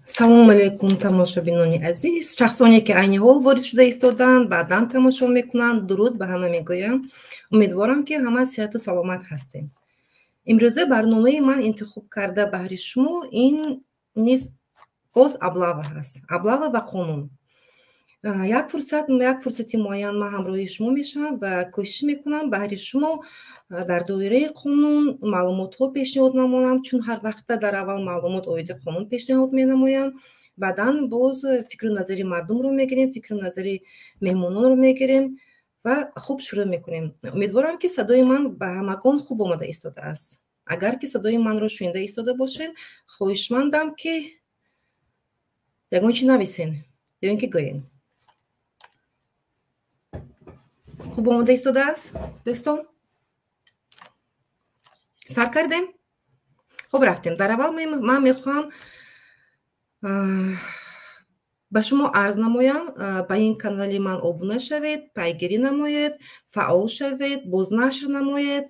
салому алайкум тамошобинони азиз. Шахсоне ки айни ҳол ворид шуда истоданд, баъдан тамошо мекунанд, дуруд ба ҳама мегӯям. Умедворам ки ҳама сеҳату саломат ҳастем. имрӯза барномаи ман интихоб карда баҳри шумо ин низ боз аблава ҳаст. Аблава ва қонун. як фурсати муайян ман ҳамроҳи шумо мешавам ва кӯшиш мекунам баҳри шумо дар доираи қонун маълумотҳо пешниҳод намоям, чун ҳар вақта дар аввал маълумот оиди қонун пешниҳод менамоям. баъдан боз фикру назари мардумро мегирем, фикру назари меҳмононро мегирем ва хуб шурӯъ мекунем. Умедворам ки садои ман ба ҳамагон хуб омада истодааст. агар ки садои манро шунида истода бошед, хоҳишмандам ки ягон чи нависен ё ин ки гӯен. хуб омода истодааст дӯстон? сар кардем? хуб рафтем. Дар аввал ман мехоҳам ба шумо арз намоям, ба ин канали ман обуна шавед, пайгирӣ намоед, фаъол шавед, бознашр намоед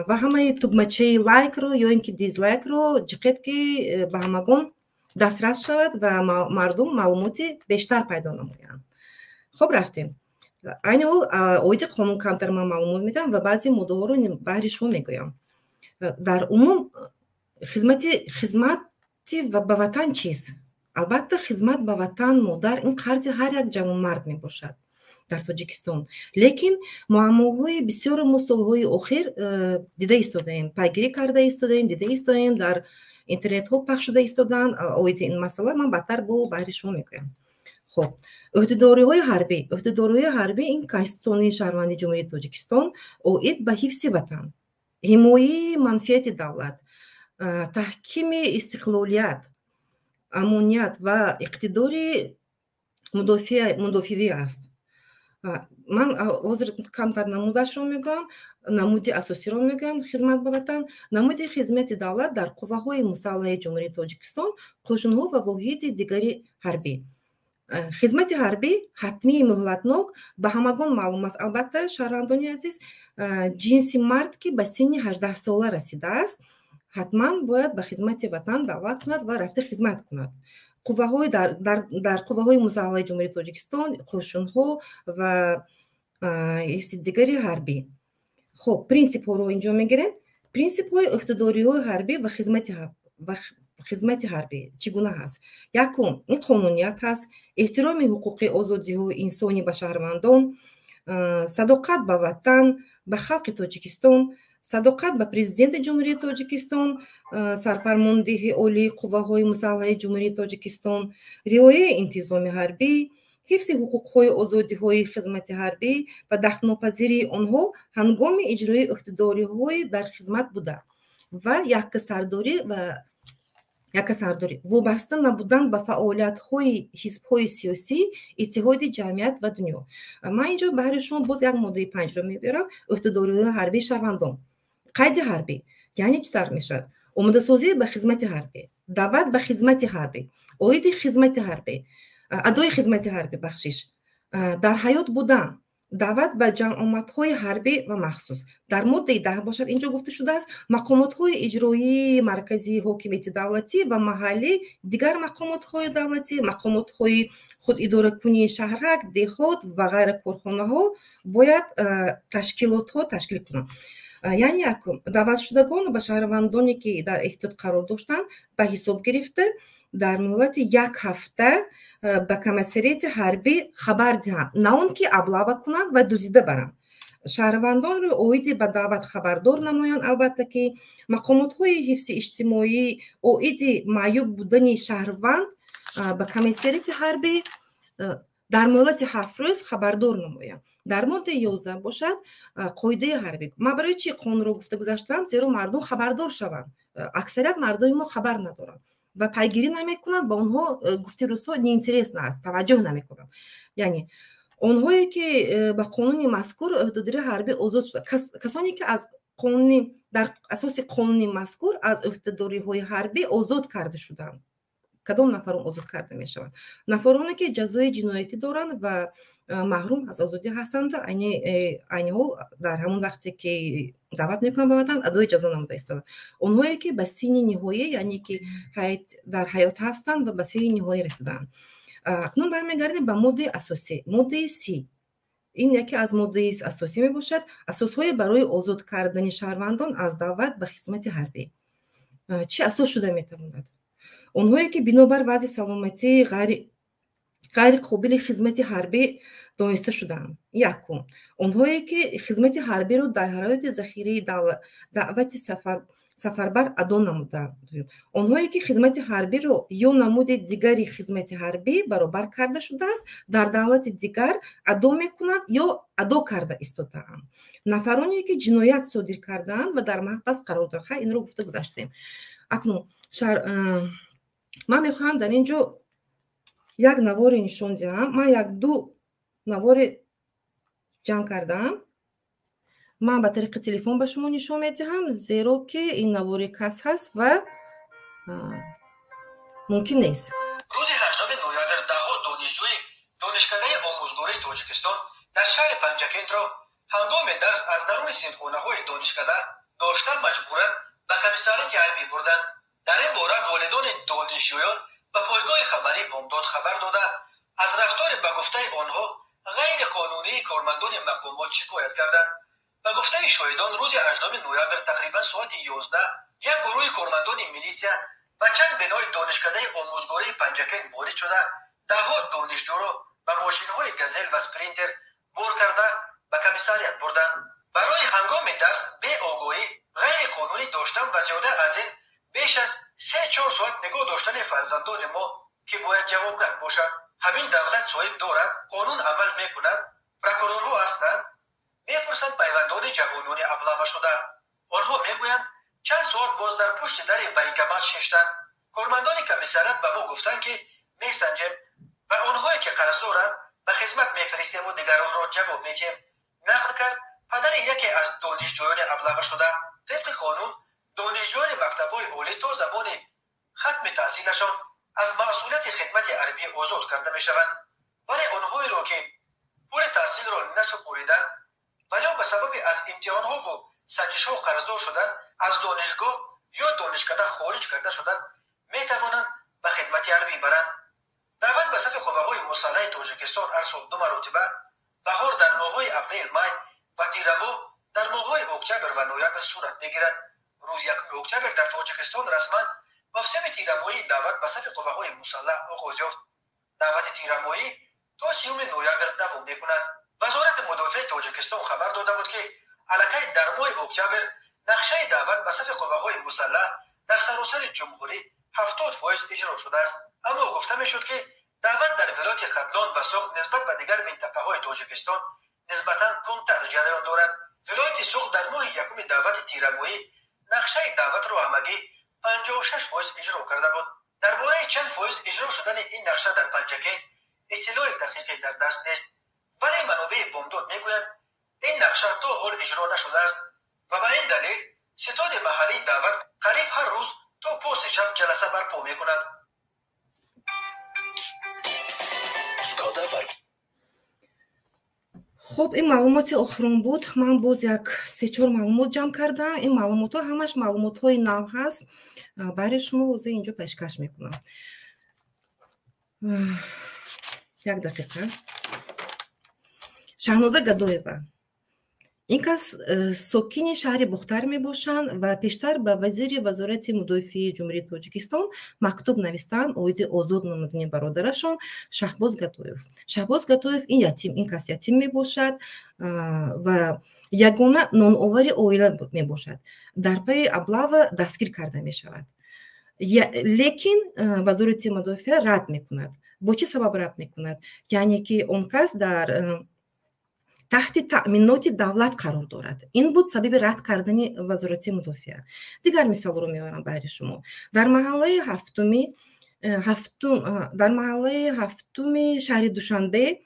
ва ҳамаи тугмачаи лайкро ё ин ки дизлайкро ҷиқед ки ба ҳамагон дастрас шавад ва мардум маълумоти бештар пайдо намоянд. хуб рафтем. айни ҳол оиди қонун камтар ман маълумот медиҳам ва баъзе моддаҳоро баҳри шумо мегӯям. дар умум хизмати ба ватан чист? албатта хизмат ба ватан, модар ин қарзи ҳар як ҷавонмард мебошад дар Тоҷикистон. Лекин муаммоҳои бисёро мо солҳои охир дида истодаем, пайгирӣ карда истодаем, дида истодаем, дар интернетҳо пахш шуда истоданд. оиди ин масъала ман баъдтар баҳри шумо мегӯям. хуб, ӯҳдадориҳои ҳарбӣ ин Конститутсионии шаҳрвандии Ҷумҳурии Тоҷикистон оид ба ҳифзи ватан, ҳимояи манфиати давлат, таҳкими истиқлолият, амоният ва иқтидори мудофиӣ аст. ман ҳозир камтар намудашро мегӯям, намуди асосиро мегӯям хизмат ба ватан. намуди хизмати давлат дар қувваҳои мусаллаҳаи Ҷумҳурии Тоҷикистон, қошунҳо ва воҳиди дигари ҳарбӣ. хизмати ҳарбӣ ҳатмии муҳлатнок ба ҳамагон маълум аст. албатта шаҳрвандони азиз, ҷинси мард ки ба синни 18 сола расидааст, ҳатман бояд ба хизмати ватан даъват кунад ва рафта хизмат кунад. дар қувваҳои мусаллаҳаи Ҷумҳурии Тоҷикистон, қошунҳо ва ҳифзи дигари ҳарбӣ. хуб, принсипҳоро инҷо мегирем. принсипҳои ӯҳдадориҳои ҳарбӣ ва хизмати ҳарбӣ чӣ гуна ҳаст? якум, ин қонуният ҳаст, эҳтироми ҳуқуқи озодиҳои инсонӣ ба шаҳрвандон, садоқат ба ватан, ба халқи Тоҷикистон, садоқат ба президенти Ҷумҳурии Тоҷикистон, сарфармондиҳи олии қувваҳои мусаллаҳаи Ҷумҳурии Тоҷикистон, риояи интизоми ҳарбӣ, ҳифзи ҳуқуқҳои озодиҳои хизмати ҳарбӣ ва дахтнопазирии онҳо ҳангоми иҷрои ӯҳдадориҳои дар хизмат буда ва якасардорӣ, вобаста набудан ба фаъолиятҳои ҳизбҳои сиёсӣ, иттиҳоди ҷамъият ва дунё. ман инҷо баҳри шумо боз як моддаи 5-ро меберам. ӯҳдадориҳои ҳарбии шаҳрвандон. қайди ҳарбӣ яъне чӣ тавр мешавад? омодасозӣ ба хизмати ҳарбӣ, даъват ба хизмати ҳарбӣ, оиди хизмати ҳарбӣ, адои хизмати ҳарбӣ, бахшиш, дар ҳаёт будан, даъват ба ҷамъомадҳои ҳарбӣ ва махсус. дар моддаи 10 бошад инҷо гуфта шудааст, мақомотҳои иҷроии марказии ҳокимияти давлатӣ ва маҳаллӣ, дигар мақомотҳои давлатӣ, мақомотҳои худидоракунии шаҳрак, деҳот ва ғайра корхонаҳо бояд ташкилотҳо ташкил кунанд. яъне якум, даъватшудагон ба шаҳрвандоне ки дар эҳтиёт қарор доштанд ба ҳисоб гирифта дар муҳлати 1 ҳафта ба комиссарияти ҳарбӣ хабар диҳанд, на он ки аблава кунанд ва дузида баранд. шаҳрвандонро оиди ба даъват хабардор намоянд. албатта ки мақомотҳои ҳифзи иҷтимоӣ оиди маъюб будани шаҳрванд ба комиссарияти ҳарбӣ дар муҳлати 7 рӯз хабардор намоянд. дар моддаи 11 бошад қоидаи ҳарбӣ. ман барои чӣ қонунро гуфта гузаштам? зеро мардум хабардор шаванд. аксарият мардуми мо хабар надоранд ва пайгирӣ намекунанд, ба онҳо гуфти рӯзҳо неинтересно аст, таваҷҷӯҳ намекунанд. яъне онҳое ки ба қонуни мазкур ӯҳдадории ҳарбӣ озод шуда, касоне ки аз қонуни дар асоси қонуни мазкур аз ӯҳдадориҳои ҳарбӣ озод карда шуданд. کدام نفرون آزاد کرده می شود؟ نفرانی که جزای جنایتی دارند و محروم از آزادی هستند، عین حال در همون وقتی که دعوت میکنن به وطن ادای جزا نموده ایستادند. اونهایی که به سن نهایی، یعنی که در حیات هستند و به سن نهایی رسیدند. اکنون برمیگردیم به ماده اساسی، ماده 30. این یکی از ماده اساسی می باشد، اساسهای برای آزاد کردن شهروندان از دعوت به خدمت حربی. چه اساس شده میتواند؟ اونهایی که بنابر وضع سلامتی غیر قابل خدمت حربی دانسته شدند. یکم، اونهایی که خدمت حربی رو در حالت ذخیره دعوت سفربر ادا نمودند. اونهایی که خدمت حربی رو یا نمود دیگری خدمت حربی برابر کرده شده است در دعوت دیگر ادا میکنند یا ادا کرده ایستاده‌اند. نفرانی که جنایت صادر کردند و در محبس قرار دارند. این رو گفته گذاشتیم. اکنون من میخواهم در اینجا یک نوار نشون دهم. من یک دو نوار جمع کردم. من به طریق تلفن به شما نشون میدهم، زیرا که این نوار کس هست و ممکن نیست. روز 8 نوامبر دهها دانشجوی دانشکده آموزگاری تاجیکستان در شهر پنجکند را هنگام درس از درون صنفخانه‌های دانشکده داشتن مجبورن به کمیساریات حربی بردند. در این باره والدان دانشجویان به پایگاه خبری بامداد خبر داده از رفتار به گفته آنها غیر قانونی کارمندان مقامات شکایت کردند. به گفته شاهدان روز 8 نوامبر تقریبا ساعت 11 یک گروه کارمندان میلیسیا و چند بنای دانشکده آموزگاری پنجکند وارد شده دهها دانشجو را به ماشین‌های گزل و اسپرینتر بار کرده به کمیساریات بردند. برای هنگام درس به آگاهی غیر قانونی داشتن و زیاده از این بیش از 3-4 ساعت نگاه داشتن فرزندان ما که باید جوابگر باشد. همین دولت صاحب دارد، قانون عمل میکند، پروکورورها هستند. میپرسند پیوندان جوانان ابلاغ شده. آنها میگویند چند ساعت باز در پشت در بینکمال ششتند. کارمندان کمیساریات به ما گفتند که میسنجیم و آنهایی که قرض دارند به خدمت میفرستیم و دیگران را جواب میدیم. نقل کرد پدر یکی از دانشجویان ابلاغ شده. طبق قانون دانشجویان مکتب‌های عالی تا زمان ختم تحصیلشان از مسئولیت خدمت حربی آزاد کرده میشوند، ولی آنهایی را که پول تحصیل را نسپردند و یا به سبب از امتحان‌ها و سنجش‌ها قرضدار شدند از دانشگاه یا دانشکده خارج کرده شدند میتوانند به خدمت حربی برند. دعوت به صف قوه‌های مسلح تاجیکستان هر سال 2 مرتبه بهار در ماه‌های اپریل، مای و تیر ماه در ماه‌های اکتبر و نوامبر صورت میگیرد. روز 1 اکتبر در تاجیکستان رسما موسم تیرماهی دعوت به صف قوه‌های مسلح آغاز یافت. دعوت تیرماهی تا 30 نوامبر دوام میکند. وزارت مدافع تاجیکستان خبر داده بود که علاقه در ماه اکتبر نقشه دعوت به صف قوه‌های مسلح در سراسر جمهوری 70% اجرا شده است. اما گفته میشد که دعوت در ولایت ختلان و سوق نسبت به دیگر منطقه‌های تاجیکستان نسبتاً کمتر جریان دارد. ولایت سوق در ماه یکم دعوت تیرماهی نقشه دعوت را همگی 56% اجرا کرده بود. درباره چند فایز اجرا شدن این نقشه در پنجکند اطلاع دقیقی در دست نیست، ولی منابع بامداد میگویند این نقشه تا حال اجرا نشده است و به این دلیل ستاد محلی دعوت قریب هر روز تا پاس شب جلسه برپا میکند. خب این معلومات آخرین بود. من باز یک 3-4 معلومات جمع کردم. این معلومات ها همش معلومات های نو هست. برای شما واسه اینجا پیشکش میکنم. یک دقیقه. شهنازه گدایوه این کس ساکن شهر بختر می باشند و پیشتر به وزیر وزارت مدافع جمهوری تاجیکستان مکتوب نوشتند اوید آزاد نمودن برادرشان شهباز گدایوف. شهباز گدایوف این کس یتیم می باشد و یگانه نانآور عائله می باشد. در پی ابلاغ دستگیر کرده می شود. لیکن وزارت مدافع رد می کند. با چه سبب رد می کند؟ یعنی که اون کس در تحت تأمینات دولت قرار دارد. این بود سبب رد کردن وزارت مدافع. دیگر مثال رو میارم برای شما. در محله هفتم شهر دوشنبه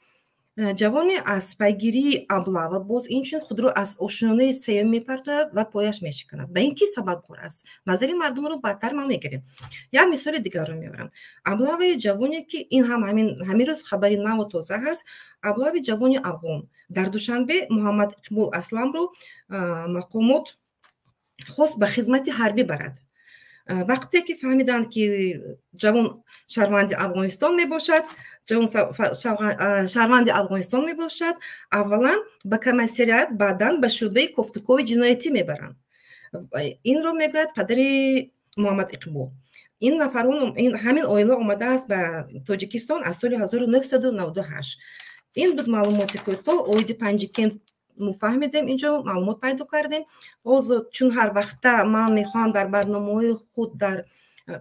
ҷавоне аз пайгирии аблава боз инчунин худро аз ошнонаи сеюм мепартояд ва пояш мешиканад. Ба ин ки сабабгор аст? Назари мардумро баъдтар ма мегирем. Як мисоли дигарро меорам. Аблаваи ҷавоне ки ин ҳам ҳамин рӯз хабари наву тоза ҳаст. Аблави ҷавони афғон дар Душанбе Муҳаммад Иқбол Асламро мақомот хост ба хизмати ҳарбӣ барад. вақте ки фаҳмиданд ки ҷавон шаҳрванди Афғонистон мебошад, аввалан ба комиссариат, баъдан ба шӯъбаи кофтукови ҷиноятӣ мебаранд. Инро мегӯяд падари Муҳаммад Иқбол. ин нафарон ҳамин оила омадааст ба Тоҷикистон аз соли 1998. ин буд маълумоти кӯтоҳ. оиди панҷикент мо фаҳмидем, инҷо маълумот пайдо кардем. озод чун ҳар вақта ман мехоҳам дар барномаҳои худ дар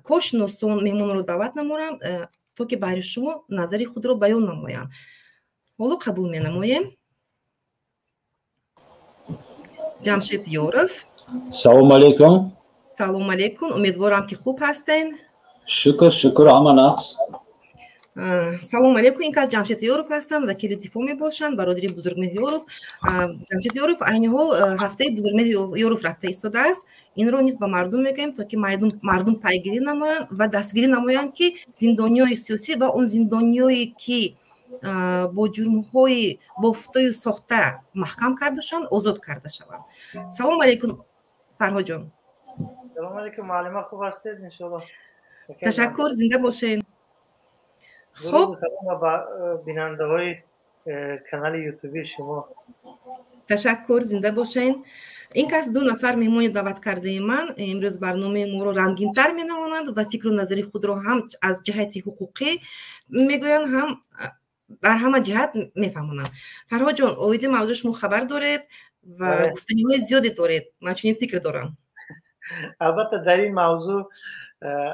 кошносон меҳмонро даъват намоям, то ки баҳри шумо назари худро баён намоям. ҳоло қабул менамоем. ҷамшед Ёров. Салом алейкум. Салом алейкум. Умедворам ки хуб ҳастен. Шукр, аман аст. салом алейкум. ин кас Ҷамшед Ёров ҳастанд, вакили дифоъ мебошанд, бародари Бузургмеҳ Ёров. Ҷамшед Ёров айни ҳол ҳафтаи Бузургмеҳ Ёров рафта истодааст. инро низ ба мардум мегӯем, то ки мардум пайгирӣ намоянд ва дастгирӣ намоянд ки зиндониёи сиёсӣ ва он зиндониёе ки бо ҷурмҳои бофтаю сохта маҳкам карда шуданд, озод карда шаванд. салом алейкум Фарҳодҷон. салом алейкум муаллима, хуб ҳастед иншоалло? ташаккур, зинда бошед. خب با بیننده های کانال یوتیوبی شما تشکر، زنده باشین. این کس دو نفر مهمانی دعوت کرده من امروز برنامه ما رو رنگین تر می نمانند و فکر و نظری خود رو هم از جهت حقوقی میگویند هم در همه جهت میفهمونند. فرهاد جان، اویدی موضوع شما خبر دارید و گفتنی های زیادی دارید. من چنین فکر دارم. البته در این موضوع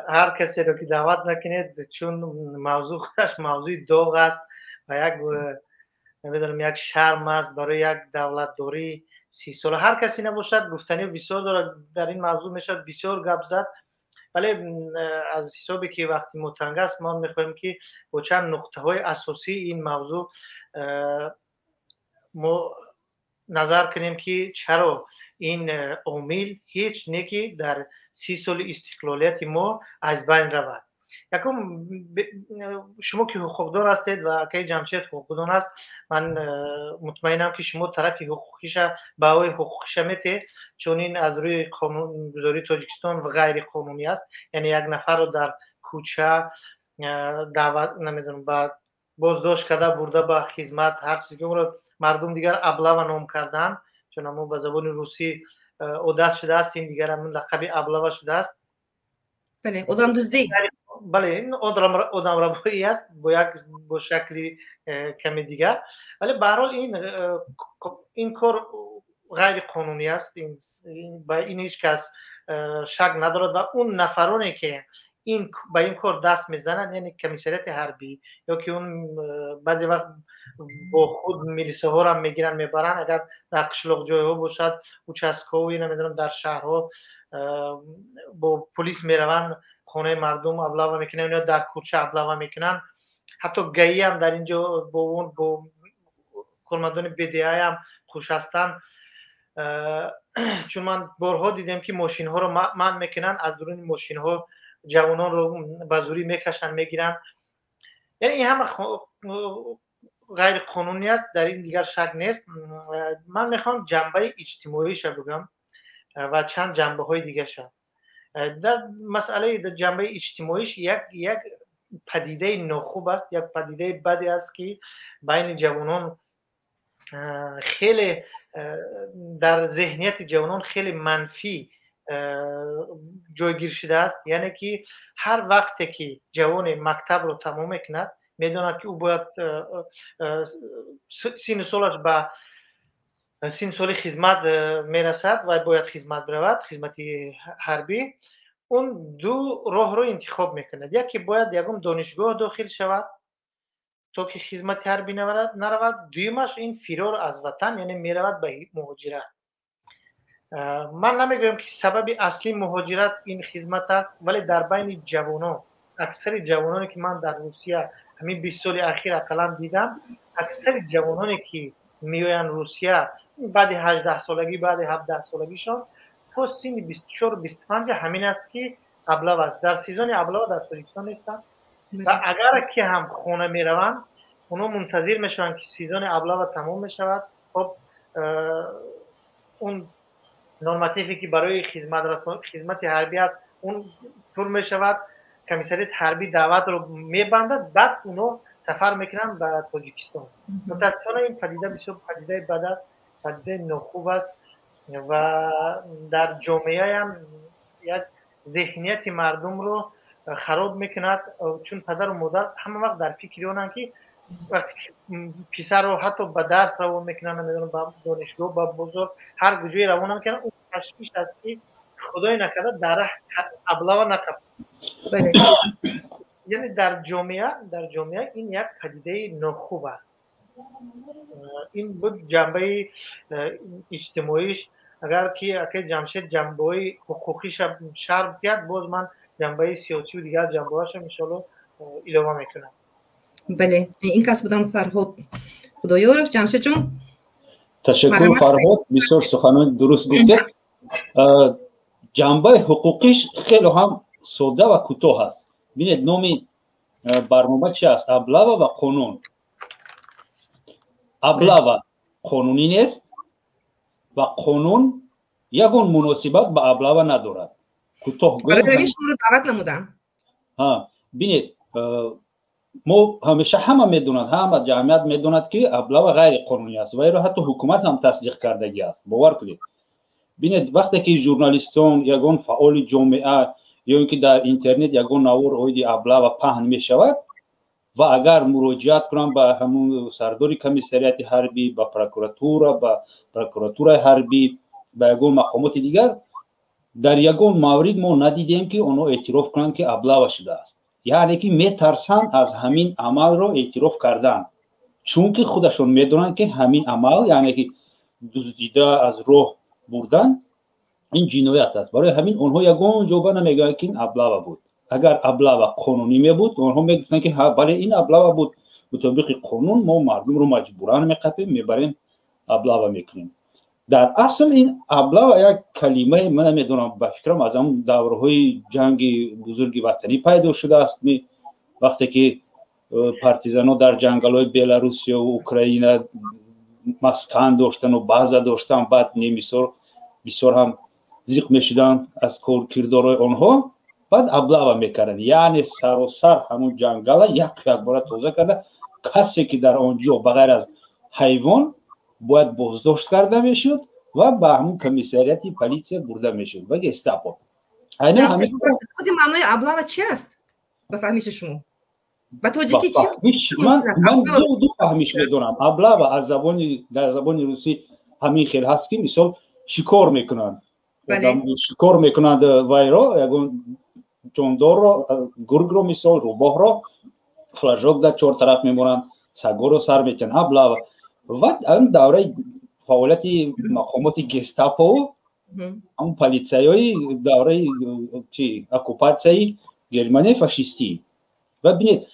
هر کسی رو که دعوت نکنید، چون موضوع خودش موضوع داغ است و یک شرم است برای یک دولتداری 30 ساله. هر کسی نباشد گفتنی بسیار داره در این موضوع، میشد بسیار گپ زد، ولی از حسابی که وقتی متنگ است ما میخوایم که با چند نقطه های اساسی این موضوع ما نظر کنیم که چرا این عامل هیچ نکی در 30 سال استقلالیت ما از بین رود. یکم شما که حقوقدان هستید و اکای جمشید حقوقدان است، من مطمئنم که شما طرف حقوقیش باوی حقوقیش میته، چون این از روی قانونگذاری تاجیکستان و غیر قانونی است. یعنی یک نفر رو در کوچه دعوت نمیدونم بعد بازداشت کرده برده به خدمت هر چیزی که اون رو مردم دیگر ابله نام کردن، چون ما به زبان روسی عادت شده است این دیگر همون لقب ابله شده است. بله، آدم دزدی. بله، این آدم ربایی است با شکلی کمی دیگر، ولی به هر حال این کار غیر قانونی است. با این هیچ کس شک ندارد و اون نفرانی که با این کار دست میزنند، یعنی کمیسریت حربی یا که اون بعضی وقت با خود میلیسه ها را میگیرن میبرن، اگر در قشلاق جای ها باشد اوچسکاوی نمیدونم در شهرها با پلیس میروند خانه مردم ابلاغ میکنن یا در کوچه ابلاغ میکنن. حتی گیی هم در اینجا با کارمندان BDI هم خوش هستن، چون من بارها دیدم که ماشین ها رو منع میکنن، از درون ماشین ها جوانان رو به زوری میکشن میگیرن. یعنی این همه غیر قانونی است، در این دیگر شک نیست. من میخوام جنبه اجتماعیش بگم و چند جنبه های دیگه شد. در مسئله در جنبه اجتماعیش یک پدیده ناخوب است، یک پدیده بدی است که بین جوانان خیلی در ذهنیت جوانان خیلی منفی جایگیر شده است. یعنی که هر وقتی که جوان مکتب رو تمام میکند میداند که او باید سن سالش به سن سال خدمت میرسد و باید خدمت برود، خدمت حربی. اون دو راه رو انتخاب میکند، یکی باید یکم دانشگاه داخل شود تا که خدمت حربی نرود، دویمش این فرار از وطن، یعنی میرود به مهاجرت. من نمیگویم که سبب اصلی مهاجرت این خدمت است، ولی در بین جوانان، اکثر جوانانی که من در روسیه همین 20 سال اخیر اقلا دیدم، اکثر جوانانی که میویان روسیه بعد 18 سالگی بعد 17 سالگیشان تا سن 24 25 همین است که ابله است. در سیزن ابله در تاجیکستان هستند و اگر که هم خونه میروند اونا منتظر میشوند که سیزن ابله تمام میشود. خب اون نورماتیوی که برای خدمت حربی است اون طور میشود، کمیسریت حربی دعوت رو میبندد، بعد اونا سفر میکنن به تاجیکستان. متاسفانه این پدیده بسیار پدیده بد است، پدیده ناخوب است و در جامعه هم یک ذهنیت مردم رو خراب میکند، چون پدر و مادر همه وقت در فکر اونن که وقتی پسر رو حتی به درس روان میکنن، نمیدونم به دانشگاه به بزرگ هر کجای روان میکنن، اون تشویش است که خدای نکرده در ابله نکرد. بله. یعنی در جامعه این یک پدیده ناخوب است. این بود جنبه اجتماعیش. اگر که جمشید جنبه حقوقی شرط بیاد، باز من جنبه سیاسی و دیگر جنبه هاشم انشالله ادامه میکنم. بله، این کس بودن فرهاد خدایارف. جمشید جان تشکر فرهاد، بسیار سخنان درست گفته. جنبه حقوقیش خیلی هم ساده و کوتاه است. ببینید نام برنامه چی است؟ ابله و قانون. ابله و قانونی نیست و قانون یگون مناسبت به ابله ندارد. کوتاه گفت برای همین شما رو دعوت نمودم. ببینید ما همیشه همه میدونند، همه جمعیت میدوند که ابله و غیر قانونی است و این را حتی حکومت هم تصدیق کردگی است. باور کنید. ببینید وقتی که ژورنالیستان یگون فعال جامعه یا اینکه در اینترنت یگون نوار اوید ابله و پهن می شود و اگر مراجعت کنم به همون سرداری کمیسریت حربی، به پروکراتور حربی، به یگون مقامات دیگر، در یگون مورد ما ندیدیم که اونها اعتراف کنند که ابله شده است. یعنی که میترسند از همین عمل رو اعتراف کردن، چون که خودشون میدونن که همین عمل یعنی که دزدیده از راه بردن این جنایت است. برای همین اونها یگون جواب نمیگن که این ابله بود. اگر ابله و قانونی می بود اونها میگفتن که بله این ابله بود، مطابق قانون ما مردم رو مجبورانه میقپیم میبریم ابله میکنیم. در اصل این ابله یک کلمه من نمیدونم، به فکرم از اون دورهای جنگ بزرگ وطنی پیدا شده است. وقتی که پارتیزان‌ها در جنگل‌های بلاروسیا و اوکراین مسکن داشتن و بازه داشتن، بعد بسیار هم زیق میشدن از کردارهای آنها، بعد ابله میکردن. یعنی سر همون جنگل یک بار تازه کرده. کسی که در آنجا بغیر از حیوان باید بازداشت کرده میشد و به همون کمیسریت پلیس برده میشد و گستاپو. خود معنای ابله چی است؟ بفهمیش شما. با توجیه چی؟ من دو فهمیش میدونم. ابله و از در زبان روسی همین خیلی هست که مثال شکار میکنند. شکار میکنند وایرا، یگون جاندار را، گرگ را مثال، روباه را فلاژوک در چهار طرف میمونند، سگا رو سر میکنند. ابله و اون دوره فعالیت مقامات گستاپو، اون پلیسیای دوره اکوپاسیون گرمانی فاشیستی. و ببینید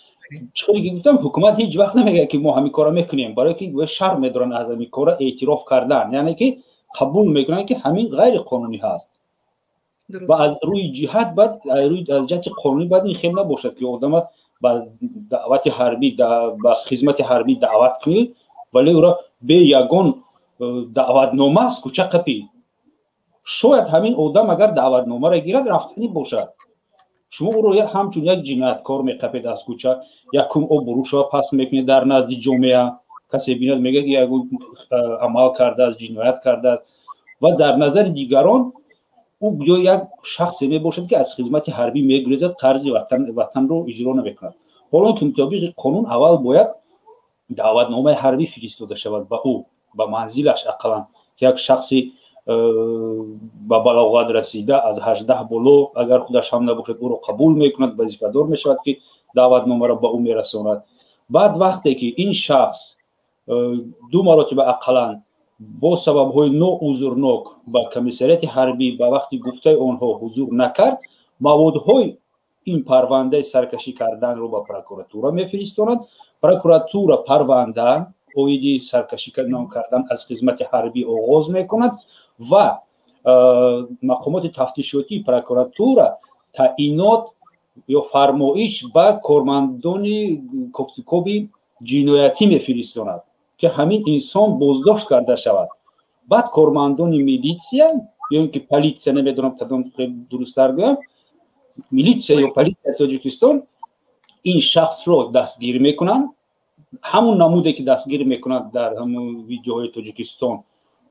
چطوری گفتم حکومت هیچ وقت نمیگه که ما همین کارا میکنیم، برای که شرم میدارن از همین کارا اعتراف کردن، یعنی که قبول میکنن که همین غیر قانونی هست. و از روی جهت بعد از جهت قانونی بعد این خیلی نباشد که آدم با دعوت حربی با خدمت حربی دعوت کنید ولی او را به یگان دعوتنامه از کوچه قپی. شاید همین آدم اگر دعوتنامه را گیرد رفتنی باشد، شما او رو همچون یک جنایتکار میقپید از کوچه، یکم او بروش را پس میکنید در نزد جامعه. کسی بیند میگه که یک عمل کرده است، جنایت کرده است و در نظر دیگران او یک شخصی میباشد که از خدمت حربی میگریزد، قرض وطن رو اجرا نمیکند. حالا که مطابق قانون اول باید دعوتنامه حربی فرستاده شود به او، به منزلش. اقلا یک شخصی با بلاغت رسیده از 18 بالا اگر خودش هم نباشد او رو قبول میکند، وظیفه دار میشود که دعوتنامه را به او میرساند. بعد وقتی که این شخص 2 مرتبه اقلا با سبب های ناعذرناک با کمیسریت حربی به وقتی گفته آنها حضور نکرد، موادهای این پرونده سرکشی کردن رو به پروکراتور میفرستاند. پروکراتور پرونده اویدی سرکشی کردن از خدمت حربی آغاز میکند و مقامات تفتیشاتی پروکوراتورا تعیینات یا فرمایش به کارمندان کوفتکوبی جنایتی میفرستاند که همین انسان بازداشت کرده شود. بعد کارمندان میلیسیا یا اینکه پلیسیا، نمیدونم کدام درست بگم، میلیسیا یا پلیسیا تاجیکستان این شخص رو دستگیر میکنند، همون نمودی که دستگیر میکنند در همون ویدیوهای تاجیکستان،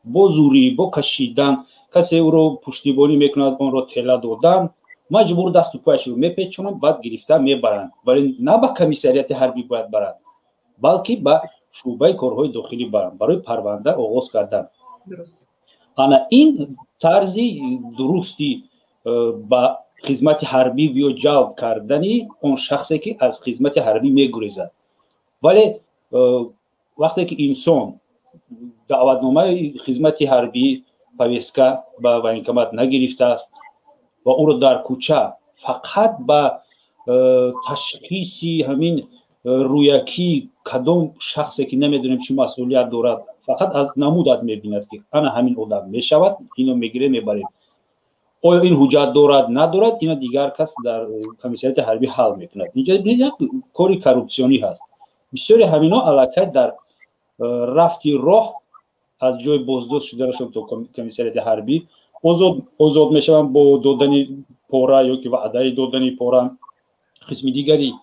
با زوری، با کشیدن، کسی او رو پشتیبانی میکند، اون رو تله دادن، مجبور دست و پایش رو میپیچونند، بعد گرفته میبرند، ولی نه به کمیسریات حربی باید برند، بلکه به شعبه کارهای داخلی برند برای پرونده آغاز کردن. انا این طرزی درستی با خدمت حربی یا جلب کردنی اون شخصی که از خدمت حربی میگریزد. ولی وقتی که انسان دعوتنامه خدمت حربی پویسکا با واینکامات نگرفته است و او رو در کوچه فقط با تشخیصی همین رویکی کدام شخصی که نمیدونیم چی مسئولیت دارد فقط از نمودت میبیند که انا همین آدم میشود، اینو میگیره میبرید. آیا این حجت دارد ندارد اینو دیگر کس در کمیسریات حربی حل میکند. اینجا یک کاری کروپسیونی هست. بسیاری همینا علاقه در رفتی راه از جای بازداشت شده شد تو کمیسریات حربی آزاد میشوند با دادن پوره یا که وعده دادن پوره. قسم دیگری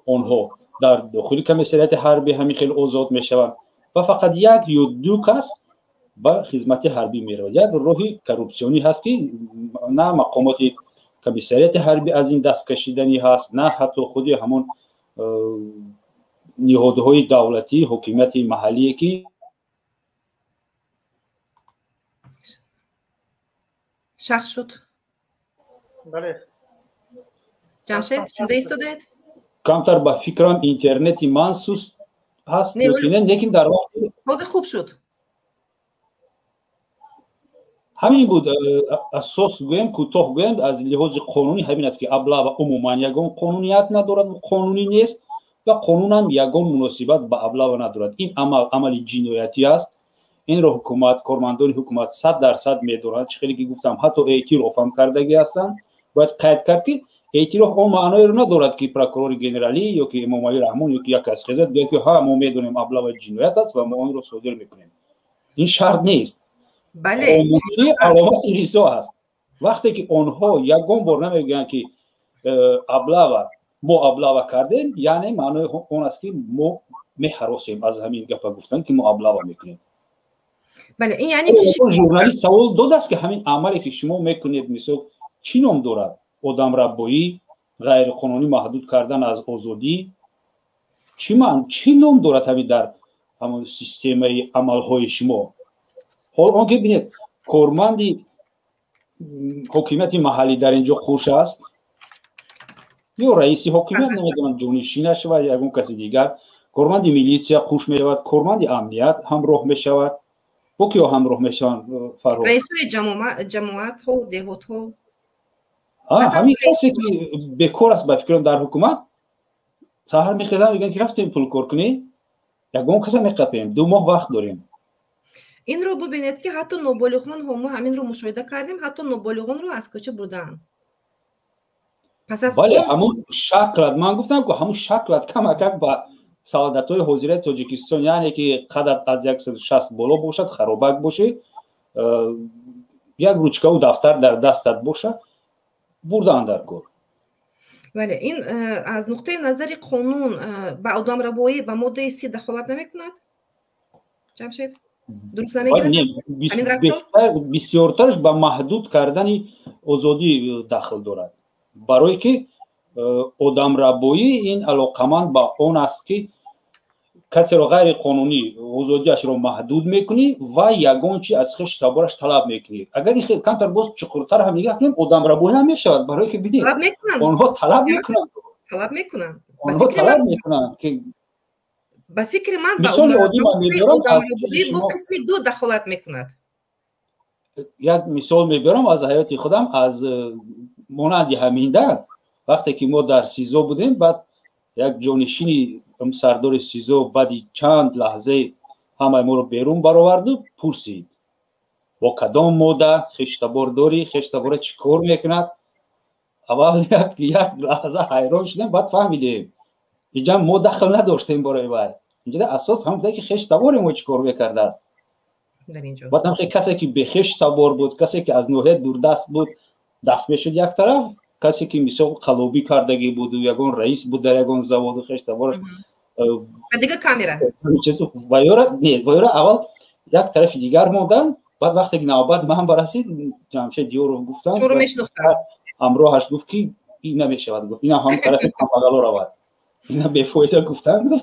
آنها در داخل کمیسریات حربی همین خیلی آزاد میشوند و فقط یک یا دو کس به خدمت حربی میرود. یک راهی کروپسیونی هست که نه مقامات کمیسریات حربی از این دست کشیدنی هست، نه حتی خودی همون نهادهای دولتی حکومت محلی که شخص شد. بله جمشید شده ایستادید؟ کمتر به فکرم اینترنتی منسوس هست لیکن در واقع باز خوب شد. همین بود. اساس گویم کوتاه گویم از لحاظ قانونی همین است که ابلاغ عموما یگان قانونیت ندارد و قانونی نیست و قانون هم یگان مناسبت به ابلاغ ندارد. این عمل جنایتی است. این رو حکومت، کارمندان حکومت 100% میدونند. خیلی که گفتم حتی اعتراف هم کردگی هستند. باید قید کرد که اعتراف اون معنی رو ندارد که پروکورور جنرالی یا که امام علی رحمان یا که یک کس خیزد بگه که ها ما میدونیم ابلاغ جنایت است و ما اون رو صادر میکنیم. این شرط نیست. بله علامت ریزا هست. وقتی که آنها یگان بار نمیگن که ما ابلاغ کردیم، یعنی معنی اون است که ما میهراسیم از همین گپ گفتن که ما ابلاغ میکنیم. بله این یعنی که ژورنالیست سوال داد است که همین عملی که شما میکنید مثلا چی نام دارد؟ آدم ربایی، غیر قانونی محدود کردن از آزادی، چی نام دارد همین در همون سیستم عملهای شما؟ حالا آنکه بینید کارمندی حکومت محلی در اینجا خوش است یا رئیسی حکومت نمیدونم جانشینش و یا اون کسی دیگر، کارمند میلیسیا خوش میشود، کارمند امنیت همراه میشود، با کیا همراه میشوند؟ فرهاد رئیسای جماعت ها و دهات ها همین کسی که بیکار است به فکرم در حکومت سحر میخیزن میگن که رفتیم پول کار کنی یگان کسی میقپیم 2 ماه وقت داریم. این رو ببینید که حتی نوبالغان هم همین رو مشاهده کردیم، حتی نوبالغان رو از کوچه بردن. پس از بله همون شکلت من گفتم که همون شکلت کمک با سعادت‌های حاضره تاجیکستان، یعنی که قدرت از 160 بالا باشد، خرابک باشه، یک روچکه و دفتر در دستت باشه، بردن در کار. بله این از نقطه نظر قانون به آدم ربایی به ماده 3 دخالت نمیکند؟ جمشید درست نمیگیرد؟ بسیارترش به محدود کردن آزادی داخل دارد، برای که آدم ربایی این علاقمند به اون است که کسی را غیر قانونی آزادیش را محدود میکنی و یگان چی از خش تبارش طلب میکنی. اگر این خیلی کمتر باز چقدرتر هم نگاه کنیم آدم ربایی هم میشود، برای که ببینید آنها طلب میکنند که به فکر من مثال عادی من میبرم آدم ربایی با قسم 2 دخالت میکند. یک مثال میبرم از حیات خودم، از مانند همین در وقتی که ما در سیزو بودیم، بعد یک جانشینی سردار سیزو بعد چند لحظه همه ما رو بیرون برآورد و پرسید با کدام موده خشتبار داری، خشتبار چی کار میکند. اول یک لحظه حیران شدیم، بعد فهمیدیم اینجا ما دخل نداشتیم برای وای. اینجا اساس هم بوده که خشتبار ما چی کار میکرده است. بعد هم کسی که به خشتبار بود، کسی که از نوحه دوردست بود دفع میشد یک طرف، کسی که مثلا قلوبی کردگی بود و یگان رئیس بود در یگان زواد و خشتبارش دیگه کامرا وایرا اول یک طرف دیگر موندن. بعد وقتی که نوبت من برسید جمشید دیورو گفتم شروع میشناختم امروهش گفت که این نمیشود، گفت اینا هم طرف کامباغالو رواد، اینا به فایده گفتن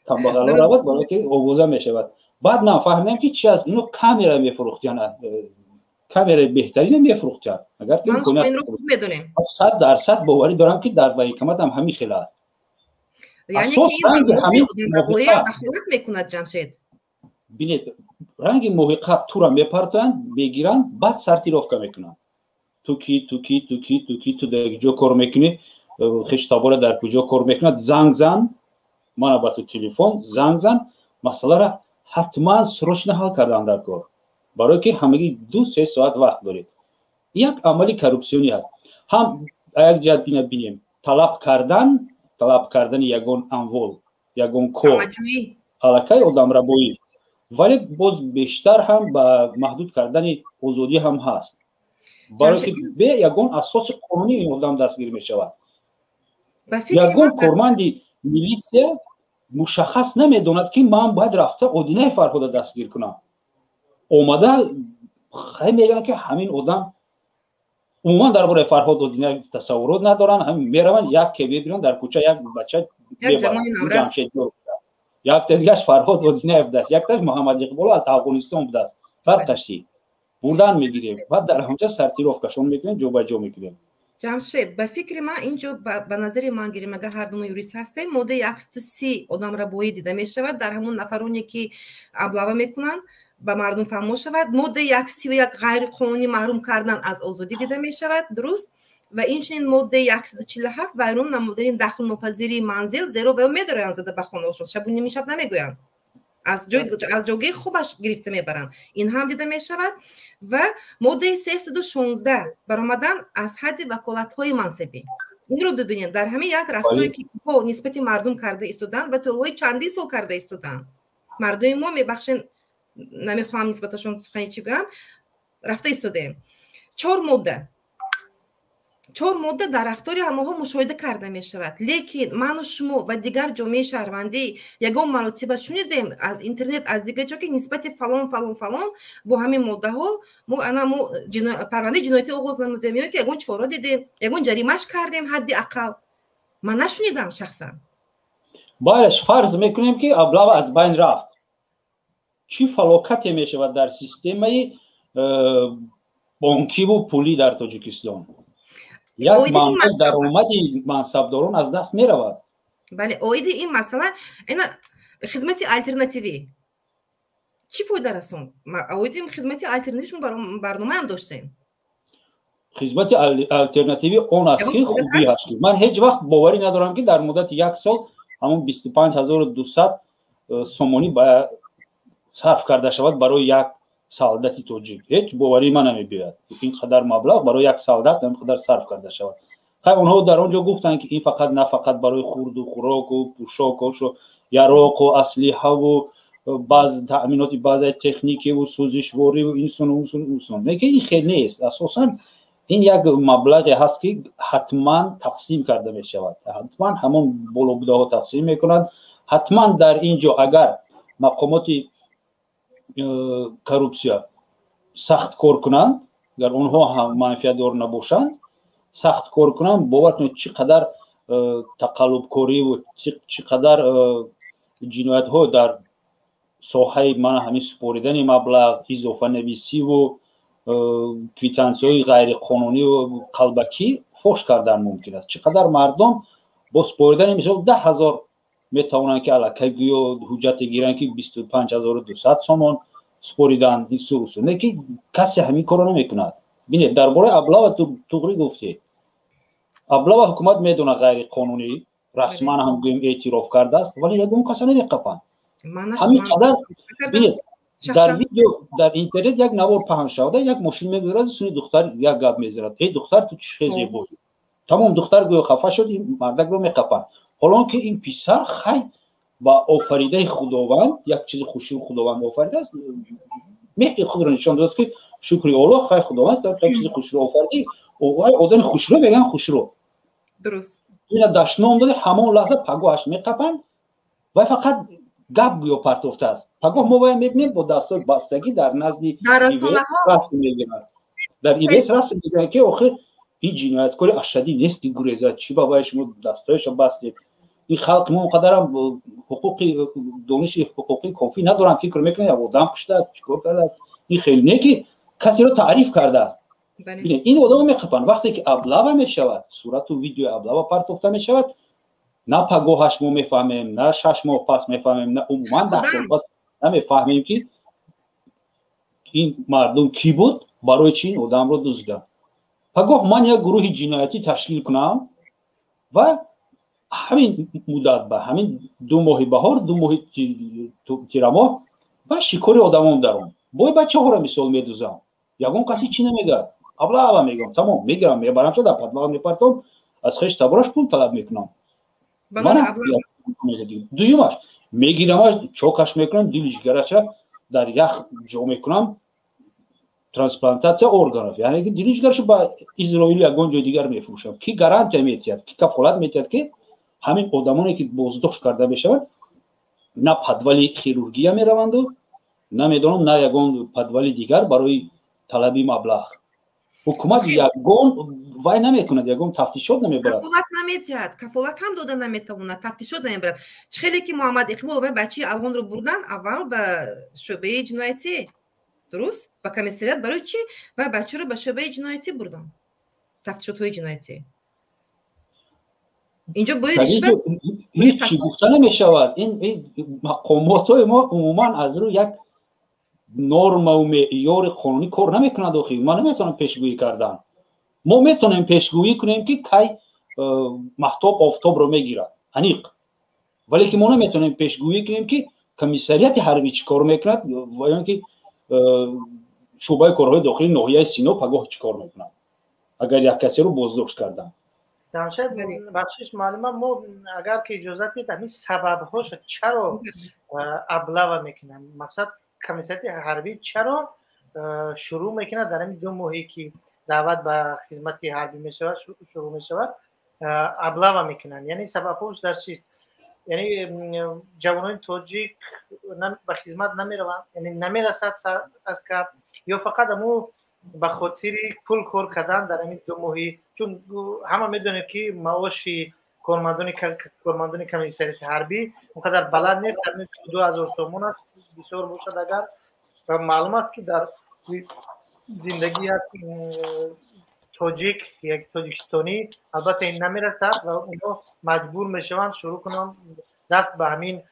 کامباغالو رواد برای که اوگوزا میشود. بعد نفهمیدم که چی از اینو کامرا میفروخت یا نه کامرا بهترین میفروخت. اگر که من این رو خوب میدونم 100% باوری دارم که در وی حکمت هم همین خیلی است. یعنی که این همین موقعی دخالت میکند جمشید. ببینید رنگ موهقه تو را میپرتن بگیرن بعد سرتیرافکا میکنن. تو در کجا کار میکنی، خشتابار در کجا کار میکند، زنگ زن من با تو تلفن زنگ زن مسئله را حتما سرچ حل کردن در کار، برای که همگی 2-3 ساعت وقت دارید. یک عملی کروپسیونی هست. هم یک جهت بینیم طلب کردن یگان اموال یگان کار حلقه آدم ربایی، ولی باز بیشتر هم با محدود کردن آزادی هم هست، برای که به یگان اساس قانونی این آدم دستگیر می شود. یگان کارمندی میلیسیا مشخص نمیدوند که من باید رفته آدینه فرهاد دستگیر کنم، اومده خیلی میگن که همین آدم عموما درباره فرهاد آدینه تصورات ندارن، همین میروند یک که ببینن در کوچه یک بچه یک ترگش فرهاد آدینه بوده، یک تاش محمد اقبال از افغانستان بوده است، فرقش چی بردن میگیریم بعد در همونجا سرتیرافکشون میکنیم، جو به جو میکنیم. جمشید به فکر من اینجا به نظر من گیریم اگر هر دو یوریست هستیم ماده 130 آدم ربایی دیده می شود در همون نفرانی که ابلاغ میکنن به مردم فهم شود. ماده 131 غیر قانونی محروم کردن از آزادی دیده می شود، درست؟ و اینچنین ماده 147 ویرون نمودن دخل ناپذیری منزل زیرو و میدارن زده به خانه شد شب و نیم شب نمیگویم از جوگه خوبش گرفته میبرن، این هم دیده می شود. و ماده 316 برآمدن از حد وکالت های منصبی، این رو ببینید در همه یک رفتاری که نسبت مردم کرده ایستادن و طولهای چندی سال کرده ایستادن، مردم ما میبخشن نمیخوام نسبتشون سخنی چی بگم رفته ایستادیم. 4 ماده در رفتاری همه مشاهده کرده می شود، لیکن من و شما و دیگر جامعه شهروندی یگان مراتب شنیدیم از اینترنت از دیگه جا که نسبت فلان با همین ماده ها ما پرونده جنایتی آغاز نمودیم یا که یگان چهارا دیدیم، یگان جریمهش کردیم حد اقل. من نشنیدم شخصا. بایش فرض میکنیم که ابلاغ از بین رفت، چی فلاکتی می شود در سیستم بانکی و پولی در تاجیکستان؟ یک منبع درآمدی منصبداران از دست می رود. بله اوید این مثلا این خدمت الटरनेटिव्ی چی فایده رسوند؟ اوید این خدمت الटरनेटिव्شون برنامه هم داشتیم. خدمت الटरनेटिव्ی اون است که خوبی هست. من هیچ وقت باوری ندارم که در مدت یک سال همون 25200 سومانی با صرف کرده شود برای یک سعادت توجیه. هیچ باوری من نمی‌بیاد این قدر مبلغ برای یک سعادت نمی‌قدر صرف کرده شود. خب اونها در اونجا گفتن که این فقط نه فقط برای خورد و خوراک و پوشاک و یراق و اسلحه و بعض تأمینات بعض تکنیکی و سوزشواری و اینسون نه که این خیلی نیست. اساساً این یک مبلغی هست که حتما تقسیم کرده می شود، حتما همون بالا بوده ها تقسیم میکنند. حتما در اینجا اگر مقامات کروپسیا سخت کار کنند، اگر اونها هم منفعت دار نباشند سخت کار کنند، باور کنید چقدر تقلب کاری و چقدر جنایت ها در ساحه من همین سپاریدن مبلغ، اضافه نویسی و کیتانس های غیر قانونی و قلبکی فوش کردن ممکن است. چقدر مردم با سپاریدن مثلا 10,000 میتوانند که علاقه گویا حجت گیرن که 25200 سومان سپاریدن. این سوسو نه که کسی همین کارو نمیکند. ببینید درباره ابلاغ توغری گفته، ابلاغ حکومت میدونه غیر قانونی رسما هم گویم اعتراف کرده است، ولی یگون کسی نمیقپن. همین قدر ببینید در ویدیو در اینترنت یک نوار پهن شده، یک ماشین میگذرد، سوی دختر یک گپ میزند، ای دختر تو چه زیبایی، تمام دختر گویا خفه شد، این مردک رو میقپن. حالا که این پسر خیلی با آفریده خداوند یک چیز خوشی خداوند آفریده است، مهر خود را نشان داد که شکری الله خیر خداوند در یک چیز خوش رو آفریده، او آدم خوش رو بگن خوش رو درست این دشنام داده، همون لحظه پگاهش میقپن و فقط گپ گویا پرتفته است. پگاه ما باید میبینیم با دستای بستگی در نزد رسم میگیرن، در ایبس رسم میگیرن که آخر این جنایتکار اشدی نیست که گریزد، چی بابای شما دستایش بستید. این خلق ما اونقدر حقوقی دانش حقوقی کافی ندارن، فکر میکنن آدم کشته است، چیکار کرده است، این خیلی نه که کسی رو تعریف کرده است. این آدم میقپن. وقتی که ابلاغ میشود، صورت و ویدیو ابلاغ پرتفته میشود، نه پگاهش ما میفهمیم، نه 6 ماه پس میفهمیم، نه عموما 10 سال پس نمیفهمیم که این مردم کی بود، برای چی این آدم رو دزدیدن. پگاه من یک گروه جنایتی تشکیل کنم و همین مدت به همین 2 ماه بهار، 2 ماه تیر ماه و شکار آدمام دارم، بای بچه ها رو مثال میدوزم، یگان کسی چی نمیگه، ابلا میگم تمام میگیرم میبرم شده پدلاق میپرتم، از خیش تبرش پول طلب میکنم. من دویمش میگیرمش چوکش میکنم، دلش گرشه در یخ جو میکنم، ترانسپلانتاسیا ارگانو، یعنی که دلش گرشه با اسرائیل یا گنج دیگر میفروشم. کی گارانتی میتید، کی کفالت میتید که همین آدمانی که بازداشت کرده بشوند نه پدولی خیروگی میروند و نه میدونم نه یگان پدولی دیگر برای طلبی مبلغ. حکومت یگان وای نمیکند، یگان تفتیشات نمیبرد، کفالت نمیتید، کفالت هم داده نمیتواند، تفتیشات نمیبرد. خیلی که محمد اقبال و بچه افغان رو بردن اول به شعبه جنایتی، درست؟ با کمیسریت برای چی؟ و بچه رو به شعبه جنایتی بردن، تفتیشات های جنایتی. اینجا باید رشوه هیچ چی گفته نمیشود. این مقامات های ما عموما از روی یک نرم و معیار قانونی کار نمیکنند. آخه ما نمیتونیم پیشگویی کردن. ما میتونیم پیشگویی کنیم که کی مهتاب آفتاب رو میگیرد انیق، ولی که ما نمیتونیم پیشگویی کنیم که کمیسریت حربی چی کار میکند و یا که شعبه کارهای داخلی ناحیه سینا پگاه چی کار میکنند اگر یک کسی رو بازداشت کردن. شاید بخشش معلومه. ما اگر که اجازه بدید همین سبب‌هاش چرا ابلاغ میکنن، مقصد کمیسریت حربی چرا شروع میکنه در همین 2 ماهی که دعوت به خدمت حربی میشود شروع میشود ابلاغ میکنن، یعنی سبب‌هاش در چیست؟ یعنی جوانان تاجیک به خدمت نمیروند، یعنی نمیرسد از کار، یا فقط همون به خاطر پول کار کردن در همین 2 ماهی، چون همه میدونید که معاش کارمندان کمیسریت حربی اونقدر بلند نیست، همین 2000 تومان است، بسیار باشد اگر. و معلوم است که در زندگی تاجیک یک تاجیکستانی البته این نمیرسد و اونا مجبور میشوند شروع کنن دست به همین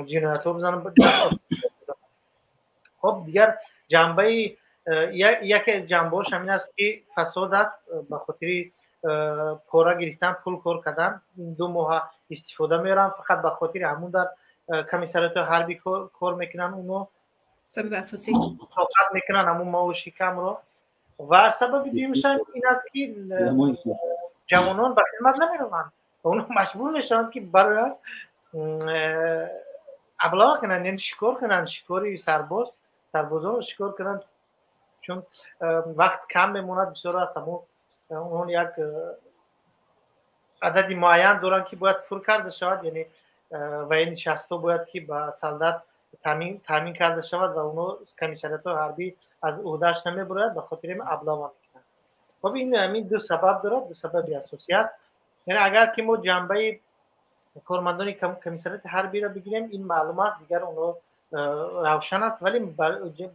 جنایت ها بزنن. خب دیگر جنبه یک جنبهش همین است که فساد است، به خاطر پورا گرفتن پول کار کردن 2 ماه استفاده میارن، فقط به خاطر همون در کمیسریت حربی کار میکنن، اونو سبب اساسی فقط میکنن همون معاش کم رو. و سبب دیگه‌ش این است که جوانان به خدمت نمیروند، اونا مجبور میشن که برای ابلاغ کنن، یعنی شکار کنن، شکاری سربازان شکار کنن، چون وقت کم میموند بسیار وقت اون یک عددی معین دارن که باید پر کرده شود، یعنی و این شخصا باید که با سلطنت تامین کرده شود و اونو کمیسریت حربی از عهدهش نمیبرد، به خاطر این ابلاغ میکنن. خب این همین 2 سبب داره، 2 سبب اساسی است. یعنی اگر که ما جنبه کارمندان کمیسریت حربی را بگیریم این معلوم است دیگر اونو روشن است، ولی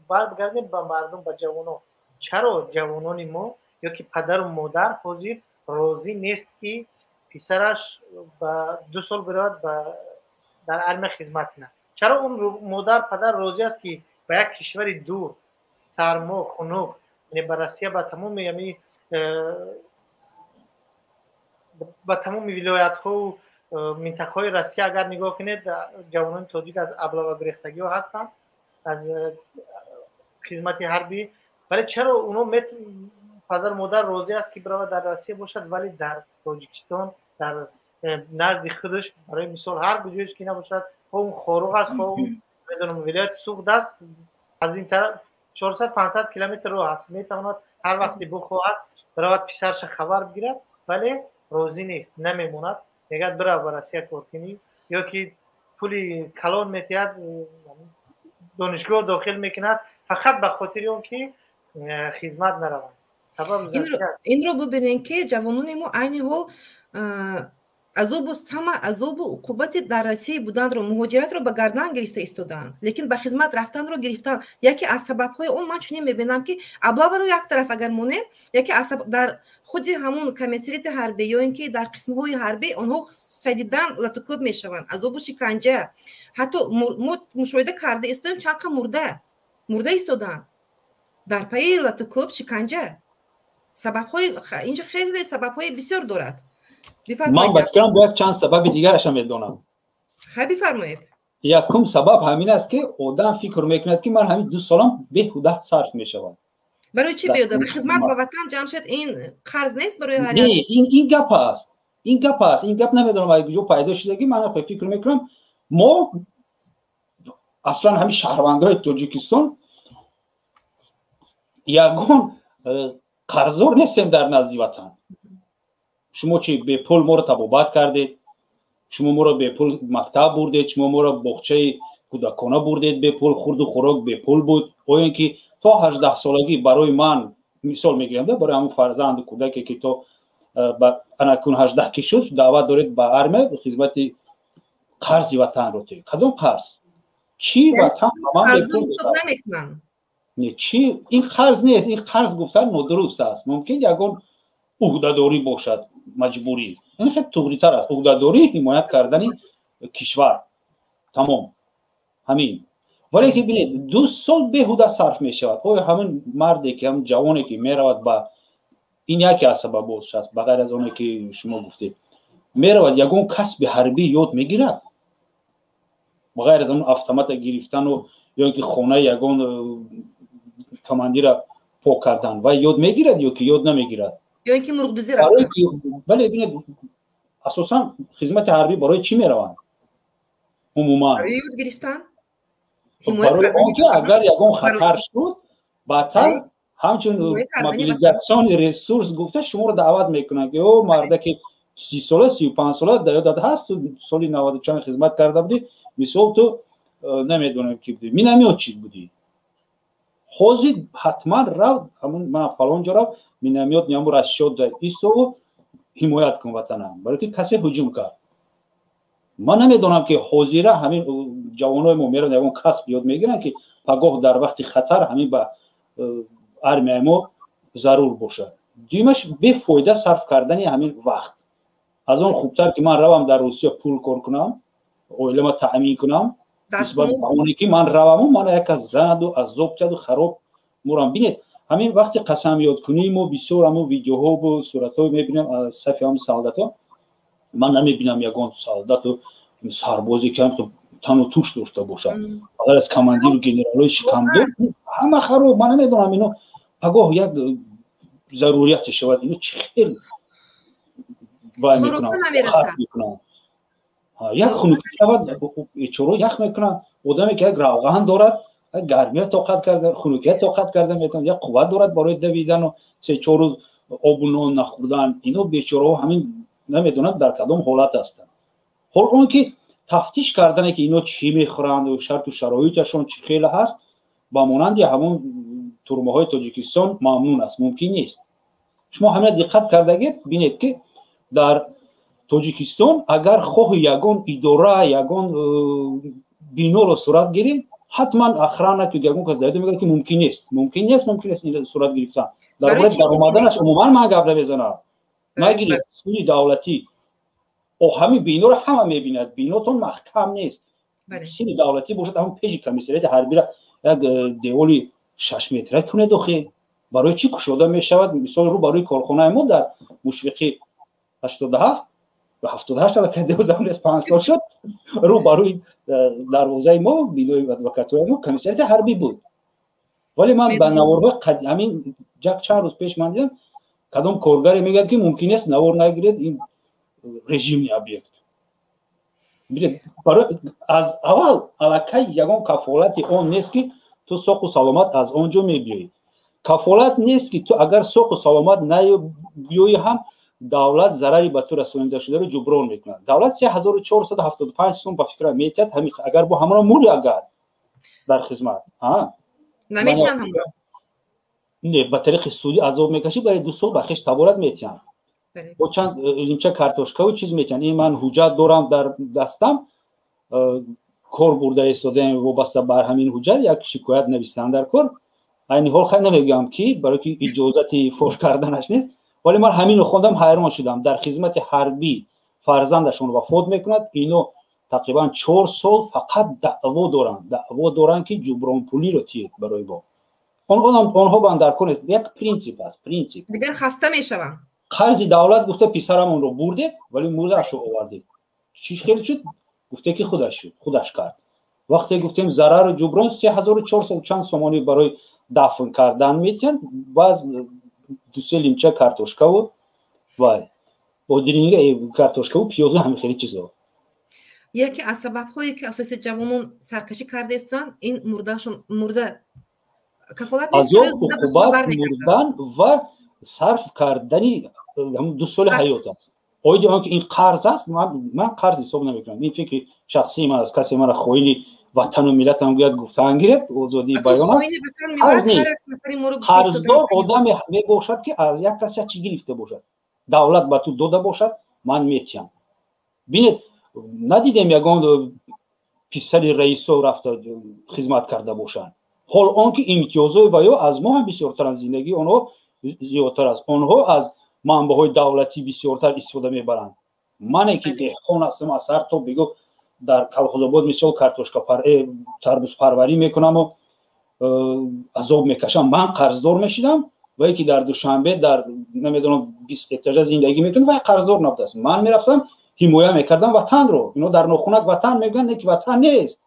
برگردیم به مردم، به جوانان. چرا جوانان ما یا که پدر و مادر حاضر راضی نیست که پسرش با 2 سال برود در علم خدمت کنه؟ چرا اون مادر پدر راضی است که به یک کشور دور سرما خنک، یعنی بررسی به تمام یعنی با تمام ولایت ها و منطقه‌های روسیه اگر نگاه کنید جوانان تاجیک از ابلاغ گرفتگی ها هستند از خدمت حربی، ولی چرا اونو پدر مادر راضی است که برای در روسیه باشد ولی در تاجیکستان در نزد خودش برای مثال هر کجایش که نباشد اون خاروق است اون بدون ولایت سوخت است از این طرف 400 500 کیلومتر راه است میتواند هر وقتی بخواهد برای پسرش خبر بگیرد ولی راضی نیست نمیموند میگه برای روسیه کار کنی یا که پولی کلان میتید دانشگاه داخل میکند فقط به خاطر اون که خدمت نروند. سبب این رو ببینین که جوانان ما عین حال عذاب و عقوبت در روسیه بودن رو مهاجرت رو به گردن گرفته ایستادن لیکن به خدمت رفتن رو گرفتن. یکی از سبب‌های اون من چنین می‌بینم که ابلاغ رو یک طرف اگر مونه یکی از در خود همون کمیسریت حربی یا اینکه در قسم‌های حربی اونها شدیداً لطکوب میشوند عذاب و شکنجه حتی مشاهده کرده استیم چقدر مرده ایستادن در پی لطکوب شکنجه. سبب‌های اینجا خیلی سبب‌های بسیار دارد. من بچه‌ام باید چند سبب دیگرش هم بدونم. خیلی بفرمایید. یکم سبب همین است که آدم فکر میکند که من همین 2 سالم بیهوده صرف میشوم. برای چی بیاده؟ خدمت به وطن جمشید این قرض نیست برای هر نه این گپ است. این گپ نمیدونم اگه کجا پیدا شده که من فکر میکنم ما اصلا همین شهروندای تاجیکستان یگان قرضدار نیستیم در نزد وطن. شما چی به پول ما رو تبابت کردید، شما ما رو به پول مکتب بردید، شما ما رو باغچه کودکانه بردید به پول، خورد و خوراک به پول بود. آیا اینکه تا 18 سالگی برای من مثال میگیرم برای همون فرزند کودکی که تو انکون 18 کی شد دعوت دارید به ارمه خدمت قرض وطن رو تی کدوم قرض چی وطن من نمیکنم نه چی این قرض نیست. این قرض گفتن نادرست است. ممکن یگان عهده‌داری باشد مجبوری. این خیلی توری‌تر است. عهده‌داری حمایت کردن کشور تمام همین. ولی که ببینید 2 سال بیهوده صرف میشود. آیا همین مردی که هم جوانی که میرود با این یکی از سبباش است بغیر از اونی که شما گفتید میرود یگان کسب حربی یاد میگیرد بغیر از اون автомат گرفتن و یا اینکه خونه یگان کماندیر پاک کردن و یاد میگیرد یا که یاد نمیگیرد یا اینکه مرغدوزی رفتن. ولی ببینید اساسا خدمت حربی برای چی میروند عموما؟ برای یاد گرفتن. برای اینکه اگر یگان خطر شد بعدتر همچون موبیلیزاسیون ریسورس گفته شما رو دعوت میکنن که او مرده که 30 ساله 35 ساله داده هست تو سالی 90 چند خدمت کرده بودی مثال تو نمیدونم کی بودی می نمیاد چی بودی خوزید حتما رو همون من فلان جا رو می نمیاد نیامو راست شد ایستو حمایت کن وطنم برای که کسی هجوم کرد. من نمیدونم که حاضره همین جوانای ما میرن یگان کسب یاد میگیرن که پگاه در وقت خطر همین با ارمیای ما ضرور باشه. دیمش بی فایده صرف کردن همین وقت از اون خوبتر که من روم در روسیه پول کار کنم اویلم تامین کنم نسبت به اونی که من روم من یک از زند و عذاب کرد و خراب مورم. ببینید همین وقتی قسم یاد کنیم و بسیار همون ویدیوها و صورت‌ها میبینیم از صفحه هم سعادت‌ها من نمیبینم یگان سعادت و سربازی که تن و توش داشته باشه اگر از کماندیر و گنرالای شکمدار همه خراب. من نمیدونم اینو پگاه یک ضروریت شود اینو چه خیلی باید میکنم یک خنوکی شود چرا یک میکنم آدمی که یک روغن دارد گرمی طاقت کرده خنوکی طاقت کرده میتونه یک قوت دارد برای دویدن و 3-4 روز آب و نان نخوردن اینو بیچاره همین نمیدونم در کدام حالت هستن. حال اون که تفتیش کردن که اینا چی میخورند و شرط و شرایطشون چی خیلی هست با مانند همون ترمه تاجیکستان ممنون است ممکن نیست. شما همه دقت کردگید ببینید که در تاجیکستان اگر خواه یگان اداره یگان بینو رو صورت گیریم حتما اخرانه که یگان کس داده میگه که ممکن نیست این صورت گرفتن در مورد درآمدنش عموما من قبل بزنم نگیرید سوی دولتی او همین بینو رو همه میبیند بینوتون محکم نیست سوی دولتی باشد همون پیجی کمیسریت حربی را یک دیوالی 6 متره کنه داخل برای چی کشوده میشود مثال رو برای کارخانه ما در مشفقی 87 78 سال که بودم از 5 سال شد رو بروی دروازه ما بینوی ادوکاتوری ما کمیسریت حربی بود. ولی من با نوارها همین چند روز پیش من دیدم کدام کارگری میگه که ممکن است نوار نگیرد این رژیم ابیکت. میگه برای از اول علاقه یگان کفالت اون نیست که تو سوق و سلامت از اونجا میبیایی. کفالت نیست که تو اگر سوق و سلامت نیبیایی هم دولت ضرری به تو رسانیده شده رو جبران میکنه. دولت 3475 سوم به فکر میتید همین اگر با همون موری اگر در خدمت نمیتونن هم نه به طریق سودی عذاب میکشی برای 2 سال بخش تبارت میتونن با چند اینچه کارتوشکا و چیز میتونن. این من حجت دارم در دستم کار برده ایستادم وابسته بر همین حجت یک شکایت نوشتن در کار. این حال خیلی نمیگم که برای که اجازتی فوش کردنش نیست ولی من همین رو خوندم حیران شدم. در خدمت حربی فرزندشون وفات میکند اینو تقریبا 4 سال فقط دعوا دارن که جبران پولی رو تیر برای با آنها بندر کنه. یک پرینسیپ است. پرینسیپ دیگر خسته میشون. قرض دولت گفته پسرمون رو برده ولی مردهشو آورده. چیش خیلی شد گفته که خودش کرد. وقتی گفتیم ضرر جبران 3400 چند سومانی برای دفن کردن میتن باز 2 لیمچه کارتوشکا و بودرینگ کارتوشکا و پیاز همین خیلی چیزا. یکی از سبب‌هایی که اساس جوانان سرکشی کرده استن این مرده کفالت نیست که مردن و صرف کردنی هم 2 سال حیات است. آیدی آن که این قرض است من قرض حساب نمیکنم. این فکر شخصی من از کسی من خواهی وطن و ملت هم گفتن گیرد آزادی بیان است. قرضدار آدم میباشد که از یک کسی چی گرفته باشد دولت به تو داده باشد من میتونم. ببینید ندیدم یگان پسر رئیس رفته خدمت کرده باشند. حال آنکه امتیازهای ویا از ما هم بسیارتر از زندگی آنها زیادتر است. آنها از منبع‌های دولتی بسیارتر استفاده میبرند. من که دهقان هستم از هر تا بگو در کلخوزآباد مثال کارتوشکا تربوز پروری میکنم و عذاب میکشم. من قرضدار میشدم و یکی در دوشنبه در نمیدونم 20 اتجاه زندگی میکنه و قرضدار نبوده است. من میرفتم حمایت میکردم وطن رو. اینا در نخونک وطن میگن نه که وطن نیست.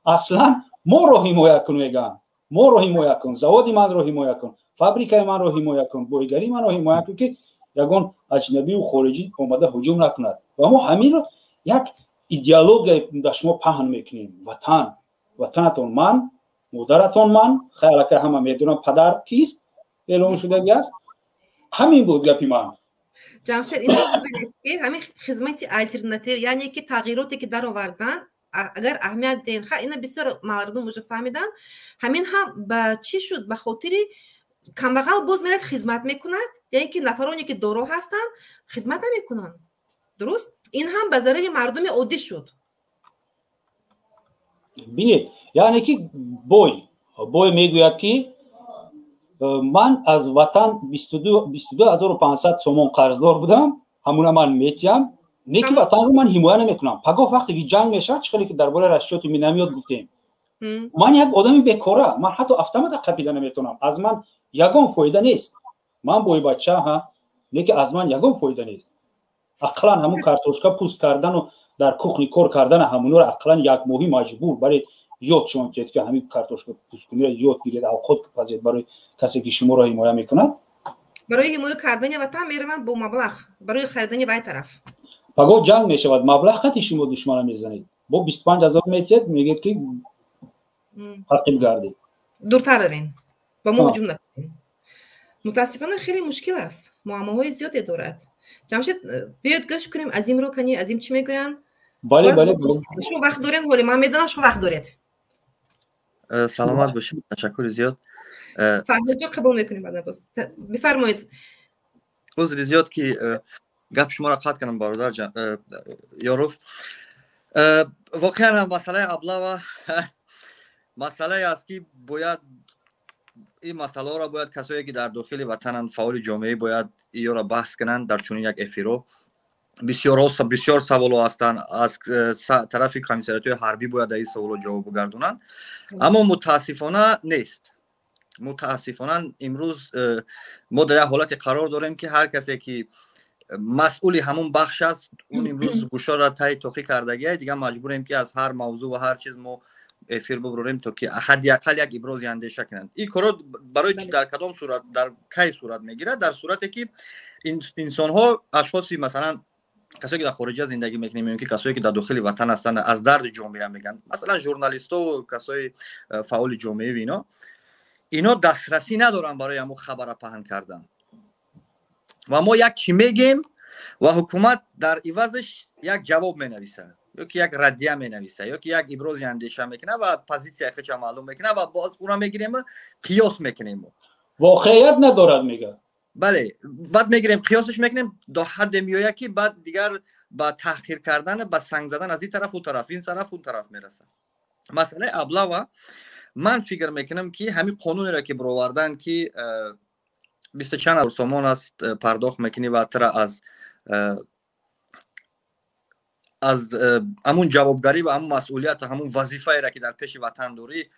اصلا ما رو حمایت کن میگن. ما رو حمایت کن. زواد من رو حمایت کن. فابریکای من رو حمایت کن. بویگری من رو حمایت کن که یگان اجنبی و خارجی اومده هجوم نکند. و ما همین رو یک ایدئولوژی در شما پهن میکنیم. وطنتون من، مادرتون من، خیلی که همه میدونم پدر کیست اعلام شده است. همین بود گپی من. جمشید این رو ببینید که همین خدمت الترناتیو یعنی که تغییراتی که در آوردن اگر اهمیت دین اینا بسیار مردم وجود فهمیدن همین هم به چی شد به خاطر کمبغل باز میرد خدمت میکند یعنی که نفرانی که دارا هستن خدمت نمیکنن. درست این هم به ضرر مردم عادی شد. ببینید یعنی که بوی میگوید که من از وطن 22500 سومون قرضدار بودم همون من میتیم نه که وطن رو من حمایت نمیکنم. پگاه وقتی که جنگ میشه چخلی که درباره رشوت و مینامیات گفتیم من یک آدمی بیکاره من حتی افتمت قپیده نمیتونم. از من یگان فایده نیست. من بوی بچه ها نه که از من یگان فایده نیست. اقلا همون کارتوشکا پوست کردن و در کوخنی کار کردن همون رو اقلا یک ماهی مجبور برای یاد شما که همین کارتوشکا پوست کنی یاد گیرید او خود پذیر برای کسی که شما را حمایت میکنه برای حمایت کردن وطن میروند با مبلغ برای خریدن وای طرف پگاه جنگ میشود مبلغ خطی شما دشمن میزنید با 25000 میتید میگید که حقیق گردید دورتر روین با ما هجوم نکنید. متاسفانه خیلی مشکل است. معماهای زیادی دارد. جمشید بیاید گوش کنیم از این رو کنی از این چی میگوین؟ بله شما وقت دارین ولی من میدونم شما وقت دارید. سلامت باشید. تشکر زیاد. فرمایید قبول میکنیم بعدا باز بفرمایید. عذر زیاد که گپ شما را قطع کنم برادر یاروف. واقعا مسئله ابله و مسئله است که باید این مسئله را باید کسایی که در داخل وطن فعال جامعه باید این را بحث کنند در چنین یک افیرو. بسیار سوال هستند از طرف کمیسریت حربی باید این سوال جواب بگردونند اما متاسفانه نیست. متاسفانه امروز ما در حالت قرار داریم که هر کسی که مسئول همون بخش است اون امروز گوشا را تای توخی کردگی دیگه مجبوریم که از هر موضوع و هر چیز ما افیر ببریم تا که حداقل یک ابراز اندیشه کنند. این کارا برای در کدام صورت در کی صورت میگیره؟ در صورتی که انسان ها اشخاصی مثلا کسایی که در خارج زندگی میکنن میگن که کسایی که در داخل وطن هستن از درد جامعه میگن، مثلا ژورنالیست‌ها و کسای فعال جامعه و اینا دسترسی ندارن برای همون خبر پهن کردن و ما یک چی میگیم و حکومت در عوضش یک جواب مینویسه یا که یک ردیه مینویسه یا که یک ابراز اندیشه میکنه و پوزیسیون خودش معلوم میکنه و باز اونها میگیریم قیاس میکنیم. واقعیت ندارد میگه. بله، بعد میگیریم قیاسش میکنیم تا حد میایه که بعد دیگر با تحقیر کردن با سنگ زدن از این طرف و طرف این طرف اون طرف میرسه. مسئله ابله من فکر میکنم که همین قانونی را که برآوردن که 20 چند هزار سومان است پرداخت میکنی و تر از همون جوابگری و همون مسئولیت همون وظیفه را که در پیش وطن داری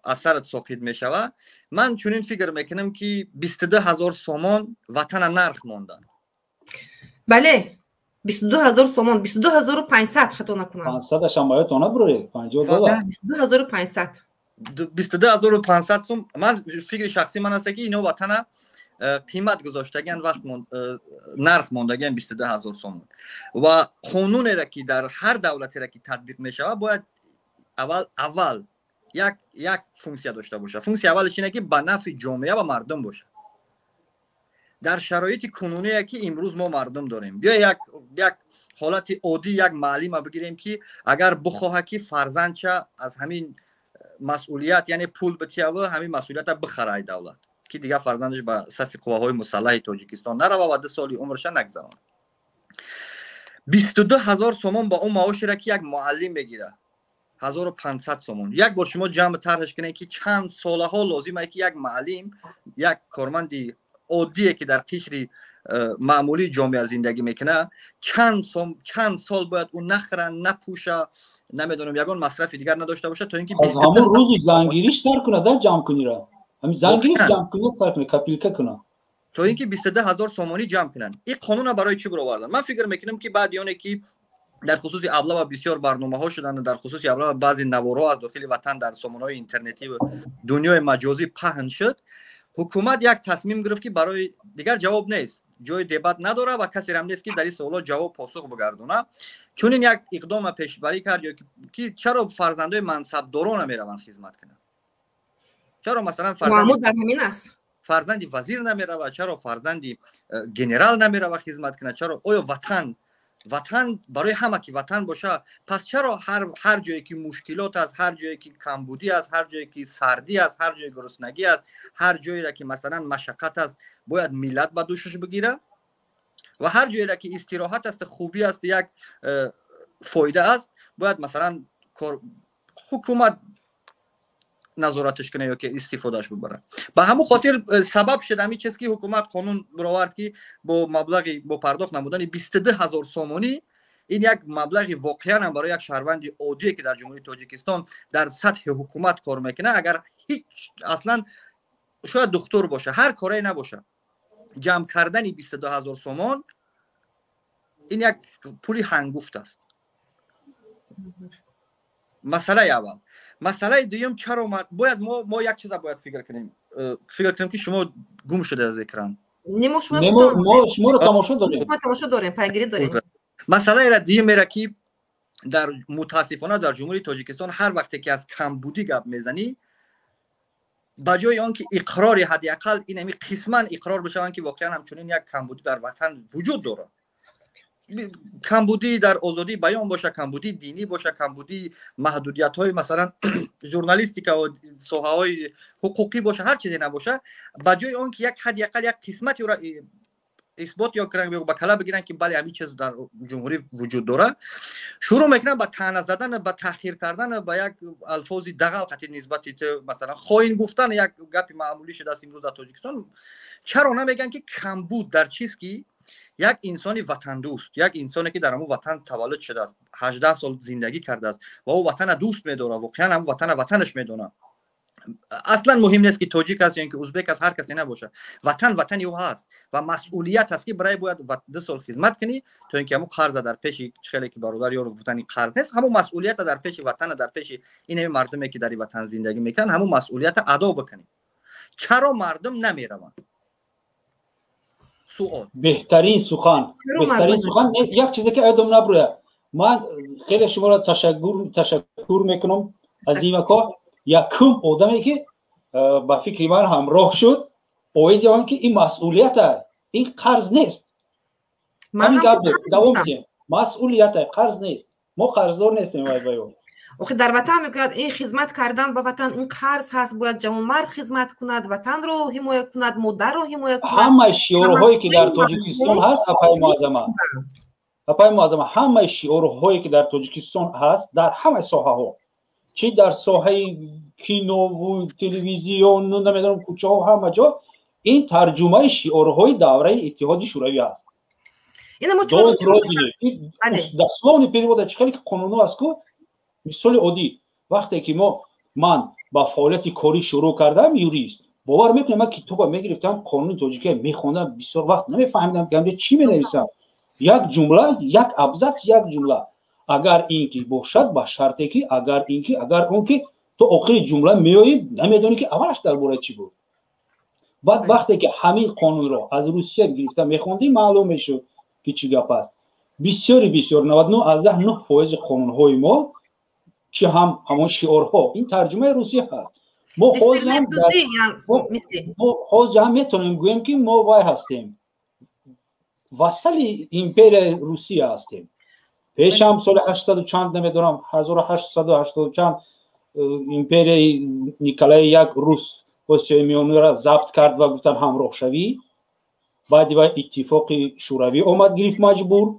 اثرت ساقط میشوه. من چنین فکر میکنم که 22,000 سومان وطن نرخ ماندن. بله 22,000 سومان 22,500 خطا نکنم 500 شمایت اون بروی 50 دلار 22,500 22,500 سوم. من فکر شخصی من است که اینا وطن قیمت گذاشتگن وقت نرخ ماندگن 22,000 سومان و قانون را که در هر دولتی را که تطبیق میشوه باید اول یک فونکسیا داشته باشه. فونکسیا اولش اینه که به نفع جامعه و مردم باشه. در شرایط کنونی که امروز ما مردم داریم بیا یک حالت عادی یک معلم بگیریم که اگر بخواه که فرزند چه از همین مسئولیت یعنی پول بتیه و همین مسئولیت بخره دولت که دیگه فرزندش به صف قواهای مسلح تاجیکستان نره و 2 سال عمرش نگذرونه. 22,000 سومان با اون معاشی را که یک معلم میگیره 1,500 سومان. یک بار شما جمع طرحش کنید که چند ساله ها لازمه که یک معلم یک کارمندی عادیه که در قشر معمولی جامعه زندگی میکنه چند سال باید اون نخره نپوشه نمیدونم یگان مصرف دیگر نداشته باشه تا اینکه از همون روزی زنگیریش سر کنه در جمع کنی را همین زنگیریش جمع کنه سر کنه کپیلکه کنه تا اینکه 22,000 سومانی جمع کنن. این قانون برای چی برآوردن؟ من فکر میکنم که بعد یعنی که در خصوص ابله و بسیار برنامه ها شدن در خصوص ابله و بعضی نوارها از داخل وطن در سامانه‌های اینترنتی و دنیای مجازی پهن شد. حکومت یک تصمیم گرفت که برای دیگر جواب نیست، جای دیبات نداره و کسی هم نیست که در این سوالات جواب پاسخ بگردونه. چون این یک اقدام پیشبری کرد که چرا فرزندای منصبداران نمیروند خدمت کنن؟ چرا مثلا فرزندی وزیر نمیره و چرا فرزندی گنرال نمیره و خدمت کنه؟ چرا آیا وطن برای همه که وطن باشه، پس چرا هر جایی که مشکلات است، هر جایی که کمبودی است، هر جایی که سردی است، هر جایی گرسنگی است، هر جایی را که مثلا مشقت است باید ملت به دوشش بگیره و هر جایی را که استراحت است خوبی است یک فایده است باید مثلا حکومت نظارتش کنه یا که استفادهش ببره. به همون خاطر سبب شد همین چیز که حکومت قانون برآورد که با مبلغی با پرداخت نمودن 22,000 سومانی این یک مبلغی واقعا هم برای یک شهروند عادی که در جمهوری تاجیکستان در سطح حکومت کار میکنه اگر هیچ اصلا شاید دکتر باشه هر کاری نباشه جمع کردن 22,000 سومان این یک پولی هنگفت است. مسئله اول. مسئله دوم چرا باید ما یک چیز باید فکر کنیم که شما گم شده از اکران. شما رو تماشا داریم پیگیری داریم. مسئله را دیگه میره که در متاسفانه در جمهوری تاجیکستان هر وقتی که از کمبودی گپ میزنی بجای آنکه اقرار حداقل این همی قسما اقرار بشون که واقعا همچنین یک کمبودی در وطن وجود داره، کمبودی در آزادی بیان باشه، کمبودی دینی باشه، کمبودی محدودیت های مثلا ژورنالیستیک و ساحه های حقوقی باشه، هر چیزی نباشه، بجای اون که یک حداقل یک قسمتی را اثبات یا کنن به کلا بگیرن که بله همین چیز در جمهوری وجود داره، شروع میکنن با طعنه زدن، با تحقیر کردن، با یک الفاظی دغل قطعی نسبت مثلا خائن گفتن یک گپ معمولی شده است امروز در تاجیکستان. چرا نمیگن که کمبود در چیز که یک انسانی وطن دوست، یک انسانی که در همون وطن تولد شده است، 18 سال زندگی کرده است و او وطن دوست میداره، واقعا هم وطنش میدونه اصلا مهم نیست که تاجیک است یا اینکه ازبک است، هر کسی نباشه، وطن او هست و مسئولیت است که برای باید 2 سال خدمت کنی تا اینکه همون قرض در پیش خیلی که برادر یارو وطنی قرض نیست، همون مسئولیت در پیش وطن، در پیش این مردمی که در وطن زندگی میکنن، همون مسئولیت ادا بکنی. چرا مردم نمیروند؟ سوال. بهترین سخن یک چیزی که ادم نبره. من خیلی شما را تشکر میکنم از این وقت. یکم آدمی که با فکر من همراه شد اوید آن که این مسئولیت، این قرض نیست. من دوام که مسئولیت قرض نیست، ما قرضدار نیستیم. آخه در وطن میگوید این خدمت کردن با وطن این قرض هست، باید جوانمرد خدمت کند، وطن رو حمایت کند، مادر رو حمایت کند. همه شعارهایی که در تاجیکستان هست اپای معظمه همه شعارهایی که در تاجیکستان هست در همه ساحه ها، چی در ساحه کینو و تلویزیون و نمیدونم کوچه ها، همه جا این ترجمه شعارهای دوره اتحاد شوروی است. اینا ما چون دستمون پیرواد چخلی که قانونو است که مثال عادی وقتی که من با فعالیت کاری شروع کردم یوریست، باور میکنم من کتاب میگرفتم قانون تاجیکی میخوندم، بسیار وقت نمیفهمیدم که چی مینویسم، یک جمله، یک ابزاس، یک جمله، اگر این که باشد با شرطی که اگر اون که تو آخر جمله میایی نمیدونی که اولش درباره چی بود. بعد وقتی که همین قانون رو از روسیه گرفتم میخوندی معلوم میشد که چی گپ است. بسیار 99% قانون های ما که همون شعارها این ترجمه روسیه هست. ما خود هم میتونیم گوییم که ما وای هستیم، وصل ایمپریا روسیه هستیم. پیش هم سال 800 چند نمیدونم 1880 چند ایمپریا نیکلای یک روس آسیای میانه را ضبط کرد و گفتن همراه شوی. بعد و اتفاق شوروی اومد گرفت، مجبور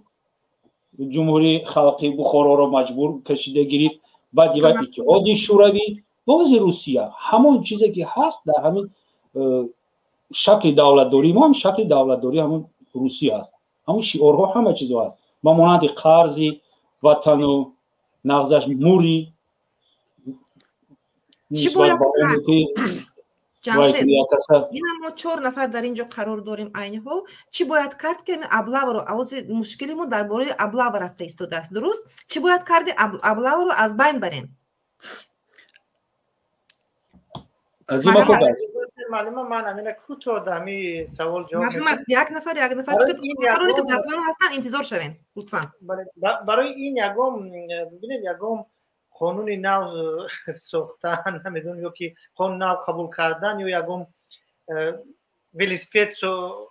جمهوری خلقی بخارا را مجبور کشیده گرفت. بعد و اتحاد شوروی، باز روسیه، همون چیزی که هست در همین شکل دولتداری ما هم شکل دولتداری همون روسیه است. همون شعارها همه چیز هست. ما مانند قرضی، وطن و نغزش موری. چی باید کرد؟ جمشید این ما 4 نفر در اینجا قرار داریم عین ها. چی باید کرد که ابلاغ رو از مشکلی ما درباره ابلاغ رفته ایستاده است، درست؟ چی باید کرد ابلاغ رو از بین بریم؟ از این مکو معلومه من همین کوتاه دمی سوال جواب محمد یک نفر که در پایین هستن انتظار شوین لطفا. برای این ببینید یگام قانون نو ساختن نمیدونم یا که قانون نو قبول کردن یا یگام ولیسپیت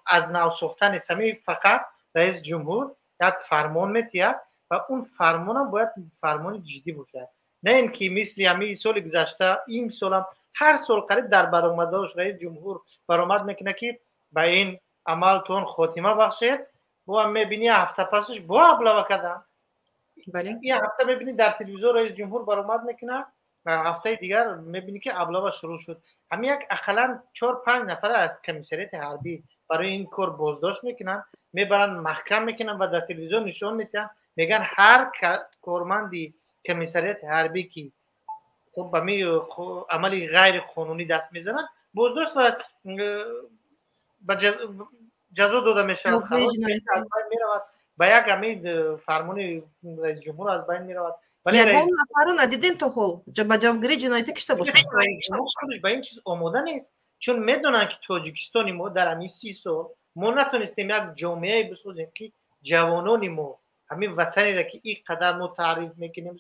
از نو ساختن سمی فقط رئیس جمهور یک فرمان میتید و اون فرمان هم باید فرمان جدی باشه، نه اینکه مثل همین سال گذشته این سال هم هر سال قریب در برآمداش رئیس جمهور برآمد میکنه که به این عملتون خاتمه بخشید، با هم میبینی هفته پسش با ابلاغ کردن. بله. یه هفته میبینی در تلویزیون رئیس جمهور برآمد میکنه و هفته دیگر میبینی که ابلاغ شروع شد. همین یک اقلا 4-5 نفر از کمیسریت حربی برای این کار بازداشت میکنن، میبرن محکم میکنن و در تلویزیون نشون میدن، میگن هر کارمندی کمیسریت حربی که خب به می عملی غیر قانونی دست میزنن بازداشت و جزا داده میشه، با یک امید فرمان رئیس جمهور از بین میرود. ولی یگان نفرو ندیدین تو خود به جوابگیری جنایتی کشته باشه. با این چیز آماده نیست، چون میدونن که تاجیکستانی ما در همین 30 سال ما نتونستیم یک جامعه بسازیم که جوانان ما همین وطنی را که این قدر ما تعریف میکنیم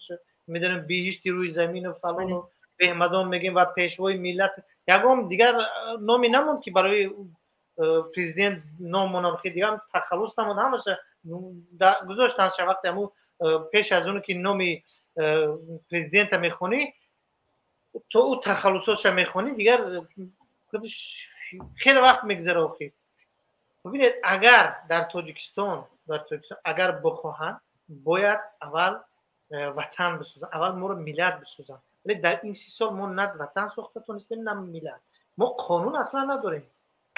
میدونیم بهشتی روی زمین و فلان و بهمدان میگیم و پیشوای ملت، یگام دیگر نامی نموند که برای پرزیدنت نام مونارخی دیگر تخلص نموند، همش گذاشتن وقتی همون پیش از اون که نامی پرزیدنت میخونی تو او تخلصاتش میخونی دیگر خیلی وقت میگذره. آخر ببینید اگر در تاجیکستان اگر بخواهند باید اول وطن بسازن، اول ما رو ملت بسازن، ولی در این 30 سال ما نه وطن ساخته تونستیم نه ملت. ما قانون اصلا نداریم.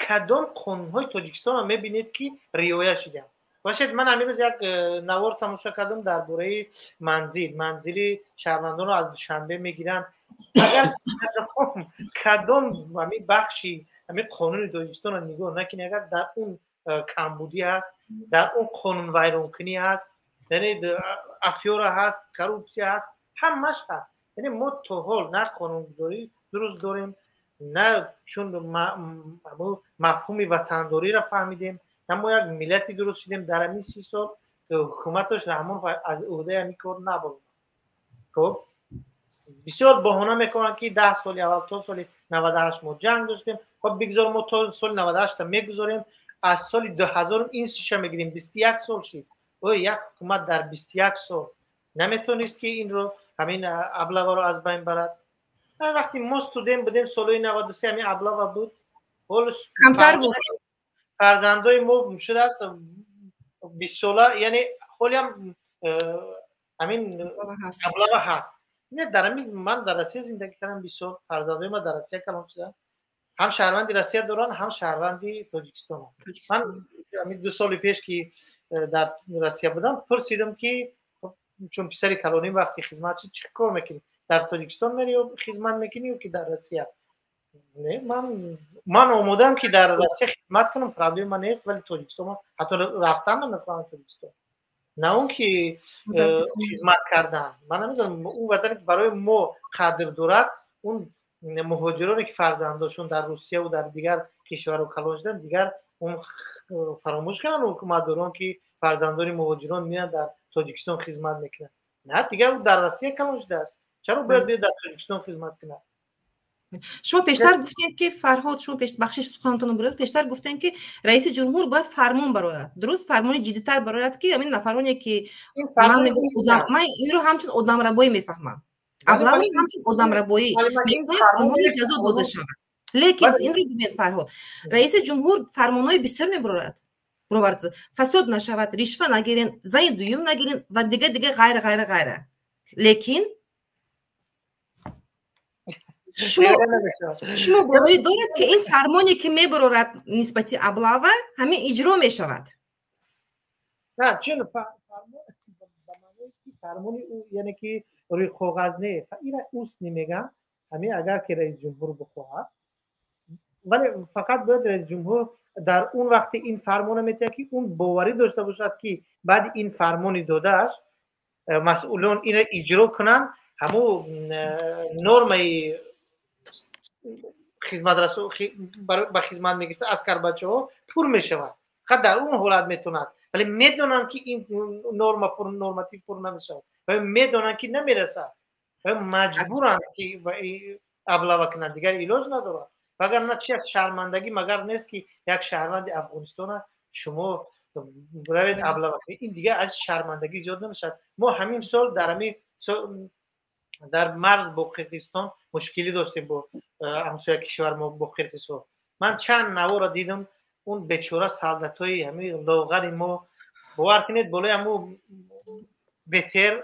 کدام قانون های تاجیکستان رو میبینید که رعایت شده باشید من امروز یک نوار تماشا کردم درباره منزلی شهروندان رو از دوشنبه میگیرن. اگر کدام همین بخشی همین قانون تاجیکستان رو نگاه نکنی، اگر در اون کمبودی هست، در اون قانون ویران کنی هست، یعنی افیورا هست، کروپسی هست، همش هست. یعنی ما تا حال نه قانونگذاری درست داریم، نه چون مفهوم وطنداری را فهمیدیم، نه ما یک ملتی درست شدیم در همین 30 سال که حکومتش رحمان از عهده همین کار نبود. خب بسیار بهانه میکنن که 10 سال اول تا سال 98 ما جنگ داشتیم. خب بگذار ما تا سال 98 میگذاریم، از سال 2000 این سیشه میگیریم، 21 سال شد. او یک حکومت در 21 سال نمیتونست که این رو همین ابلاغ رو از بین برد. وقتی ما استودنت بودیم سال 93 همین ابلاغ بود، کمتر بود. فرزندای ما شده است 20 ساله، یعنی خیلی هم همین ابلاغ هست. نه در من در روسیه زندگی کردم 20 سال، فرزندای ما در روسیه کلان شدن، هم شهروندی روسیه دارن هم شهروندی تاجیکستان. من همین 2 سال پیش که در روسیه بودم پرسیدم که چون پسر کلانی وقتی خدمت چی کار میکنی؟ در تاجیکستان میری و خدمت میکنی و که در روسیه؟ نه من اومدم که در روسیه خدمت کنم، پرابلم من نیست، ولی تاجیکستان حتی رفتن نمیخوام تاجیکستان، نه اون که خدمت کردن. من نمیدونم اون وطنی که برای ما قدر دارد، اون مهاجرانی که فرزنداشون در روسیه و در دیگر کشور و کلان شدن دیگر اون فراموش کردن حکومت دارن که فرزندان مهاجران میان در تاجیکستان خدمت میکنن. نه دیگر در روسیه کلان شده است، چرا باید در تاجیکستان خدمت کنه؟ شما پیشتر گفتین که فرهاد، شما بخشش سخنتون بود، پیشتر گفتین که رئیس جمهور باید فرمان براید، درست فرمان جدی‌تر براید که همین نفرانی که من این رو همچون آدم ربایی میفهمم، ابلاغ همچون آدم ربایی اونها جزا داده شود. لیکن این رو ببینید فرهاد، رئیس جمهور فرمانهای بسیار میبراید، فساد نشود، رشوه نگیرین، زن دویم نگیرین و دیگه غیره. لیکن شما باوری دارید که این فرمانی که میبرد نسبتی ابلاغ همین اجرا میشود؟ نه چون فرمانی او یعنی که روی کاغذ نه، این اوست نمیگم، همین اگر که رئیس جمهور بخواهد، ولی فقط باید رئیس جمهور در اون وقت این فرمان میده که اون باوری داشته باشد که بعد این فرمانی دادهش مسئولان این اجرا کنن، همون نرم خدمت رسول به خدمت میگیره اسکر بچه‌ها پر میشود، خود در اون حالت میتونن، ولی میدونن که این نورماتیو پر نمیشه و میدونن که نمیرسه و مجبورن که ابلاغ کنن، دیگر علاج نداره. وگرنه چی از شرمندگی مگر نیست که یک شهروند افغانستان شما برید ابلاغ کنید، این دیگه از شرمندگی زیاد نمیشه. ما همین سال در مرز با قرقیزستان مشکلی داشتیم با همسایه کشور ما با قرقیزستان. من چند نوار را دیدم، اون بیچاره سالدتای همین لاغر ما باور کنید بالای همون بهتر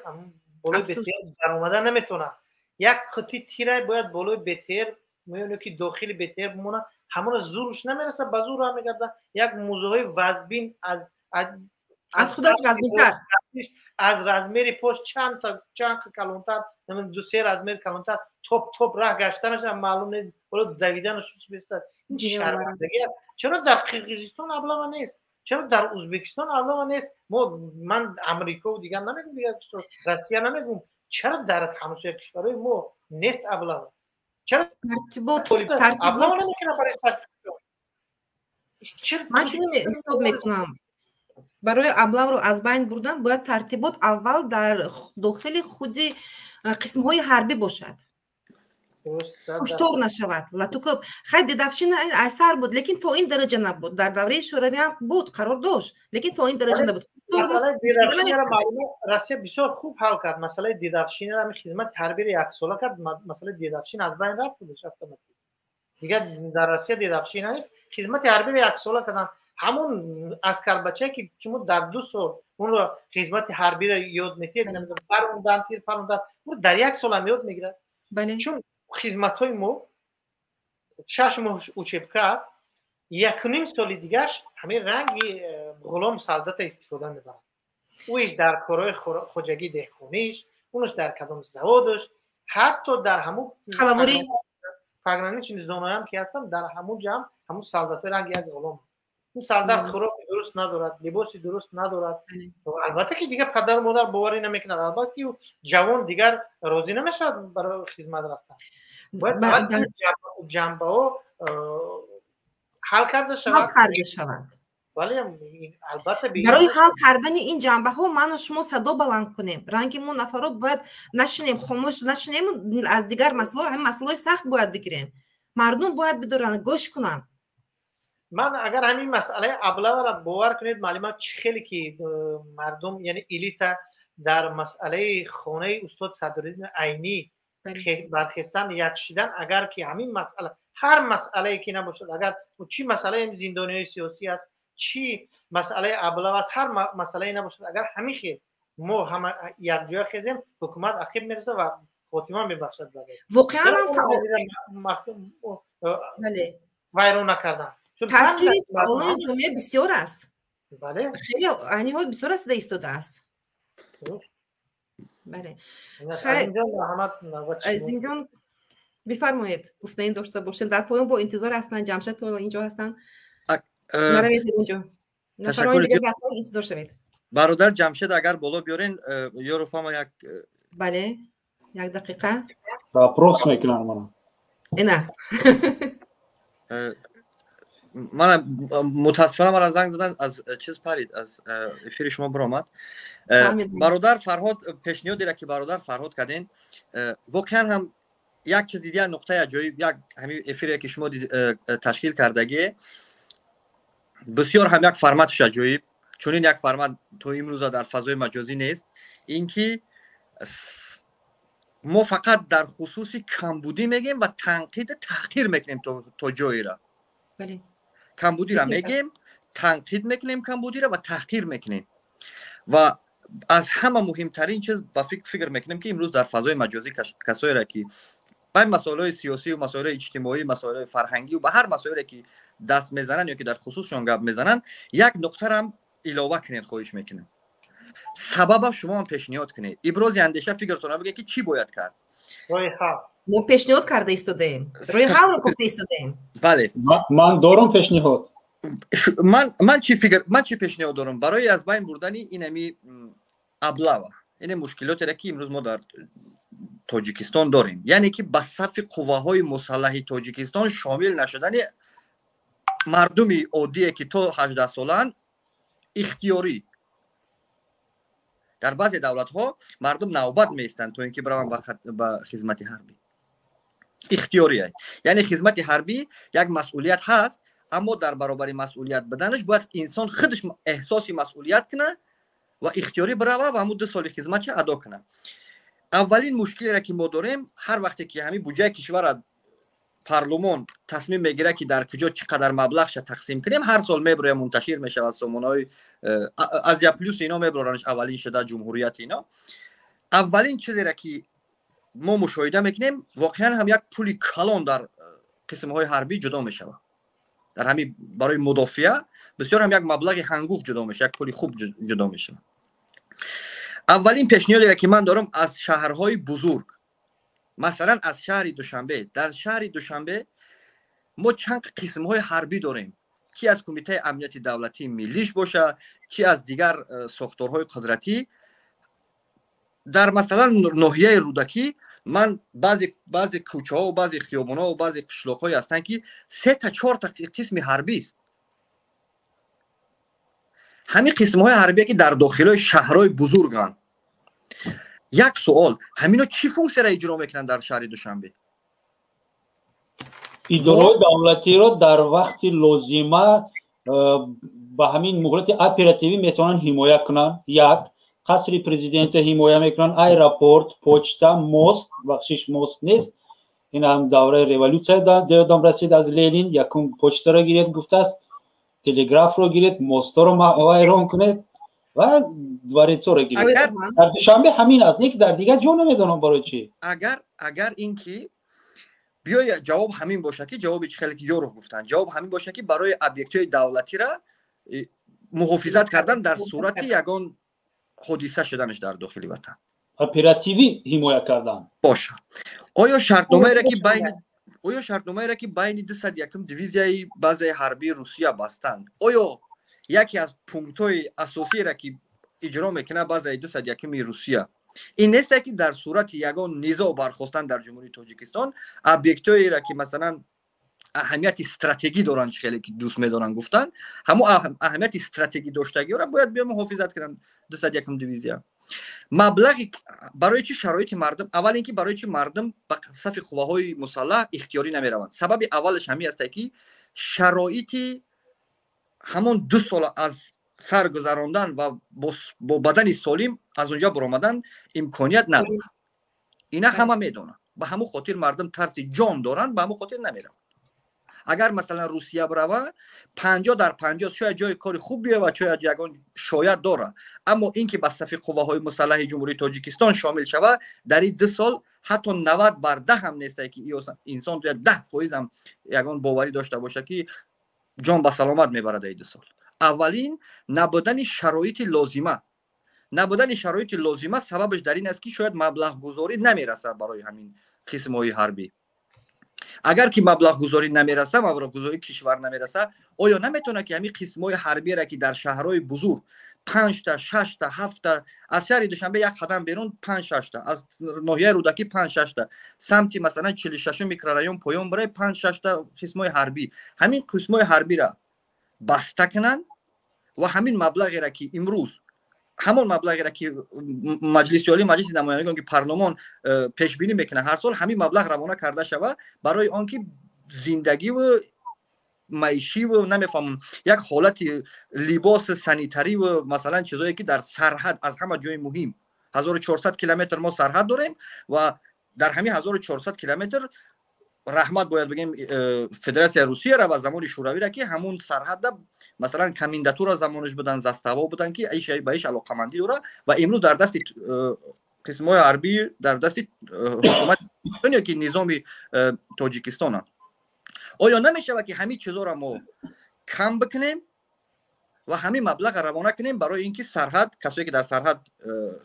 بالای بهتر در اومدن نمیتونن، یک قطعه تیره باید بالای بهتر میونه که داخل بهتر بمونه، همون زورش نمیرسه، به زور هم میگردن. یک موزه وزبین از خودش وزبین‌تر، از رزمیر پشت چند کلانتر، همین 2-3 رزمیر کلانتر توپ راه گشتنش هم معلوم نیست، بالا دویدنش بیشتر. این شرمندگی است. چرا در قرقیزستان ابلاغ نیست؟ چرا در ازبکستان ابلاغ نیست؟ من امریکا و دیگر نمیگم، دیگر روسیه نمیگم، چرا در همسایه کشورهای ما نیست ابلاغ؟ چرا ترتیبات نمیکنه برای من چون حساب میکنم برای ابلاغ رو از بین بردن باید ترتیبات اول در داخل خود قسم‌های حربی باشد، کشتار نشود. لطفاً خیلی دیدافشین اثر بود، لیکن تا این درجه نبود. در دوره شوروی هم بود، قرار داشت، لیکن تا این درجه نبود. مسئله دیدافشین را معلومه روسیه بسیار خوب حل کرد. مسئله دیدافشین را خدمت حربی را 1 ساله کرد، مسئله دیدافشین از بین رفت دیگه. در روسیه دیدافشین نیست، خدمت حربی را 1 ساله کردن. همون عسکر بچه که شما در 2 سال اون رو خدمت حربی را یاد میتید، نمیدونم پروندن تیر پروندن، اون در 1 سال هم یاد میگیره. چون خدمت های ما 6 ماه اوچپکه است، 1.5 سال دیگهش همین رنگ غلام سعادت استفاده میبرد. اویش در کارهای خوجگی دهقانیش، اونش در کدام زوادش، حتی در همون خلواری فقرانی چین زونایی هم که هستن در همون جمع همون سعادت رنگ یک غلام. اون سعادت خوراک درست ندارد، لباسی درست ندارد. البته که دیگه پدر و مادر باوری نمیکنه، البته که جوان دیگر راضی نمیشه برای خدمت رفتن. باید جنبه ها حل کرده شود. ولی البته برای حل کردن این جنبه ها من و شما صدا بلند کنیم، رنگمون نفرا باید نشینیم، خاموش نشینیم، از دیگر مسئله هم مسئله سخت باید بگیریم، مردم باید بدارن گوش کنن. من اگر همین مسئله ابله را باور کنید معلومه خیلی که مردم یعنی الیت در مسئله خانه استاد صدرالدین عینی برخستن یکشیدن، اگر که همین مسئله هر مسئله که نباشد، اگر چی مسئله زندانیای سیاسی است، چی مسئله ابله است، هر مسئله نباشد، اگر همین خیلی ما هم یک جای خیزیم حکومت عقب میرسه و خاتمه میبخشد. واقعا بله ویران نکردن. تاثیر فعالان جامعه بسیار است. بله خیلی عنیات بسیار است ایستاده است. بله از اینجا بفرمایید گفتین داشته باشین. در پایان با انتظار هستن جمشید تا اینجا هستن. نروید اینجا نفرای دیگه در پایان انتظار شوید. برادر جمشید اگر بالا بیارین یارو فهم یک بله یک دقیقه راپروس میکنم منم نه من متاسفانه مرا زنگ زدن از چیز پرید از افیر شما برآمد. برادر فرهاد پیشنهادی را که برادر فرهاد کردین واقعا هم یک چیز دیگه نقطه عجایب، یک همین افیری که شما تشکیل کردگی بسیار هم یک فرمتش عجایب، چون این یک فرمت تو امروز در فضای مجازی نیست. اینکه ما فقط در خصوص کمبودی میگیم و تنقید تحقیر میکنیم تو جایی را. بله کمبودی را میگیم، تنقید میکنیم کمبودی را و تحقیر میکنیم و از همه مهمترین چیز با فکر میکنیم که امروز در فضای مجازی کسایی را که به مسائل سیاسی و مسائل اجتماعی، مسائل فرهنگی و به هر مسائلی که دست میزنن یا که در خصوصشون گپ میزنن یک نکته هم علاوه کنید خواهش میکنم. سبب شما هم پیشنهاد کنید، ابراز اندیشه فکرتون بگید که چی باید کرد. ما پیشنهاد کرده ایستادیم، روی حل رو گفته ایستادیم. بله من دارم پیشنهاد. من چی پیشنهاد دارم برای از بین بردن اینمی ابله این مشکلاتی را که امروز ما در تاجیکستان داریم، یعنی که به صف قواهای مسلح تاجیکستان شامل نشدن مردمی عادی که تو 18 سالن اختیاری. در بعضی دولت ها مردم نوبت میستند تو اینکه برن به خدمت حربی. اختیاریه، یعنی خدمت حربی یک مسئولیت هست، اما در برابر مسئولیت بدنش باید انسان خودش احساس مسئولیت کنه و اختیاری بره و همون 2 سال خدمتش ادا کنه. اولین مشکلی را که ما داریم، هر وقتی که همین بودجه کشور پارلمان تصمیم میگیره که در کجا چقدر مبلغش تقسیم کنیم، هر سال میبره منتشر میشه از سامانه‌های از یا پلوس اینا میبرنش اولین شده جمهوریت اینا. اولین چیزی را که ما مشاهده میکنیم واقعا هم یک پولی کلان در قسم‌های حربی جدا میشه. در همین برای مدافعه بسیار هم یک مبلغ هنگوف جدا میشه، یک پولی خوب جدا میشه. اولین پیشنهادی را که من دارم از شهرهای بزرگ، مثلا از شهر دوشنبه، در شهر دوشنبه ما چند قسم‌های حربی داریم که از کمیته امنیت دولتی ملیش باشه، که از دیگر ساختارهای قدرتی. در مثلا ناحیه رودکی من بعضی کوچه ها و بعضی خیابان ها و بعضی قشلاق های هستن که 3 تا 4 تا قسم حربی است. همین قسم های حربی که در داخل شهرهای بزرگن. یک سوال، همینا چی فونکسی را اجرا میکنن در شهر دوشنبه؟ اداره دولتی رو در وقت لازمه با همین مهلت اپراتیوی میتونن حمایت کنن. یک قصر پرزیدنت حمایت میکنن، ایرپورت، پوچتا، موست، بخشش موست نیست، این هم دوره ریولوسیون دادم رسید از لنین، یکم پوچتا رو گیرید گفته است، تلگراف رو گیرید، موستا رو ویران کنید و دواریتسو رو گیرید. در دوشنبه همین است، نیک در دیگه جو نمیدونم برای چی. اگر اینکه بیای جواب همین باشه که جوابی چه خیلی یورو گفتن، جواب همین باشه که برای ابیکت‌های دولتی را محافظت کردن در صورت یگان حادثه شدنش در داخل وطن، اپراتیوی حمایت کردن باشه. آیا شرطنامه‌ای را که بین 201 دیویزیای بازی حربی روسیه بستند، آیا یکی از پونکت‌های اساسی را که اجرا میکنه بازی 201 روسیه این نیست که در صورت یگان نزاع برخاستن در جمهوری تاجیکستان ابیکت‌هایی را که مثلا اهمیت استراتژی دارن، خیلی که دوست می‌دارن گفتن همون اهمیت استراتژی داشتگی را باید بیا محافظت کنن 201 دیویزیا. مبلغی برای چی شرایط مردم، اول اینکه برای چی مردم به صف قواهای مسلح اختیاری نمیروند، سبب اولش همین است که شرایط همون 2 سال از سر گذراندن و با بدن سالم از اونجا برآمدن امکانیت نداره. اینا همه میدونن، به همون خاطر مردم ترس جان دارن، به همون خاطر نمیرن. اگر مثلا روسیه بروه 50 در 50 شاید جای کار خوب بیه و شاید داره، اما اینکه به صف قواهای مسلح جمهوری تاجیکستان شامل شوه در این 2 سال حتی 90 بر 10 هم نیست که انسان 10% هم یگان باوری داشته باشه که جان به سلامت میبره در 2 سال. اولین نبودن شرایط لازمه سببش در این است که شاید مبلغ گذاری نمیرسه برای همین قسم‌های حربی. اگر که مبلغ گذاری نمیرسه، مبلغ گذاری کشور نمیرسه، آیا نمیتونه که همین قسم‌های حربی را که در شهرهای بزرگ 5 تا 6 تا 7 تا از شهر دوشنبه یک قدم بیرون 5 6 تا از ناحیه رودکی 5 6 تا سمت مثلا 46 میکرورایون پایان برای 5 6 تا قسم‌های حربی، همین قسم‌های حربی را بسته کنن و همین مبلغی را که امروز همون مبلغی را که مجلس عالی مجلس نمایندگان که پارلمان پیش بینی میکنه هر سال همین مبلغ روانه کرده شود برای آنکه زندگی و معیشی و نمیفهمم یک حالت لباس سانیتری و مثلا چیزایی که در سرحد از همه جای مهم 1400 کیلومتر ما سرحد داریم و در همین 1400 کیلومتر رحمت باید بگیم فدراسیون روسیه را و زمان شوروی را که همون سرحد مثلا کمینداتور زمانش بودن، زستاوا بودن که ایش بهش علاقمندی داره و امروز در دست قسم‌های حربی در دست حکومت دنیا که نظام تاجیکستان. آیا نمیشه که همین چیزا را ما کم بکنیم و همین مبلغ روانه کنیم برای اینکه سرحد کسایی که در سرحد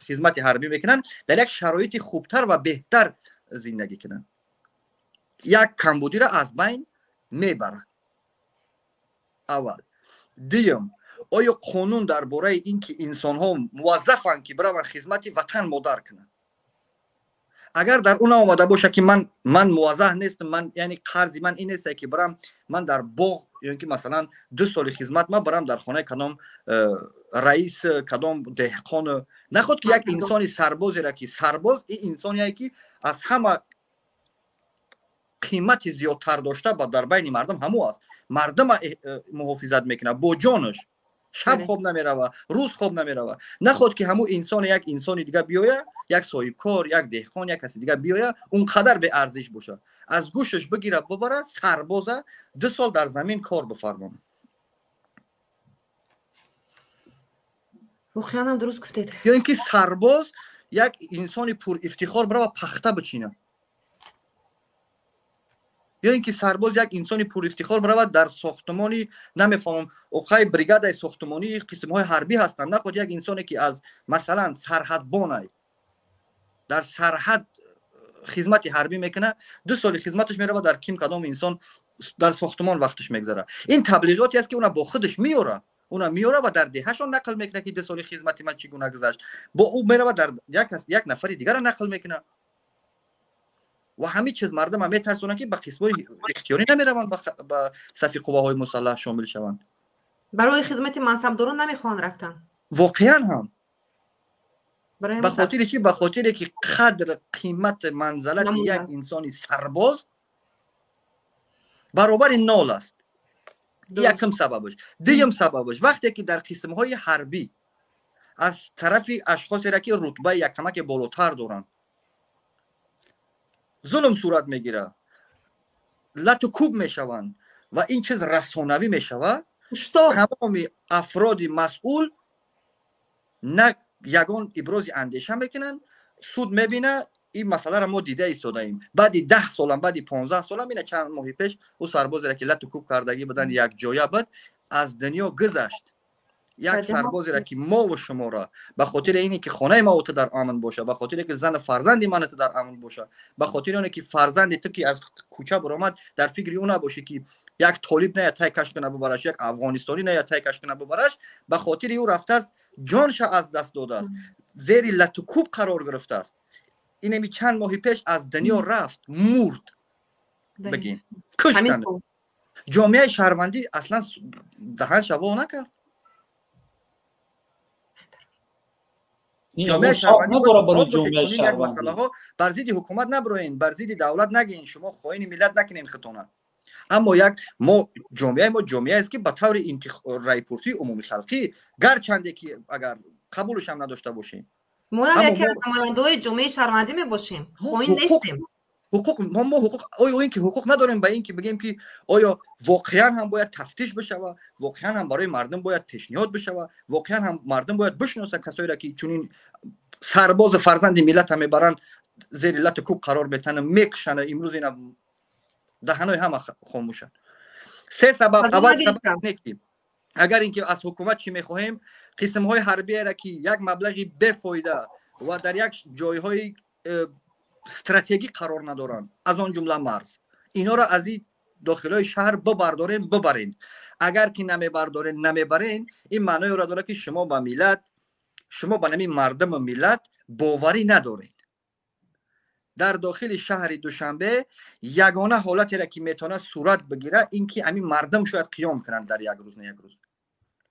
خدمت حربی میکنن در یک شرایط خوبتر و بهتر زندگی کنن؟ یک کمبودی را از بین میبره. اول. دوم، آیا قانون درباره اینکه انسان ها موظفن که برن خدمت وطن مادر کنن؟ اگر در اون آمده باشه که من موظف نیستم، من یعنی قرضی من این نیست که برم من در باغ یعنی که مثلا 2 سال خدمت من برم در خانه کدام رئیس کدام دهقان، نخود که یک انسانی سربازی را که سرباز این انسانیه که از همه قیمت زیادتر داشته با در بین مردم همو است. مردم محافظت میکنه با جانش، شب خواب نمیروه، روز خواب نمیروه، نخواد که همو انسان یک انسانی دیگه بیایه، یک صاحب کار، یک دهقان، یک کسی دیگه بیایه اونقدر به ارزش باشه از گوشش بگیره ببره سربازه 2 سال در زمین کار بفرمونه. واقعا هم درست گفتید. یا اینکه سرباز یک انسانی پر افتخار برای پخته بچینه، یا اینکه سرباز یک انسانی پر افتخار برود در ساختمانی نمیفهمم اوخای بریگاد ساختمانی قسم‌های حربی هستند، نخود یک انسانی که از مثلا سرحدبان در سرحد خدمت حربی میکنه 2 سال خدمتش میره در کیم کدام انسان در ساختمان وقتش میگذره. این تبلیغاتی است که اونا با خودش میاره و در دههشون نقل میکنه که 2 سال خدمت من چگونه گذشت، با او میره در یک نفر دیگر را نقل میکنه و همین چیز مردم هم میترسونن که به قسمای اختیاری نمیروند با صف قواهای مسلح شامل شوند. برای خدمت منصبداران نمیخوان رفتن. واقعا هم به خاطر چی؟ به خاطر که قدر قیمت منزلت یک انسانی سرباز برابر نال است. یکم سببش. دوم سببش وقتی که در قسمهای حربی از طرف اشخاصی را که رتبه یک کمک بالاتر دارن ظلم صورت میگیره، لط و کوب میشوند و این چیز رسانوی میشود، تمام افراد مسئول نه یگان ابراز اندیشه میکنن، سود میبینه این مسئله را ما دیده ایستاده ایم. بعد 10 سالم، بعد 15 سالم، این چند ماه پیش او سربازی را که لط و کوب کردگی بودن یک جایه بود از دنیا گذشت. یک سربازی را که ما و شما را به خاطر اینی که خانه ما اوت در امن باشه، به خاطر که زن فرزندی من در امن باشه، به خاطر اینه که فرزند تو که از کوچه برآمد در فکر اون نباشه که یک طالب نه تای کش کنه ببرش، یک افغانستانی نه تای کش کنه ببرش، به خاطر او رفته است، جانش از دست داده است، زیر لط و کوب قرار گرفته است. اینمی چند ماه پیش از دنیا رفت، مرد. بگین کشتن. جامعه شهروندی اصلا دهن شوا نکرد. جامعه شهروندی نداره. جامعه شهروندی ها بر ضد حکومت نبروین، بر ضد دولت نگین، شما خائن ملت نکنین خطونه. اما ما جامعه است که به طور رای پرسی عمومی خلقی گرچنده که اگر قبولش هم نداشته باشیم، ما یکی از نماینده‌های جامعه شهروندی می باشیم، خائن نیستیم. حقوق آیا این که حقوق نداریم به این که بگیم که آیا واقعا هم باید تفتیش بشه و واقعا هم برای مردم باید پیشنهاد بشه و واقعا هم مردم باید بشناسن کسایی را که چون این سرباز فرزند ملت هم میبرن زیر لط کوب قرار بتن میکشن. امروز اینا دهنای هم خاموشن. سه سبب. اول سبب نیکی اگر اینکه از حکومت چی میخواهیم، قسم های حربی را که یک مبلغی بفایده و در یک جایهای استراتژیک قرار ندارن، از آن جمله مرز، اینا را از این داخلای شهر ببرین. اگر که نمیبرین این معنی را داره که شما به ملت، شما به نمی مردم ملت باوری ندارین. در داخل شهر دوشنبه یگانه حالتی را که میتونه صورت بگیره این که همین مردم شاید قیام کنن در یک روز نه یک روز.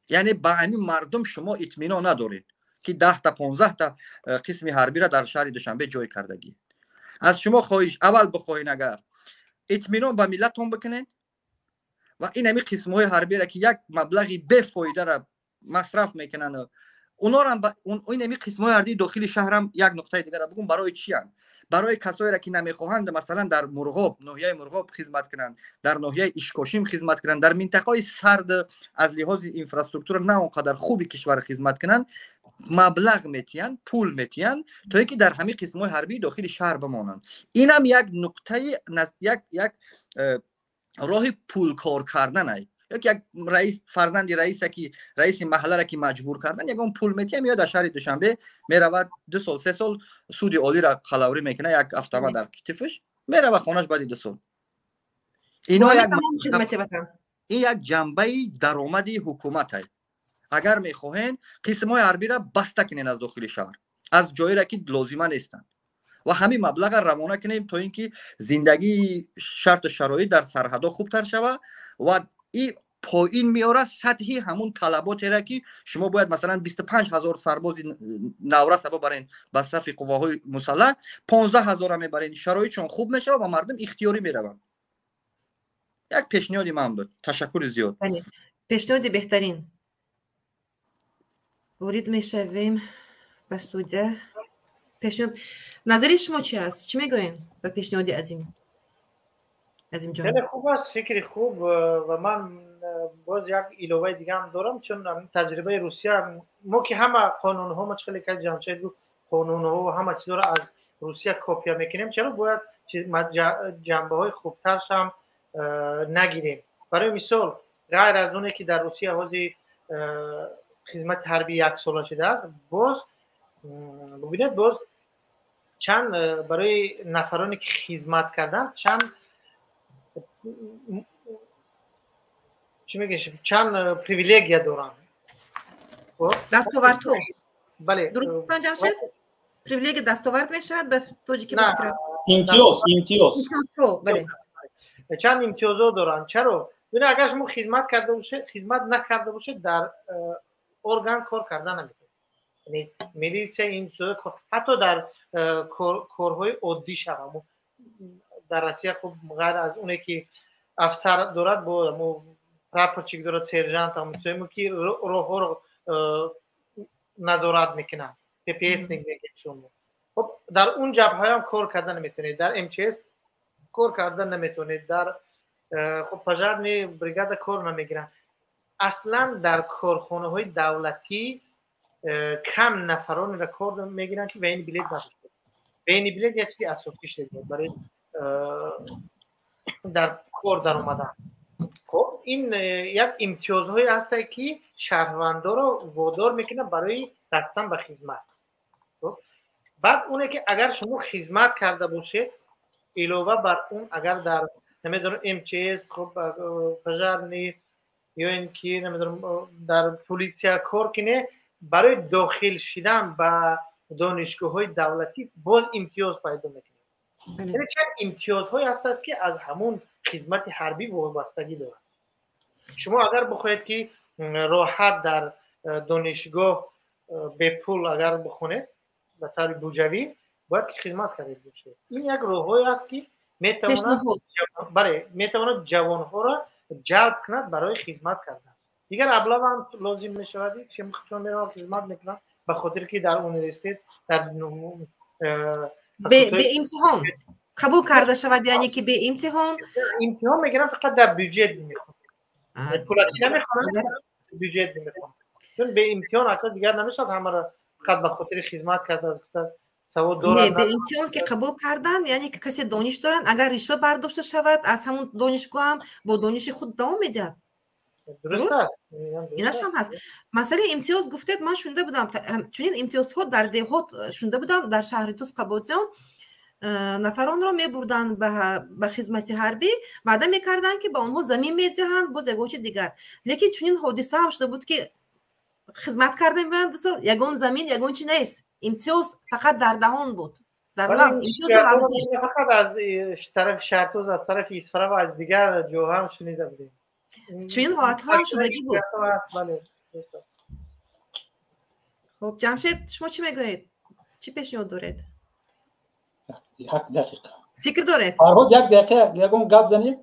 یعنی به همین مردم شما اطمینان ندارین که 10 تا 15 تا قسم حربی را در شهر دوشنبه جای کردگی. از شما خواهش اول بخواین اگر اطمینان به ملتتون بکنین و این همین قسم‌های حربی را که یک مبلغی بفایده را مصرف میکنن، اونا را این همین قسم‌های حربی داخل شهر هم یک نقطه دیگه را بگم برای چی ان؟ برای کسایی را که نمیخواهند مثلا در مرغاب، ناحیه مرغاب خدمت کنند، در ناحیه اشکاشیم خدمت کنند، در منطقه‌های سرد از لحاظ اینفراستراکچور نه اونقدر خوبی کشور خدمت کنند، مبلغ میتین، پول میتین تا اینکه در همین قسم‌های حربی داخل شهر بمانند. این هم یک نقطه یک راه پول کار کردن است. یک رئیس فرزند رئیس محله را که مجبور کردن یک اون پول میتین میاد در شهر دوشنبه میرود 2 سال 3 سال سود عالی را قلاوری میکنه، یک هفته در کتفش میره خونش بعد 2 سال. اینا یک جنبه درآمدی حکومت است. اگر میخواهین قسم‌های حربی را بسته کنین از داخل شهر، از جایی را که لازمه نیستن و همین مبلغ را روانه کنیم تا اینکه زندگی شرط و شرایط در سرحدها خوبتر شود و این پایین میاره سطحی همون طلباتی را که شما باید مثلا 25,000 سرباز نورس ببرین به صف قواهای مسلح، 15,000 میبرین، شرایطشون خوب میشه و مردم اختیاری میروند. یک پیشنهادی من بود. تشکر زیاد. پیشنهاد بهترین ورید میشویم به استودیو. پیشنهاد نظر شما چی است؟ چی میگوین به پیشنهاد عظیم جان؟ خیلی خوب است، فکر خوب و من باز یک علاوه دیگه هم دارم، چون تجربه روسیه ما که همه قانون ها مشکلی که جمشید گفت قانون ها و همه چیز را از روسیه کپی میکنیم، چرا باید جنبه های خوبترش هم نگیریم؟ برای مثال غیر از اونه که در روسیه حوزه خدمت حربی 1 ساله شده است، باز ببینید باز چند برای نفرانی که خدمت کردن چند پریویلگیا دارن. دستاورد تو بله درست انجام شد. پریویلگی دستاورد میشود به توجی که امتیاز بله چند امتیازها دارن. چرا؟ ببین اگر شما خدمت نکرده باشه در ارگان کار کردن نمیتونه، یعنی میلیسیا این چیزا حتی در کارهای عادی شما در روسیه خب غیر از اونه که افسر دارد با پراپورچیک دارد، سرجانت هم که راه رو نظارت میکنن، پی پی اس نمیگه شما. خب در اون جبهه هم کار کردن نمیتونید، در ام چی اس کار کردن نمیتونید، در خب پژارنی بریگاد کار نمیگیرن. اصلا در کارخانه های دولتی کم نفران را کار میگیرن که به این بلیت نداشته. بین بلیت یک چیزی اساسی شده برای در کار در اومدن. خب این یک امتیازهایی هست که شهروندا رو وادار میکنه برای رفتن به خدمت. خب بعد اونه که اگر شما خدمت کرده باشه علاوه بر اون اگر در نمیدونم MCS خب پژارنی یا اینکه نمیدونم در پلیسیا کار کنه برای داخل شدن به دانشگاه‌های دولتی باز امتیاز پیدا میکنه. یعنی چند امتیازهایی هست که از همون خدمت حربی وابستگی داره. شما اگر بخواید که راحت در دانشگاه به پول اگر بخونید به طور بودجوی باید که خدمت کرده باشه. این یک راههایی است که میتواند جوانها را جلب کند برای خدمت کردن. دیگر ابلاغ هم لازم میشود چون میرم خدمت میکنم به خاطر که در اونیورسیته در به امتحان قبول کرده شود، یعنی که به امتحان میگیرم فقط در بودجت میخوام پولاتی نمیخوام بودجت میخوام چون به امتحان اصلا دیگر نمیشد همه را فقط به خاطر خدمت کرده سواد دارن. به امتحان که قبول کردن یعنی که کسی دانش دارن اگر رشوه برداشته شود از همون دانشگاه هم با دانش خود دوام میدهد. درست؟ ایناش هم هست. مسئله امتیاز گفتید من شونده بودم چون این امتیازها در دهات شونده بودم در شهر توس قباطیان نفران را میبردن به خدمت حربی وعده میکردن که با اونها زمین میدهند باز یک چیز دیگر، لیکن چون این حادثه هم شده بود که خدمت کردن بیان یگان زمین یگان چی نیست، امتیاز فقط در دهان بود در لفظ امتیاز فقط از طرف شهر توس از طرف اسفره و از دیگر جاها هم شنیده بودیم چون این حالت ها هم شدگی بود. خب جمشید شما چی میگوید؟ چی پیشنهاد دارید؟ یک دقیقه فکر دارید؟ فرهاد یک دقیقه یکم گپ زنید.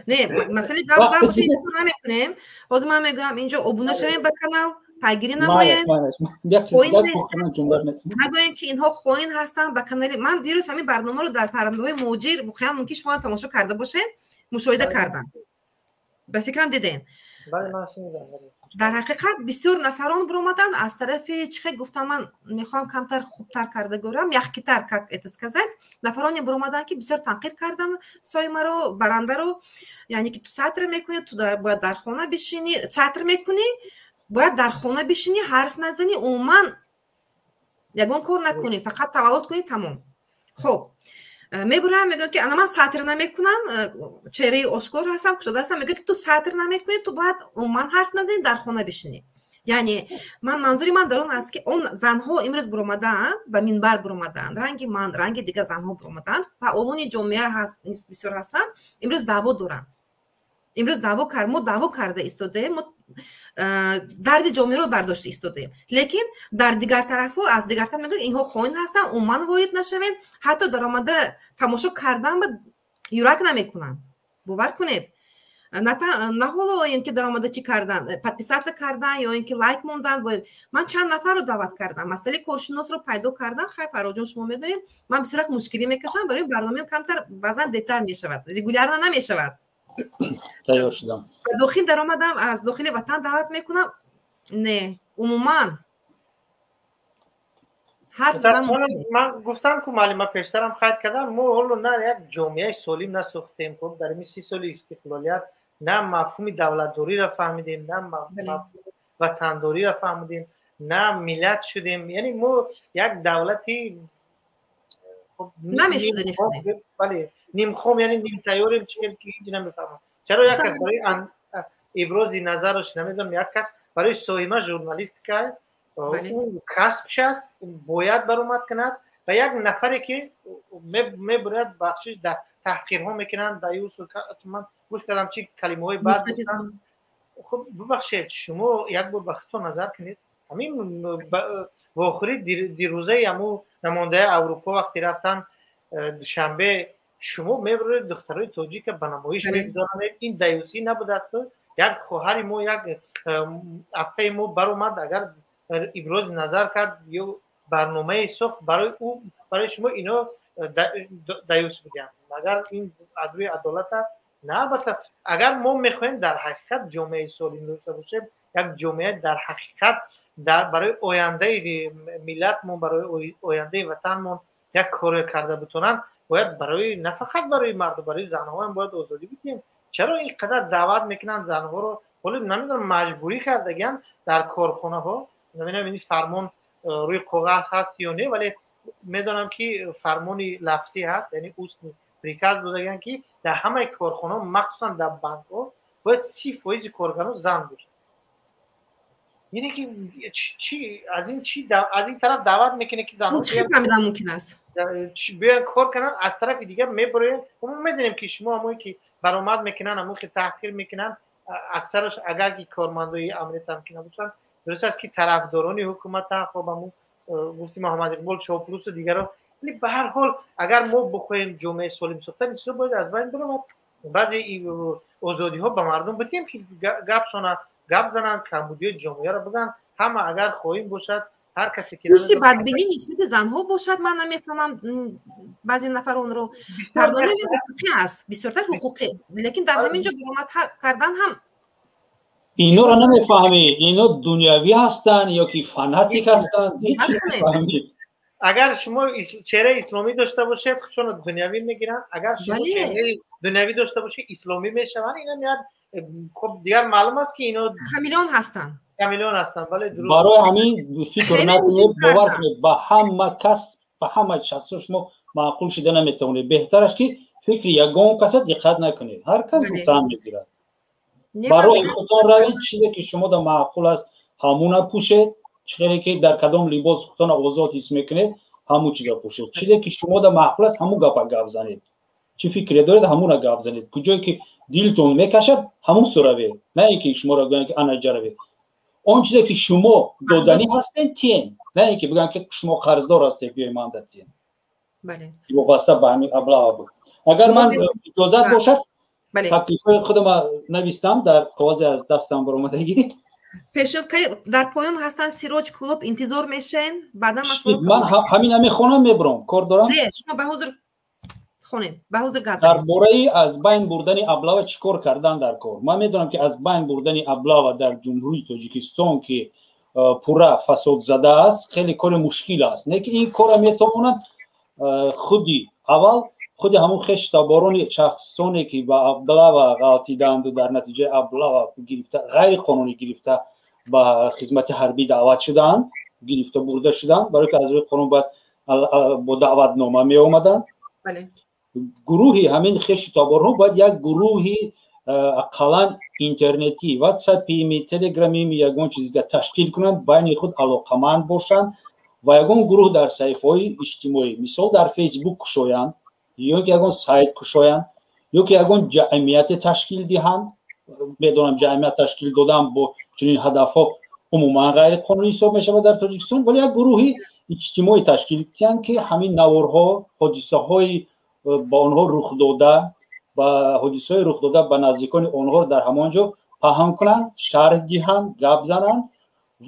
نه مسئله گپ زدن باشه نمیکنیم. باز من میگم اینجا ابونه شویم به کانال پیگیری نمایید. نگوین که اینها خائن هستن به کانال من. دیروز همین برنامه رو در پرنده‌های موجیر واقعا ممکن شما تماشا کرده باشین مشاهده کردن به فکرم دیدین. در حقیقت بسیار نفران برآمدن از طرف چه گفتم من میخوام کمتر خوبتر کرده گورم یخکیتر کک اتسکازت نفرانی برآمدن که بسیار تنقیر کردن سایما رو برنده رو، یعنی که تو سطر میکنی تو باید در خانه بشینی سطر میکنی باید در خانه بشینی حرف نزنی عموما یگان کار نکنی فقط تولد کنی تمام. خب میبرم میگم که انا من سطر نمیکنم چهره آشکار هستم کشاده هستم میگه که تو سطر نمیکنی تو باید من حرف نزنی در خانه بشینی. یعنی من منظوری من در اون است که اون زنها امروز برآمدن و منبر برآمدن رنگ من رنگ دیگه زنها برآمدن فعالان جامعه هست بسیار هستن امروز دعوا دارن امروز دعوا کرده ایستاده درد جامعه رو برداشته ایستاده لیکن در دیگر طرف از دیگر طرف میگه اینها خائن هستن عموما وارد نشوین حتی در آمده تماشا کردن به یورک نمیکنن باور کنید نه حالا اینکه در آمده چی کردن پادپیسات کردن یا اینکه لایک موندن من چند نفر رو دعوت کردم مسئله کارشناس رو پیدا کردن خیلی فراجان شما میدونید من بسیار مشکلی میکشم برای برنامه کمتر بعضا دیتر میشود رگولار نمیشود تیار شدم داخل در آمدم از داخل وطن دعوت میکنم نه عموما حرف زدن من گفتم که معلومه پیشترم خواهد کردم ما حالا نه یک جامعه سالم نساختیم خب در این 30 سال استقلالیت نه مفهوم دولتداری را فهمیدیم نه مفهوم وطنداری را فهمیدیم نه ملت شدیم یعنی ما یک دولتی خب نمیشده بله نیم خام یعنی نیم تیاریم چیزی که هیچ نمیفهمم چرا یک کس برای ابراز نظرش نمیدونم یک کس برای سایمه ژورنالیست که اون کسبش است باید برآمد کند و یک نفری که میبرد بخشش در تحقیرها میکنن در یوس من گوش کردم چی کلمه های بعد خب ببخشید شما یک بار به خودتون نظر کنید همین واخری دیروزه همو نماینده اروپا وقتی رفتن دوشنبه شما میبرید دخترای تاجیک به نمایش میگذارن این دیوسی نبوده است یک خواهر ما یک اپه ما برآمد اگر ابراز نظر کرد یا برنامه ساخت برای او برای شما اینا دیوس بگم اگر این از روی عدالت نه البته اگر ما میخوایم در حقیقت جامعه سالم داشته باشیم یک جامعه در حقیقت برای آینده ملت ما برای آینده وطنمون یک کار کرده بتونن باید برای نه فقط برای مرد برای زنها هم باید آزادی بدیم. چرا اینقدر دعوت میکنن زنها رو؟ ولی نمیدونم مجبوری کردگن در کارخانه ها. نمیدونم این فرمان روی کاغذ هست یا نه، ولی میدونم که فرمانی لفظی هست، یعنی اصل پریکاز دادگن که در همه کارخانه مخصوصا در بانک ها باید 30% کارگران زن باشه. یعنی که چی از این طرف دعوت میکنه که زنها چه کاملا ممکن است بیان کار کنن، از طرف دیگه میبرن. ما میدونیم که شما همونی که برآمد میکنن، همون که تحقیر میکنن، اکثرش اگر که کارمندای امنیت تمکین باشن، درست است که طرفداران حکومت هم خب همون مفتی محمد اقبال چاپلوس و دیگران، ولی به هر حال اگر ما بخوایم جامعه سالم ساختن این چیزا باید از بین بره. بعد این آزادی ها به مردم بدیم که گپ زنن، کمبودی جامعه رو بگن. همه اگر خواهیم باشد هر کسی که دوستی بدبینی نسبت زنها باشد، من نمیفهمم بعضی نفر اون رو برنامه حقوقی است، بسیارتر حقوقی، لیکن در همینجا برآمد کردن هم اینو رو نمیفهمی. اینو دنیوی هستن یا که فناتیک هستن؟ اگر شما چهره اسلامی داشته باشید چون دنیوی میگیرن، اگر شما چهره دنیوی داشته باشید اسلامی میشون. اینا میاد خب دیگر معلوم است که اینا کامیلون هستن. ولی درست برای همین فکر نکنید، باور کنید با همه کس با همه شخص شما معقول شده نمیتونه. بهترش که فکر یگان کس دقت نکنید، هر کس گفتن میگیرد. برای خودتان روید، چیزی که شما در معقول است همون پوشید، چیزی که در کدام لباس خودتان آزاد حس میکنید همون چیزا پوشید. چیزی که شما در معقول است همون گپ زنید. چی فکر دارید همون گپ زنید. کجایی که دلتون میکشد همون سروید، نه اینکه شما را بگن که انا جربه. اون چیزی که شما دادنی هستین تین، نه اینکه بگن که شما قرضدار هستید بیای من دادین. بله. واسه به همین ابلاغ بود. اگر من اجازه باشد تکلیفای خودم نوشتم در کاغذ از دستم برآمدگی. پیشنهاد که در پایان هستن سیروج کلوب انتظار میشین بعدا من همین میخونم میبرم کار دارم. نه شما به حضور خونین، به حضور گپ در باره از بین بردن ابلاغ چیکار کردن در کار. من میدونم که از بین بردن ابلاغ در جمهوری تاجیکستان که پورا فساد زده است خیلی کار مشکل است. نه که این کار میتواند خودی اول خود همون خشتباران شخصانی که با ابلاغ غلطیدند و در نتیجه ابلاغ گرفته غیر قانونی گرفته با خدمت حربی دعوت شدند، گرفته برده شدند، برای که از روی قانون باید با دعوت نامه می اومدن. بله. گروهی همین خشتبارها باید یک گروهی اقلا اینترنتی، واتساپی، تلگرامی یگون چیزی که تشکیل کنند، بین خود علاقمند باشند و یگون گروه در صفحه‌های اجتماعی مثال در فیسبوک کشویند یا که یگون سایت کشویند یا که یگون جمعیت تشکیل دهند. بدونم جمعیت تشکیل دادن با چنین هدفها عموما غیر قانونی حساب میشه در تاجیکستان، ولی یک گروهی اجتماعی تشکیل کردند که همین نوارها حادثه‌های با آنها رخ داده و حادثه‌های رخ داده به نزدیکان آنها در همانجا پهن کنند، شرح دهند، گپ زنند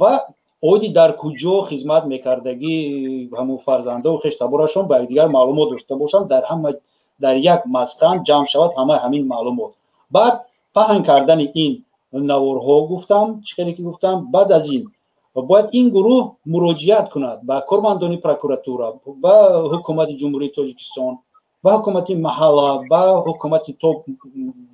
و اودی در کجا خدمت میکردگی همون فرزنده و خشتبارشون به دیگر معلومات داشته باشند، در همه در یک مسکن جمع شود همین معلومات. بعد پهن کردن این نوارها گفتم چیزی که گفتم، بعد از این باید این گروه مراجعت کند به کارمندان پروکوراتورا، به حکومت جمهوری تاجیکستان، به حکومت محله، به حکومت توپ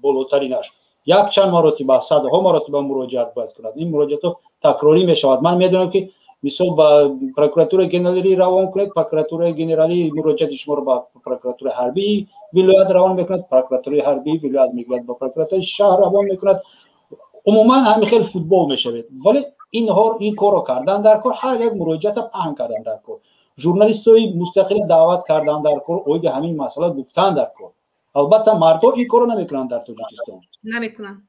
بالاترینش یک چند مرتبه صدها مرتبه مراجعت باید کند. این مراجعت تکراری می شود. من میدونم که مثال با پروکوراتور گنرالی روان کنید، پروکوراتور گنرالی مراجعت شما رو با پروکوراتور حربی ولایت روان میکند، پروکوراتور حربی ولایت میگوید با پروکوراتور شهر روان میکند. عموما همین خیلی فوتبال میشود، ولی این کارو کردن در کار، هر یک مراجعت پهن کردن در کار، ژورنالیستای مستقل دعوت کردن در کار، اوید همین مسئله گفتن در کار. البته مردا این کارو نمیکنن در تاجیکستان، نمیکنن.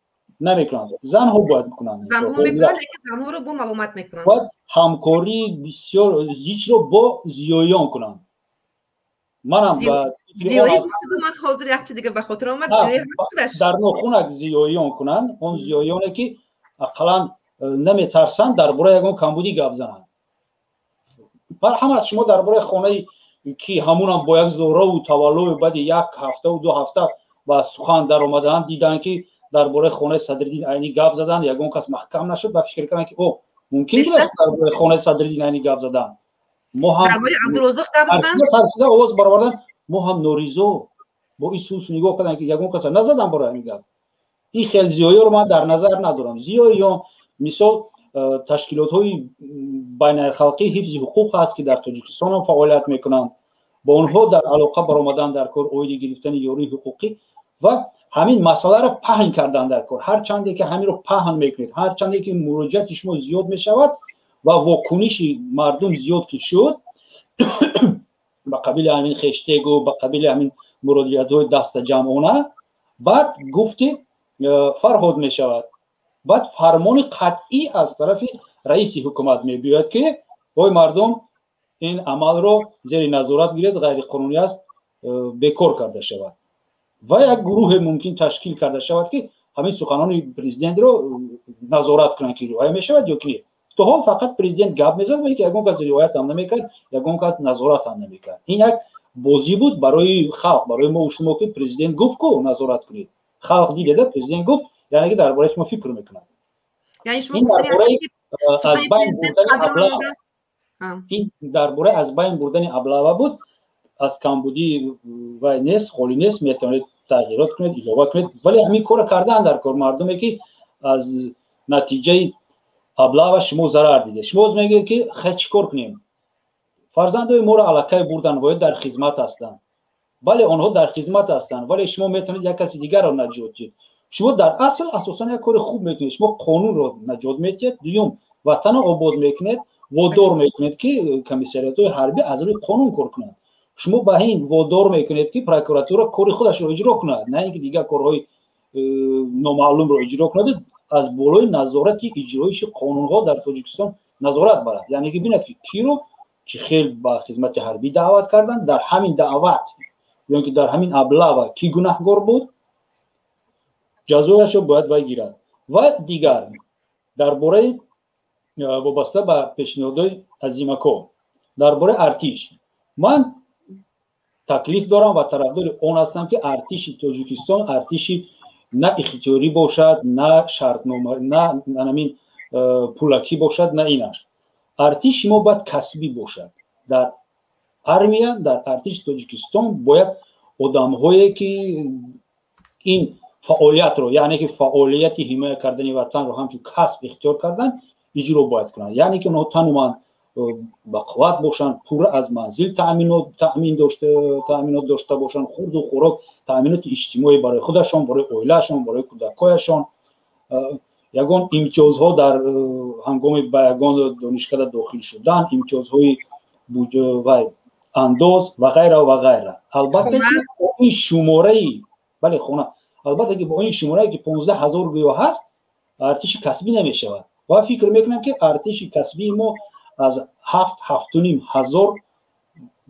زنها باید میکنن، زنها میکنن، لیکن زنها رو با معلومات میکنن. باید همکاری بسیار زیچ رو با زیایان کنن. منم زیایی گفتم، من حاضر یک چیز دیگه به خاطر اومد، زیایی در نخونک زیایان کنن، اون زیایانه که اقلا نمیترسن درباره یگان کمبودی گپ زنن. بر همه شما درباره خانه که همون با یک زوره و تولد بعد یک هفته و 2 هفته با سخن در اومدن دیدن که درباره خانه صدرالدین عینی گپ زدن، یگان کس محکم نشد و فکر کردن که او ممکن است درباره خانه صدرالدین عینی گپ زدن. ما هم درباره عبدالرزاق دبستان ترسیده آواز برآوردن، ما هم نوریزو با این سوس نگاه کردن که یگون کس نزدن برای همین گپ. این خیلی زیایی رو من در نظر ندارم. زیایی یا مثال تشکیلات های بین الخلقی حفظ حقوق هست که در تاجیکستان هم فعالیت میکنند، با اونها در علاقه برآمدن در کار اوید گرفتن یاری حقوقی و همین مسئله را پهن کردن در کار. هر چندی که همین رو پهن میکنید، هر چندی که مراجعت شما زیاد میشود و واکنش مردم زیاد که شد با قبیل همین خشتگ و با قبیل همین مراجعت های دست جمعانه، بعد گفتی فرهاد میشود، بعد فرمان قطعی از طرف رئیس حکومت میبیاد که وای مردم این عمل رو زیر نظارت گیرید، غیر قانونی است، بیکار کرده شود و یک گروه ممکن تشکیل کرده شود که همین سخنان پرزیدنت رو نظارت کنند که روایت میشود یا که تو ها فقط پرزیدنت گپ میزد و که یگون کس روایت هم نمیکرد، یگون کس نظارت هم نمیکرد. این یک بازی بود برای خلق، برای ما و شما که پرزیدنت گفت که نظارت کنید، خلق دیده پرزیدنت گفت، یعنی که درباره شما فکر میکنند. یعنی شما گفتید از بین بردن ابلاغ، این درباره از بین بردن ابلاغ بود، از کمبودی و نس خالی نس میتونید تغییرات کنید، اضافه کنید، ولی همین کار کردن در کار مردمی که از نتیجه ابلاغ شما ضرر دیده. شما میگید که خیلی چیکار کنیم؟ فرزندای ما را علاقه بردن باید در خدمت هستند. بله آنها در خدمت هستند، ولی شما میتونید یک کسی دیگر را نجات دهید. شما در اصل اساسا یک کار خوب میکنید، شما قانون رو نجات میدید، دوم وطن آباد میکنید، وادار میکنید که کمیسریات‌های حربی از روی قانون کار کنند. شما به این وادار میکنید که پروکراتور کار خودش رو اجرا کند، نه اینکه دیگر کارهای نامعلوم رو اجرا کند. از بالای نظارت اجرایش قانون ها در تاجیکستان نظارت برد، یعنی که ببینید که کی رو چه خیلی با خدمت حربی دعوت کردن، در همین دعوت یا که در همین ابلاغ کی گناهکار بود جزایش رو باید بگیرد. و دیگر درباره وابسته به پیشنهادهای عظیمکو درباره ارتش، من تکلیف دارم و طرفدار اون هستم که ارتش تاجیکستان ارتشی نه اختیاری باشد، نه شرطنامه، نه همین پولکی باشد، نه اینش. ارتش ما باید کسبی باشد. در ارمیا، در ارتش تاجیکستان باید آدم‌هایی که این فعالیت رو، یعنی که فعالیت حمایت کردن وطن رو همچون کسب اختیار کردن، اجرا باید کنند. یعنی که نه تنها با قوت باشن، پور از منزل تامینات داشته باشن، خورد و خوراک، تامینات اجتماعی برای خودشان، برای عائله‌شان، برای کودکایشان، یگان امتیازها در هنگام به یگان دانشکده داخل شدن، امتیازهای بودجه و انداز و غیره و غیره. البته که با این شماره بله خونه، البته که با این شماره که 15000 گیاه هست ارتش کسبی نمیشود و فکر میکنم که ارتش کسبی ما از 7-7.5 هزار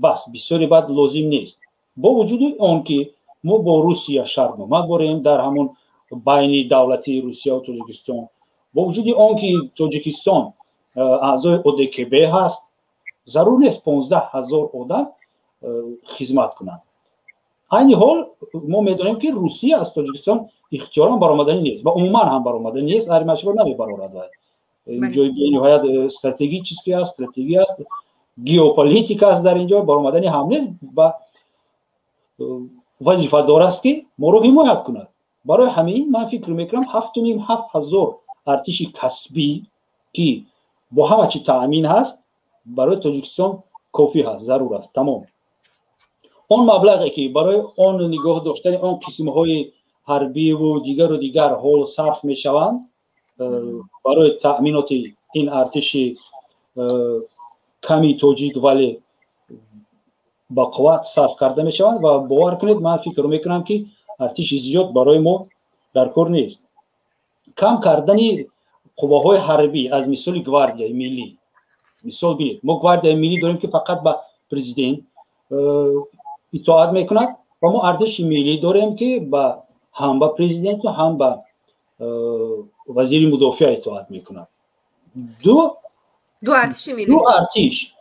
بس بسیاری بعد لازم نیست. با وجود اون که ما با روسیه شرط ما بریم در همون بین دولتی روسیه و تاجیکستان، با وجود اون که تاجیکستان اعضای ODKB هست، ضرور نیست 15000 آدم خدمت کنند. این حال ما میدونیم که روسیه از تاجیکستان اختیارا برآمدنی نیست و عموما هم برآمدنی نیست، هر مشروع نمیبرآورد. اینجا به نهایت استراتژی چیزی که است، استراتژی است، ژئوپلیتیک است، در اینجا برآمدنی هم نیست و وظیفه دار است که ما رو حمایت کند. برای همین من فکر میکنم 7,500 ارتش کسبی که با همه چی تامین هست برای تاجیکستان کافی هست، ضرور است. تمام اون مبلغی که برای اون نگاه داشتن اون قسم‌های حربی و دیگر حال صرف میشوند برای تأمینات این ارتش کمی تاجیک ولی با قوت صرف کرده میشوند و باور کنید من فکر میکنم که ارتش زیاد برای ما در کار نیست. کم کردن قواهای حربی از مثال گواردیای ملی، مثال بینید ما گواردیای ملی داریم که فقط با پرزیدنت اطاعت میکند و ما ارتش ملی داریم که با هم با پرزیدنت و هم با وزیر مدافع اطاعت میکند. دو ارتش ملی، دو ارتش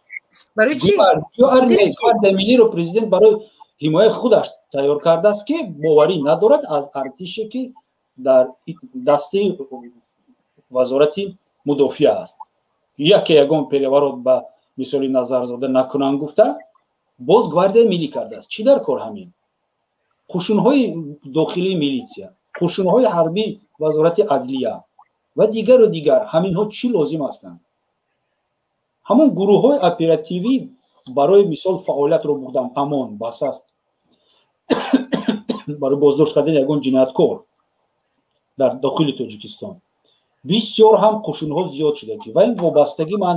برای چی؟ دو ارتش ملی رو پرزیدنت برای حمایت خودش تیار کرده است که باوری ندارد از ارتشی که در دسته وزارت مدافع است. یکی یگان پیروار به мисоли Назарзода накунан гуфта боз гвардияи миллӣ кардааст. Чӣ дар кор ҳамин қушунҳои дохилии милитсия, қушунҳои ҳарбӣ, вазорати адлия ва дигару дигар ҳаминҳо чӣ лозим ҳастанд? ҳамон гурӯҳҳои оперативӣ барои мисол фаъолиятро бурдан амон бас аст барои боздошт кардани ягон ҷинояткор дар дохили Тоҷикистон бисёр ҳам қушунҳо зиёд шуда ки ва ин вобастагӣ ман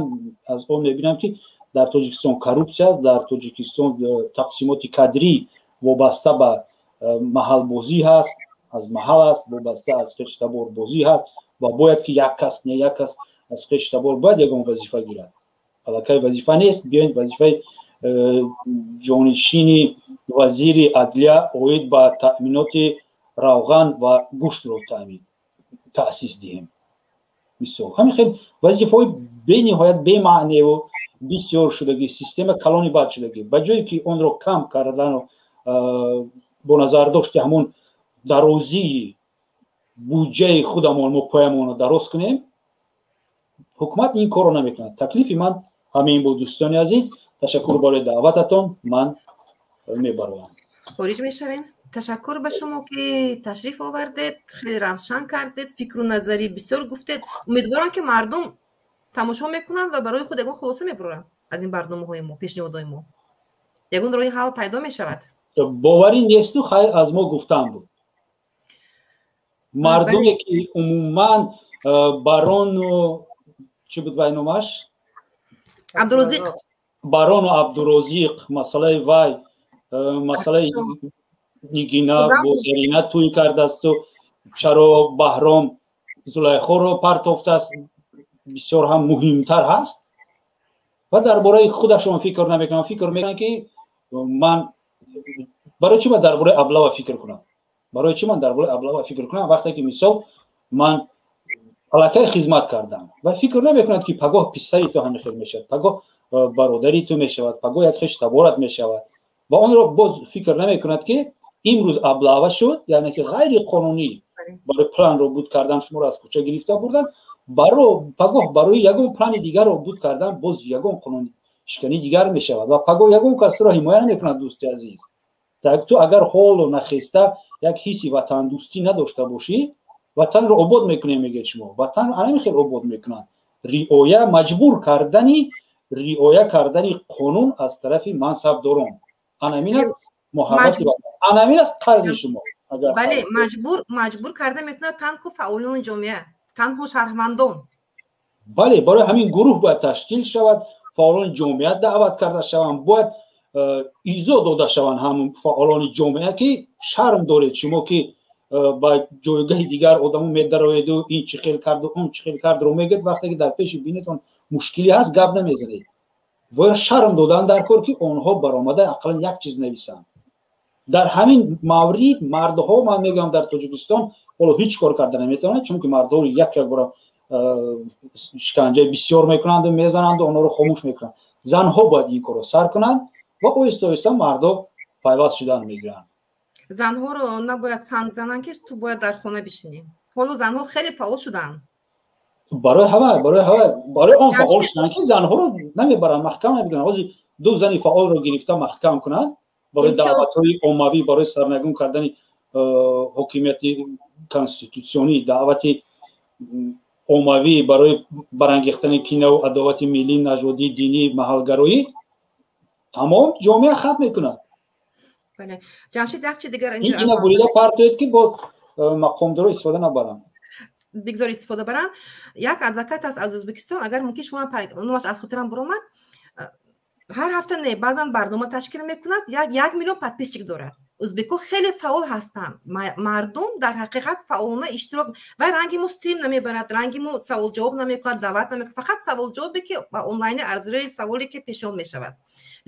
аз он мебинам ки дар Тоҷикистон коррупсия аст, дар Тоҷикистон тақсимоти кадрӣ вобаста ба маҳалбозӣ ҳаст, аз маҳал аст, вобаста аз хештабор бозӣ ҳаст ва бояд ки як кас не як кас аз хештабор бояд ягон вазифа гирад. аллакай вазифа нест, биёед вазифаи ҷонишини вазири адлия оид ба таъминоти равған ва гӯштро таъсис диҳем. мисол ҳамин хел вазифаҳои бениҳоят бемаъневу бисёр шудагӣ, система калони бад шудагӣ, ба ҷое ки онро кам кардану бо назардошти ҳамон дарозии буҷаи худамон мо поямонро дароз кунем, ҳукумат ин корро намекунад. таклифи ман ҳамин буд. дӯстони азиз, ташаккур барои даъвататон. ман мебароям. хориҷ мешавем. ташаккур ба шумо ки ташриф овардед, хеле равшан кардед, фикру назарӣ бисёр гуфтед. умедворам ки мардум тамошо мекунанд ва барои худ ягон хулоса мебаранд аз ин барномаҳои мо, пешниҳодҳои мо. ягон роҳи ҳал пайдо мешавад. боварӣ несту хайр аз мо гуфтан буд. мардуме ки умуман барону чӣ буд вай номаш? Абдурозиқ. барону Абдурозиқ масъалаи вай, масъалаи нигина бо Зарина тӯй кардасту чаро Баҳром Зулайхоро партофтааст бисёр ҳам муҳимтар ҳаст ва дар бораи худашон фикр намекунанд. фикр мекунанд ки ман барои чӣ ман дар бораи Аблава фикр кунам? барои чӣ ман дар бораи Аблава фикр кунам вақте ки мисол ман аллакай хизмат кардам ва фикр намекунад ки пагоҳ писари ту ҳамин хел мешавад, пагоҳ бародари ту мешавад, пагоҳ як хештаборат мешавад ва онро боз фикр намекунад ки имрӯз Аблава шуд, яъне ки ғайри қонунӣ барои планро буд кардан шуморо аз кӯча гирифта бурдан, пагоҳ барои ягон плани дигарро буд кардан боз ягон қонуншиканӣ дигар мешавад ва пагоҳ ягон кас туро ҳимоя намекунад. дӯсти азиз, ту агар ҳолу нахеста як ҳисси ватандӯстӣ надошта бошӣ, ватанро обод мекунем мегӯед шумо. ватанро ҳамин хел обод мекунанд. риоя маҷбур кардани қонун аз тарафи мансабдорон. анамин аст муҳаббати ватан, анамин аст қарзи шумо. бале маҷбур карда метавонад танҳо фаъолони ҷомеа, танҳо шаҳрвандон. бале барои ҳамин гурӯҳ бояд ташкил шавад, фаъолони ҷомеа даъват карда шаванд, бояд изо дода шаванд ҳамон фаъолони ҷомеа ки шарм доред шумо ки ба ҷойгоҳи дигар одамо медароеду ин чӣ хел карду он чӣ хел кардро мегӯед, вақте ки дар пеши бинитон мушкилӣ ҳаст гап намезанед. бояд шарм додан дар кор ки онҳо баромада ақаллан як чиз нависанд. дар ҳамин маврид мардҳо, ман мегӯям дар Тоҷикистон ҳоло ҳеҷ кор карда наметавонад, чунки мардҳо як бора шиканҷаи бисёр мекунанду мезананду онҳоро хомӯш мекунанд. занҳо бояд ин корро сар кунанд ва оҳиста оҳиста мардҳо пайваст шудан мегиранд. занҳоро набояд санг зананд ки ту бояд дар хона бишинӣ. ҳоло занҳо хеле фаъол шуданд. барои он фаъол шуданд ки занҳоро намебаранд, маҳкам намекунанд. ҳозир ду зани фаъолро гирифта маҳкам кунанд барои даъватҳои оммавӣ, барои сарнагун кардани ҳокимияти конститутсионӣ, даъвати оммавӣ барои барангехтани кинаву адовати миллӣ, нажодӣ, динӣ, маҳалгароӣ, тамом ҷомеа хат мекунад. бале ҷамшид як чи дигар ина бурида партоед ки бо мақомдоро истифода набаранд. бигзор истифода баранд. як адвокат аст аз Ӯзбекистон, агар мумкин шумо номаш аз хотирам биромад, ҳар ҳафта не баъзан барнома ташкил мекунад, 1 миллион подписчик дорад. ӯзбекҳо хеле фаъол ҳастанд. мардум дар ҳақиқат фаъолона иштирок ва ранги мо стрим намебарад, ранги мо савол-ҷавоб намекунад, даъват намекунад, фақат савол-ҷавобе ки ба онлайни арзрои саволе ки пешон мешавад.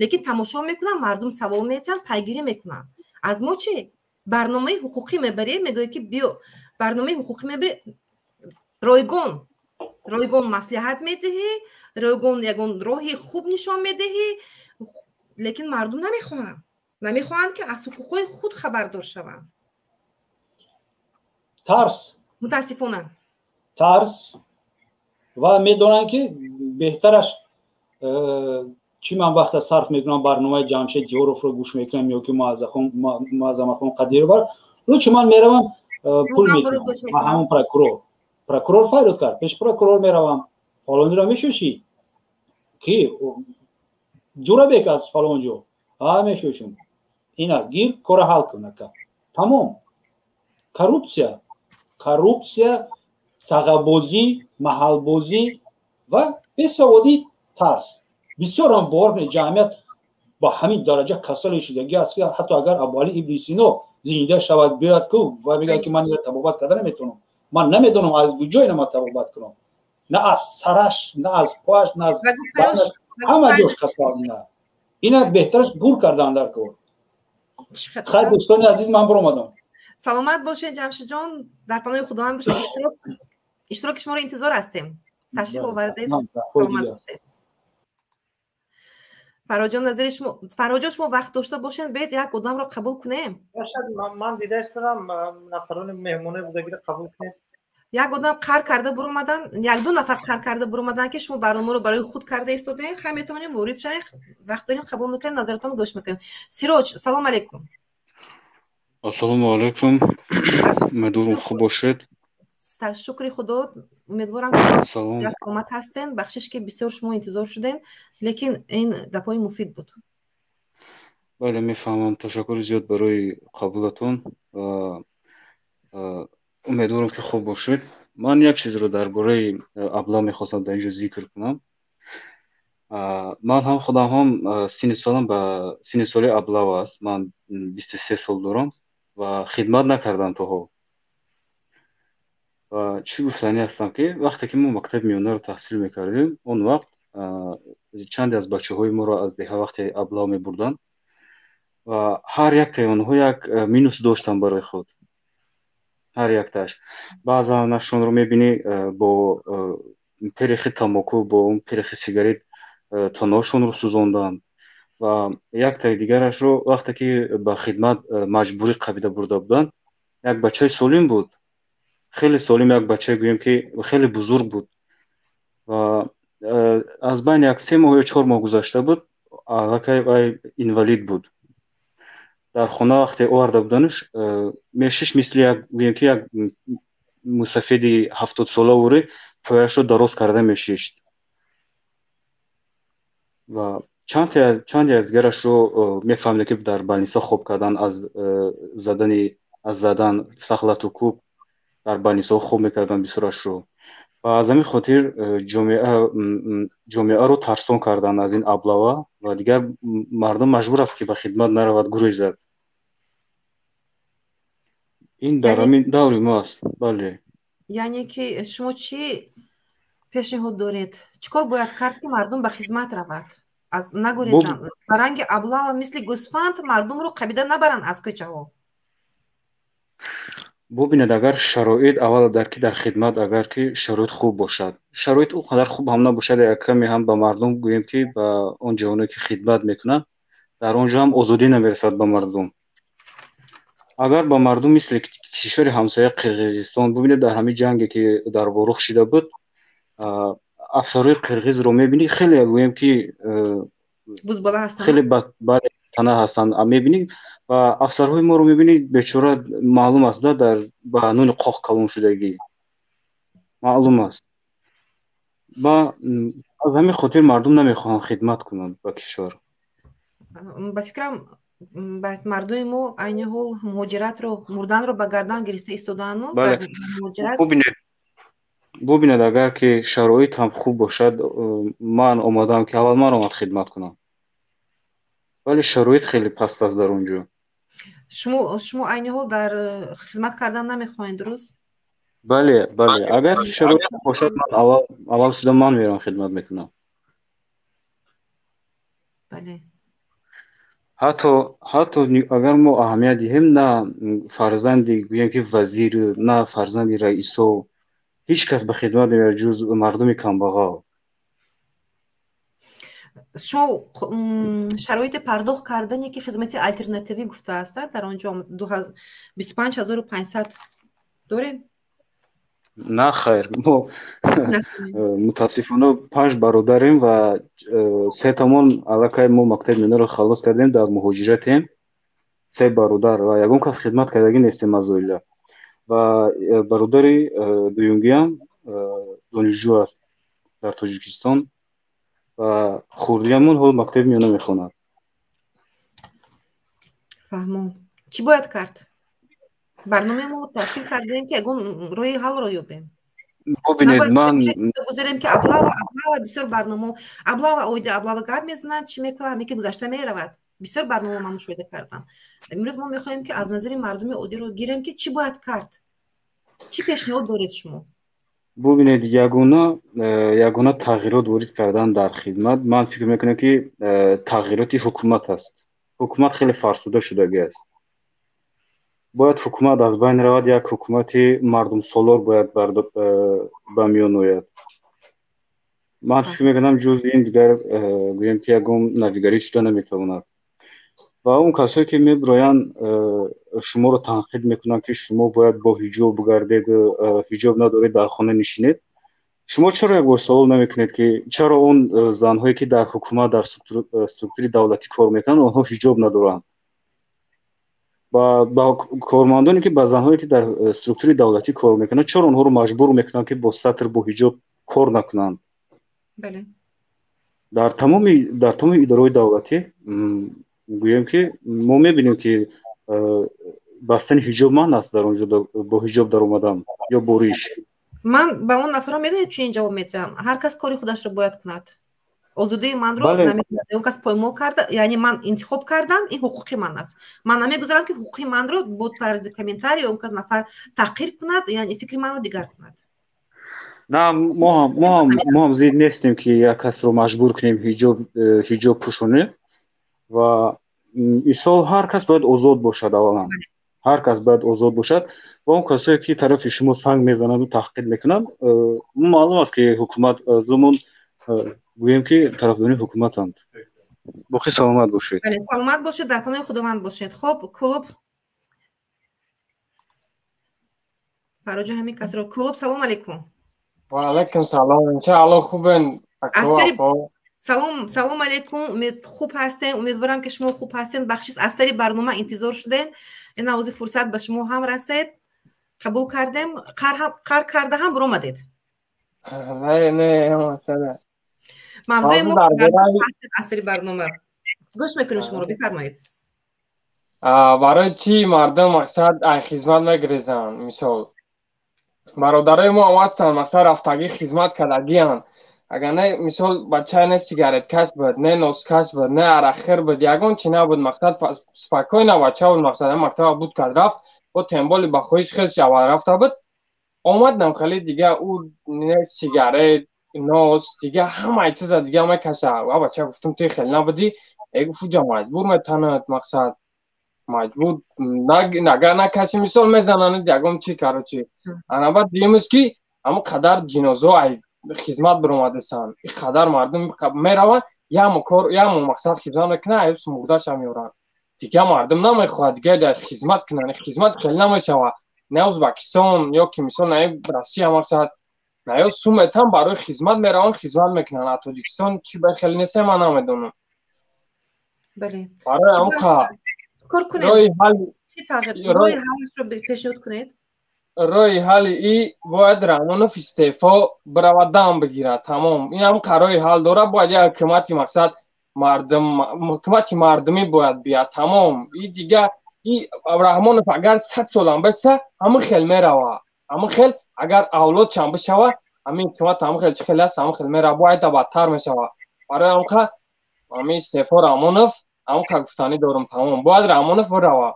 лекин тамошо мекунанд, мардум савол метиҳанд, пайгирӣ мекунанд. аз мо чӣ? барномаи ҳуқуқӣ мебарем, мегӯем ки биё барномаи ҳуқуқӣ мебари ройгон маслиҳат медиҳӣ, ройгон ягон роҳи хуб нишон медиҳӣ, лекин мардум намехоҳанд ки аз ҳуқуқҳои худ хабардор шаванд. тарс мутаассифона тарс ва медонанд ки беҳтараш چی من وقت صرف میکنم برنامه جمشید یوروف رو گوش میکنم یا که معظم اخوان قدیر بار رو چی من میروم پول میکنم همون پروکورور فایل کرد پیش پروکورور میروم فلانی را میشوشی کی جورا بیک از فلان جو میشوشم اینا گیر کار حل کنه که تمام коррупция тағабозӣ маҳалбозӣ ва бесаводӣ тарс бисёр ҳам бор ҷамъият ба ҳамин дараҷа касали шудагӣ аст ки ҳатто агар абуали ибни сино зинда шавад биёяд ку ва бигӯяд ки ман инро табобат карда наметавонам ман намедонам аз куҷо ина ман табобат кунам на аз сараш на аз пояш на аз ҳама ҷош касал ина беҳтараш гур кардан дар кор хайр дӯстони азиз ман баромадам سلامت باشین جمشید جان در پناه خداوند باشین اشتراک شما رو انتظار هستیم تشریف آوردید سلامت باشین فراجان نظر شما فراجان شما وقت داشته باشین بیت یک کدام رو قبول کنیم من دیده استم نفران مهمونه بودگی رو قبول کنیم یک کدام قرار کرده بر اومدن یک دو نفر قرار کرده بر اومدن که شما برنامه رو برای خود کرده ایستادین خیلی میتونیم مورد شما وقت داریم قبول میکنیم نظرتون گوش میکنیم سیروج سلام علیکم ассалому алайкум умедворам хуб бошед шукри худо умедворам ки саломат ҳастен бахшиш ки бисёр шумо интизор шуден лекин ин гапҳои муфид буд бале мефаҳмам ташаккури зиёд барои қабулатон умедворам ки хуб бошед ман як чизро дар бораи аблав мехостам дар инҷо зикр кунам ман ҳам худам ҳам синни солам ба синни соли аблав аст ман 23 сол дорам ва хидмат накардам тоҳо ва чӣ гуфтанӣ ҳастам ки вақте ки мо мактаби миёнаро таҳсил мекардем он вақт чанде аз бачаҳои моро аз деҳа вақте аблав мебурданд ва ҳар яктаи онҳо як минус доштанд барои худ ҳар яктааш баъзан нашонро мебинӣ бо перехи тамоку бо он перехи сигарет таношонро сӯзонданд ва яктаи дигарашро вақте ки ба хидмат маҷбурӣ қабида бурда буданд як бачаи солим буд хеле солим як бачае гӯем ки хеле бузург буд ва аз байни як 3 моҳ ё 4 моҳ гузашта буд вай инвалид буд дар хона вақте оварда буданаш мешиш мисли як гӯем ки як мусафиди 70-солавуре пояшро дароз карда мешишт ва чанде аз дигарашро мефаҳмида ки дар балниса хоб кардан аз задан сахлату кӯб дар балнисаҳо хоб мекардан бисёрашро ва аз ҳамин хотир ҷомеаро тарсон кардан аз ин аблава ва дигар мардум маҷбур аст ки ба хидмат наравад гурезад ин дар ҳамин даври мо аст бале яъне ки шумо чӣ пешниҳод доред чӣ кор бояд кард ки мардум ба хизмат равад аз нагурезанд ба ранги аблава мисли гӯсфанд мардумро қабида набаранд аз кӯчаҳо бубинед агар шароит аввал дар хидмат агар ки шароит хуб бошад шароит он қадар хуб ҳам набошад як каме ҳам ба мардум гӯем ки ба он ҷавоне ки хидмат мекунанд дар он ҷо ҳам озодӣ намерасад ба мардум агар ба мардум мисли кишвари ҳамсоя қирғизистон бубинед дар ҳамин ҷанге ки дар ворух шида буд афсарои қирғизро мебинӣ хеле гӯем ки хеле бадтана ҳастанд мебинӣ ва афсарҳои моро мебинӣ бечора маълум аст дар ба нуни қоқ калон шудагӣ маълум аст ба аз ҳамин хотир мардум намехоҳанд хидмат кунанд ба кишвар ба фикрам мардуми мо айни ҳол муҳоҷиратро мурданро ба гардан гирифта истодаанд бубинед агар ки шароит ҳам хуб бошад ман омодаам ки аввал ман омад хидмат кунам вале шароит хеле паст аст дар он ҷо шумо айни ҳол дар хизмат кардан намехоҳед дуруст бале агар шароит бошад ман аввал суда ман мерам хидмат мекунам бале ҳатто агар мо аҳамият диҳем на фарзанди гӯем ки вазир на фарзанди раисо ҳеҷ кас ба хидмат намеояд ҷуз мардуми камбағал шумо шароити пардохт кардане ки хизмати алтернативӣ гуфтааст дар он ҷо 25500 доред نه خیر ما نکنین. متاسفانه 5 برادریم و 3 تامون علاقه ما مکتب مینا رو خلاص کردیم در مهاجرتیم 3 برادر و یگان کس خدمت کردگی نیستیم از اویلا و برادری دویونگی هم دانشجو است در تاجیکستان و خوردیمون حال مکتب مینا میخوند. فهمم. چی باید کرد؟ برنامه ما تشکیل کردیم که اگه روی حل رو یابیم. ببینید من بگذاریم که ابلا بسیار برنامه ابلا اویده ابلا گرد میزنن چی میکنه همی که گذشته میرود بسیار برنامه من مشاهده کردم. امروز ما میخوایم که از نظر مردم عادی رو گیریم که چی باید کرد؟ چی پیشنهاد دارید شما؟ ببینید یگانه تغییرات وارد کردن در خدمت من فکر میکنم که تغییرات حکومت است. حکومت خیلی فرسوده شدگی است. باید حکومت از بین رود یک حکومت مردم سالار باید به میان آید. من فکر میکنم جز این دیگر گویم که یگان نویگری شده نمیتواند و اون کسایی که میبراین شما رو تنقید میکنن که شما باید با حجاب بگردید حجاب ندارید در خانه نشینید شما چرا یک بار سوال نمیکنید که چرا اون زنهایی که در حکومت در سترکتور دولتی کار میکنن اونها حجاب ندارن با کارمندانی که با زنهایی که در سترکتور دولتی کار میکنن چرا اونها رو مجبور میکنن که با ستر با حجاب کار نکنن؟ بله در تمام ادارات دولتی گویم که ما میبینیم که بستن حجاب من است در اونجا با حجاب در اومدم یا بوریش. من با اون نفرا میدونید چی اینجا میتونم هر کس کاری خودش رو باید کند. آزادی من رو نمیدونم اون کس پایمال کرده یعنی من انتخاب کردم این حقوقی من است. من نمیگذارم که حقوقی من رو با طرز کامنتاری اون کس نفر تحقیر کند یعنی فکر من رو دیگر کند. نه ما هم زیر نیستیم که یک کس رو مجبور کنیم حجاب پوشونه و این سال هر کس باید آزاد باشد. اولا هر کس باید آزاد باشد و اون کسایی که طرف شما سنگ میزنند و تحقیر میکنند معلوم است که حکومت زمان گویم که طرفدار حکومتند. بخیر سلامت باشید. بله سلامت باشید در پناه خداوند باشید. خب کلوب فراج همین کس رو کلوب سلام علیکم. و علیکم سلام انشاءالله خوبن. سلام علیکم خوب هستین امیدوارم که شما خوب هستین بخشی از سری برنامه انتظار شدین این اوزی فرصت به شما هم رسید قبول کردیم قرار کرده هم برآمدید. نه مثلا موضوع ما از سری برنامه گوش میکنیم شما رو بفرمایید. برای چی مردم مقصد خدمت نگریزن؟ مثال برادرای ما هستن مقصد رفتگی خدمت کردگیان اگر نه مثال بچه نه سیگارت کس بود نه نوش کس بود نه عرق بود یگان چی نبود مقصد سپاکای نه بچه بود مقصد مکتب بود که رفت و تنبالی با خودش خیلی اول رفته بود آمد نمخلی دیگه او نه سیگارت نوش دیگه همه چیز دیگه همه کسه و بچه گفتم توی خیلی نبودی اگه فوجا مجبور میتند مقصد مجبور نگر نه کسی مثال میزنند یگان چی کارو چی انا بعد دیمش کی اما قدر جنازه خدمت برآمده سان این قدر مردم میروند یا مقصد خدمت نکنه ایوس مرداش میورن دیگه مردم نمیخواد دیگه در خدمت کنن خدمت خیلی نمیشوه نه ازبکستان یا که مثال نه روسیه مقصد نه سومت هم برای خدمت میروند خدمت میکنن تاجیکستان چی به خیلی نیست من نمیدونم. بله برای اون کار کنید روی حالش رو پیشنهاد کنید. روی حالی ای باید رامانوف استعفا برود دام بگیرد تمام این هم قرای حال داره باید یک حکومتی مقصد حکومتی مردمی باید بیاد تمام این دیگه این رحمانوف اگر 100 سال هم بسه همه خیلی میروه همه خیلی اگر اولاد چند بشوه همین حکومت همه خیلی خیلی است همه خیلی میروه باید بدتر میشوه برای همه همین استعفا رحمانوف همه که گفتانی دارم تمام باید رحمانوف بروه.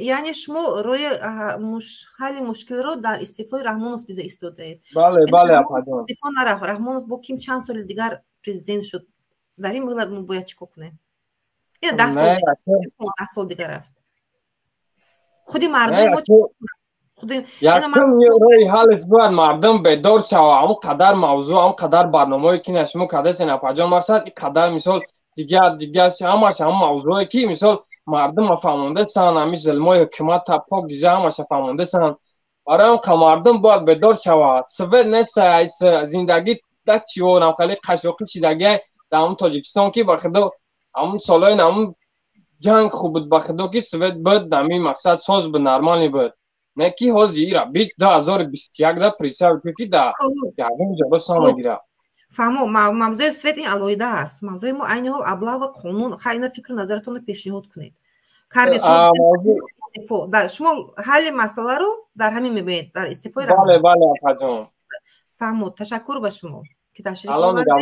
یعنی شما روی حل مشکل رو در استعفای رحمانوف دیده ایستادید. بله افادون استعفا نرفت رحمانوف با کیم چند سال دیگر پرزیدنت شد در این مدت ما باید چیکار کنیم؟ یعنی 10 سال 15 سال دیگر رفت خودی مردم ما یکم روی حالش باید مردم بیدار شوه همون قدر موضوع همون قدر برنامه‌ای که نشمو کده سن افاجان مقصد این قدر مثال دیگه همش هم موضوعی که مثال مردم فهمونده سن همی ظلمای حکومت تا پاک گیزه همش فهمونده سن برای مردم باید بیدار شود. سوید نیست زندگی دچی و نمخلی قشاقی شدگی در همون تاجیکستان که بخدا همون سالهای همون جنگ خوب بود بخدا که سوید بود نمی مقصد ساز به نرمالی بود نه که حاضی را بیت 2021 دا پریسا بود که دا گردم جبه سامه گیره فهمو موضوع سوید این علایده است. موضوع ما عین حال ابلاغ و قانون خیلی فکر نظرتون پیشنهاد کنید. کردید شما در شما حل مسئله رو در همین میبینید در استفاده بله بله آقا فهمو تشکر به شما که تشریف آوردید.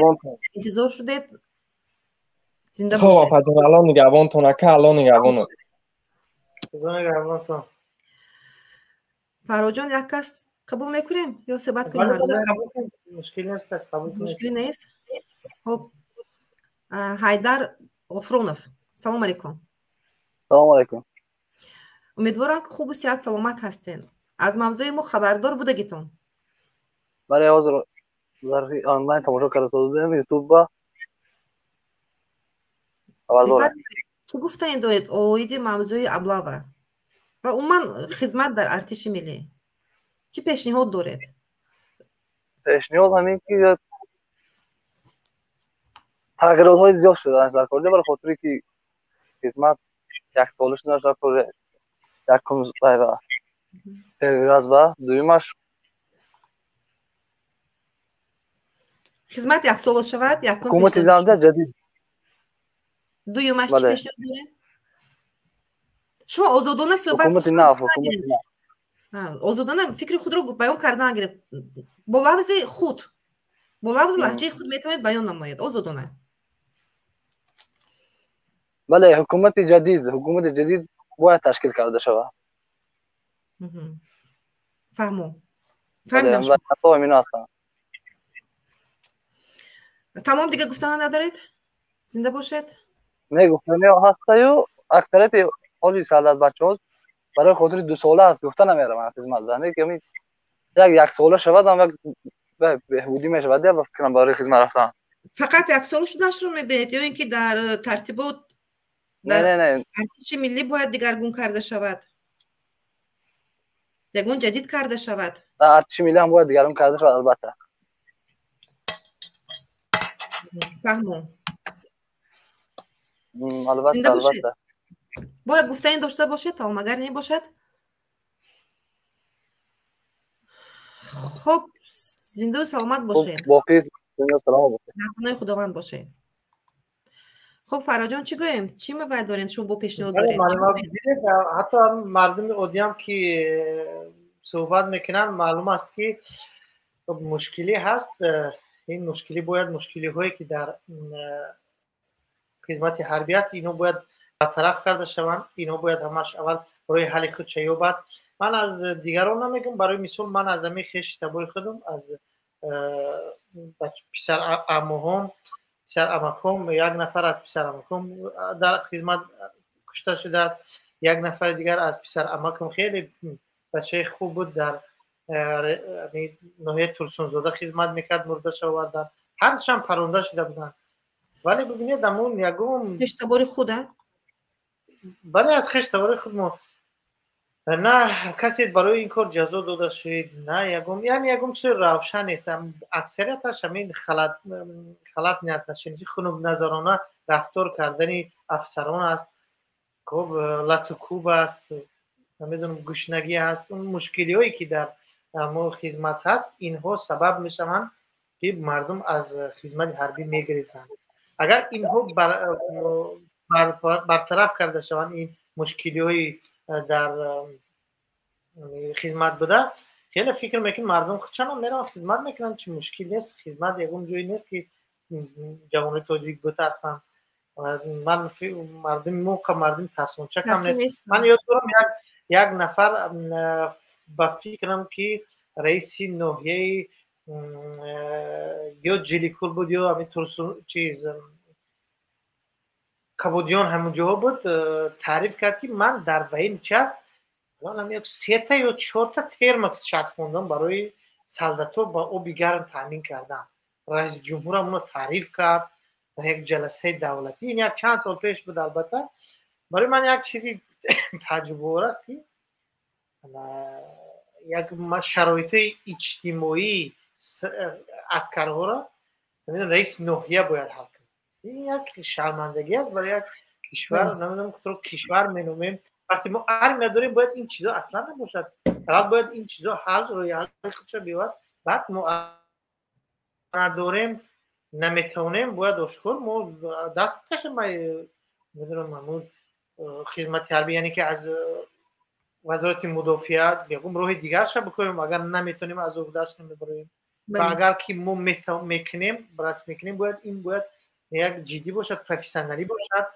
انتظار شدید. زنده باشید. خب آقا جان الان نگهبانتون که الان نگهبانو فراجان یک کس قبول میکنیم یا صحبت کنیم؟ مشکل نیست قبول کنیم. مشکلی نیست. خب حیدر غفرونов سلام علیکم. سلام علیکم. امیدوارم که خوب و صحت سلامت هستین. از موضوع ما خبردار بودگیتون؟ برای حاضر در آنلاین تماشا کرده بودم یوتیوب با خبردار. چه گفتین دارید اوید موضوع ابلاغ و عموما خدمت در ارتش ملی چه پیشنهاد دارید؟ پیشنهاد همین که تغییرات‌های زیاد شده در کار برای خاطری که خدمت یک سالش در کار یک کمزای و پیروز و دویمش خدمت یک سال شود یک حکومت نظام جدید دویمش چه پیشنهاد دارید؟ شما آزادانه صحبت حکومت نه آزادانه فکر خود رو بیان کردن نگرفت. با لفظ خود با لفظ لهجه خود میتونید بیان نمایید آزادانه. بله حکومت جدید باید تشکیل کرده شود. فهمیدم شما. تمام دیگه گفتن ندارید؟ زنده باشید. نه گفتن هستیو اکثریت حالی سالات بچه‌ها برای خاطر 2 ساله است گفتن نمیره من خدمت زنده که می یک ساله شود هم بهبودی میشود یا فکرم برای خدمت رفتن فقط یک سال شدهش رو میبینید یا اینکه در ترتیبات نه ارتش ملی باید دیگرگون کرده شود یگون جدید کرده شود؟ در ارتش ملی هم باید دیگرگون کرده شود البته. فهمم. البته باید گفتن داشته باشید تا مگر نباشد. خب زنده و سلامت باشید. باقی زنده و سلامت باشید. نکنه خداوند باشه. خب فراجان چی گویم؟ چی می‌باید دارین شما با پیشنهاد دارید؟ حتی مردم اودیام که صحبت میکنن معلوم است که مشکلی هست. این مشکلی باید مشکلی هایی که در خدمت حربی است اینو باید برطرف کرده شوند. اینو باید همش اول برای حل خود یابد. من از دیگران نمیگم. برای مثال من از همین خویش تبای خودم از پسر عموهم پسر عمکم یک نفر از پسر عمکم در خدمت کشته شده است. یک نفر دیگر از پسر عمکم خیلی بچه خوب بود در ناحیه ترسونزاده خدمت میکرد مرده شد آوردن. هر شب پرونده شده بودن. ولی ببینید همون یگم خشتبار خوده؟ بله از خشتبار خود ما نه کسی برای این کار جزا داده شد نه یگم چیز روشن نیست. اکثریتش همین خلط نیت نشینی خنوب نظرانه رفتار کردن افسران است. خب لط و کوب است نمیدونم گوشنگی است. اون مشکلی هایی که در ما خدمت هست اینها سبب میشوند که مردم از خدمت حربی میگریزند. اگر اینها برطرف کرده شوند این مشکلی های در خدمت بوده خیلی فکر میکنم مردم خودشان میرن خدمت میکنن. چه مشکلی نیست. خدمت یکم جایی نیست که جوان تاجیک بوده هستن. من مردم موقع مردم ترسون چکم نیست. من یاد دارم یک نفر با فکرم که رئیس ناحیه یا جلیکول بود یا همین ترسون چیز کبودیان همونجا بود تعریف کرد که من در وین چست الان یک 3 یا 4 ترمکس چسبوندم برای سلدتو با آب گرم تامین کردم. رئیس جمهور هم اونو تعریف کرد در یک جلسه دولتی. این یک چند سال پیش بود. البته برای من یک چیزی تعجب آور است که یک شرایط اجتماعی اسکرها را رئیس ناحیه باید حل کنه. این یک شرمندگی است برای یک کشور. نمیدونم که کشور مینومیم وقتی ما علم نداریم باید این چیزا اصلا نباشد. فقط باید این چیزا حل روی حل خودش بیاد. بعد ما نداریم نمیتونیم باید اشکر ما دست بکشیم. میدونم خدمت حربی یعنی که از وزارت مدافعت بگم راه دیگر شب بکنیم. اگر نمیتونیم از او دست نمیبریم و اگر که ما میکنیم برس میکنیم باید این باید یک جدی باشد، پروفسیونالی باشد.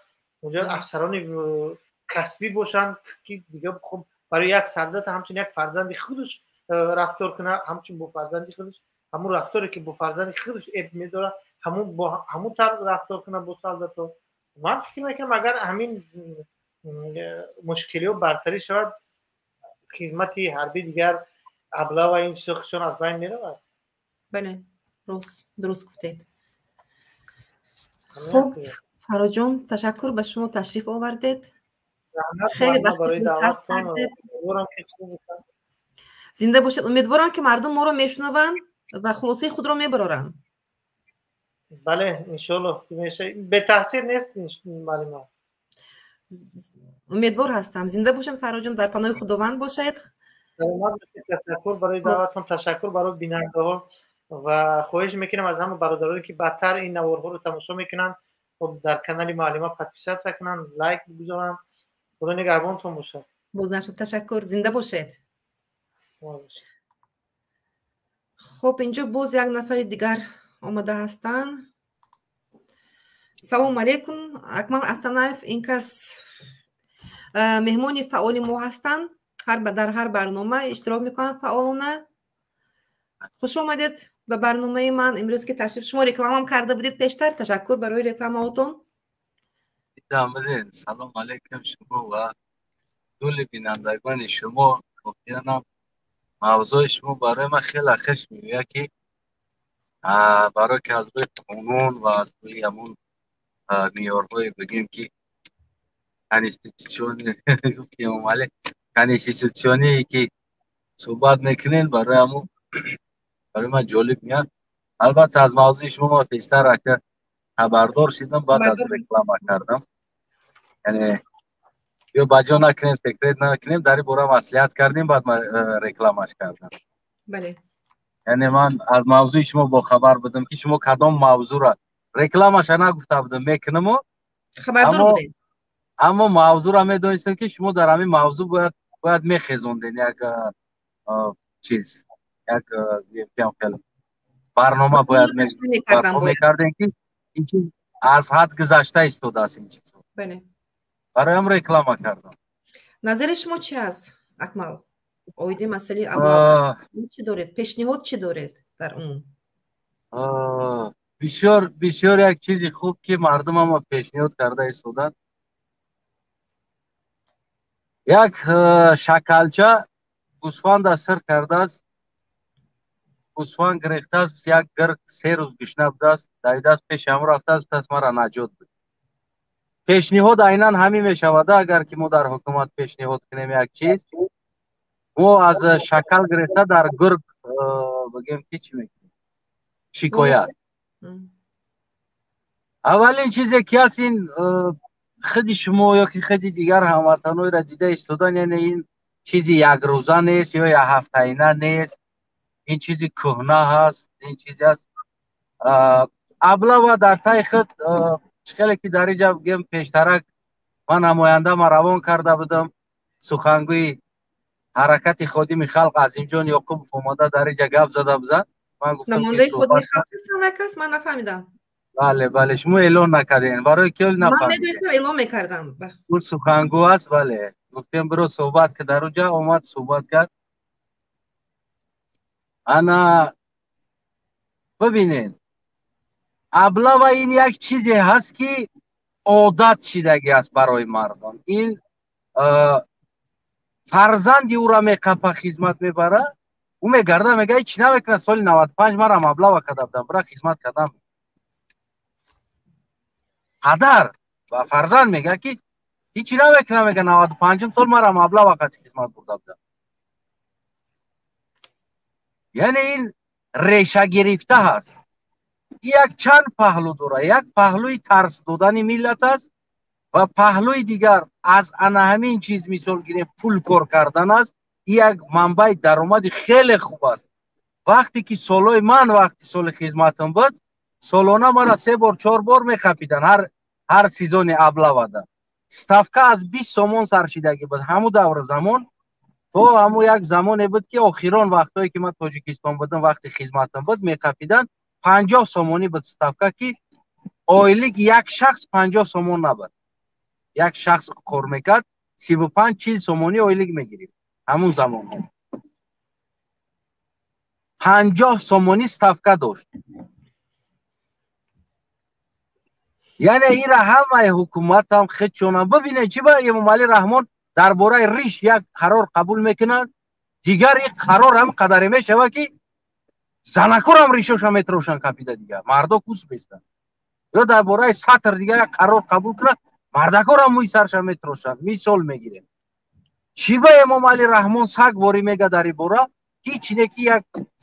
اونجا افسران کسبی باشن که دیگه خب برای یک سردت همچون یک فرزند خودش رفتار کنه، همچون با فرزند خودش همون رفتاری که با فرزند خودش اب میداره همون با همون طرز رفتار کنه با سردت. من فکر میکنم اگر همین مشکلی رو برطرف شود خدمت حربی دیگر ابلا و این چیزشون از بین میرود. بله درست گفتید. خب فرا جان تشکر به شما تشریف آوردید. خیلی وقت صرف کردید. زنده باشید. امیدوارم که مردم ما رو میشنون و خلاصه خود رو میبرن. بله انشالله به تاثیر نیست معلومه. امیدوار هستم. زنده باشید فرا جان. در پناه خداوند باشید. تشکر برای دعوتتون، تشکر برای بیننده ها و خواهش میکنم از همه برادرانی که بدتر این نوارها رو تماشا میکنن و در کانال معلمه پادپیسات کنن، لایک بگذارن. خدا نگهبانتون باشه. بازنشد تشکر. زنده باشید. خب اینجا باز یک نفر دیگر آمده هستن. سلام علیکم. اکمل استانایف این کس مهمانی فعال ما هستن. در هر برنامه اشتراک میکنن فعالانه. خوش آمدید به برنامه من امروز که تشریف شما رکلام هم کرده بودید پیشتر. تشکر برای رکلاماتون. سلام علیکم شما و دول بینندگان شما. ممکنم موضوع شما برای من خیلی خوش میاد که برای که از روی قانون و از روی همون میارهای بگیم که کنستیتوشنی که صحبت میکنین برای من جالب میاد. البته از موضوع شما پیشتر اگر خبردار شدم بعد از رکلام کردم. یعنی یا بجا نکنیم سکرت نکنیم در این باره مصلحت کردیم بعد من رکلامش کردم. بله. یعنی من از موضوع شما با خبر بودم که شما کدام موضوع را رکلامش نگفته بودم میکنم خبردار بودید. اما موضوع را میدونستم که شما در همین موضوع باید میخیزوندین یک چیز یک برنامه باید میکردین که این چیز از حد گذشته ایستاده است این چیز. بله. برای هم رکلام کردم. نظر شما چی است اکمل؟ اویده مسئله ابلاغ چی دارید؟ پیشنهاد چی دارید در اون؟ بسیار یک چیزی خوب که مردم هم پیشنهاد کرده ایستادن. یک شکلچه گوسفند از سر کرده است. گوسفند گرفته است، یک گرگ 3 روز گشنه بوده است، در دست پیش هم رفته است، دست مرا نجات بده. پیشنهاد عیناً همین می شود اگر که ما در حکومت پیشنهاد کنیم یک چیز ما از شکل گرفته در گرگ بگیم که چی میکنیم شکایت. اولین چیزی که هست این خود شما یا که خود دیگر هموطنان را دیده ایستادن، یعنی این چیزی یک روزه نیست یا یک هفته‌ینه نیست، این چیزی کهنه هست، این چیزی هست ابلا و در تای خود شکلی که در اینجا بگیم پیشترک من نماینده ما روان کرده بودم سخنگوی حرکت خادم خلق عظیم جان یعقوب اومده در اینجا گپ زده بودن. من گفتم نماینده خادم خلق هستن من نفهمیدم. بله شما اعلان نکردین برای که نفهمیدم. من میدونستم اعلان میکردم. اون سخنگو هست. بله گفتم برو صحبت که در اونجا اومد صحبت کرد. انا ببینین ابلا و این یک چیزی هست که عادت شدگی است برای مردم. این فرزندی او را میقپه خدمت میبره او میگرده میگه چی نمیکنه سال 95 مرا مبلغ کرده بودم برای خدمت کردم. پدر و فرزند میگه که هیچی نمیکنه میگه 95 سال مرا مبلغ وقت خدمت برده بودم. یعنی این ریشه گرفته هست. یک چند پهلو داره. یک پهلوی ترس دادن ملت است و پهلوی دیگر از همین چیز مثال گیریم پول کار کردن است. یک منبع درآمد خیلی خوب است. وقتی که سالای من وقتی سال خدمتم بود سالانه مرا 3 بار 4 بار میخپیدن هر سیزن ابلواده. ставка از 20 سومون سرشیدگی بود. همون دور زمان تو همون یک زمانی بود که آخران وقتایی که من تاجیکستان بودم وقتی خدمتم بود میخپیدن 50 سومونی بود ставка که اویلیگ یک شخص 50 سومون نبود. یک شخص کار میکرد 35-40 سومونی اویلیگ میگیرید. همون زمان 50 سومونی ставка داشت. یعنی این را همه حکومت هم خودشون ببینید چی با امام علی رحمان درباره ریش یک قرار قبول میکنند دیگر این قرار هم قدری میشود که زنکور هم ریشش هم میتروشن کپیده دیگر مردا کوس بیستن یا درباره سطر دیگر یک قرار قبول کنند مردکور هم موی سرش هم میتروشن مثال میگیره. چی با امام علی رحمان سگ باری میگه در این باره هیچ نکی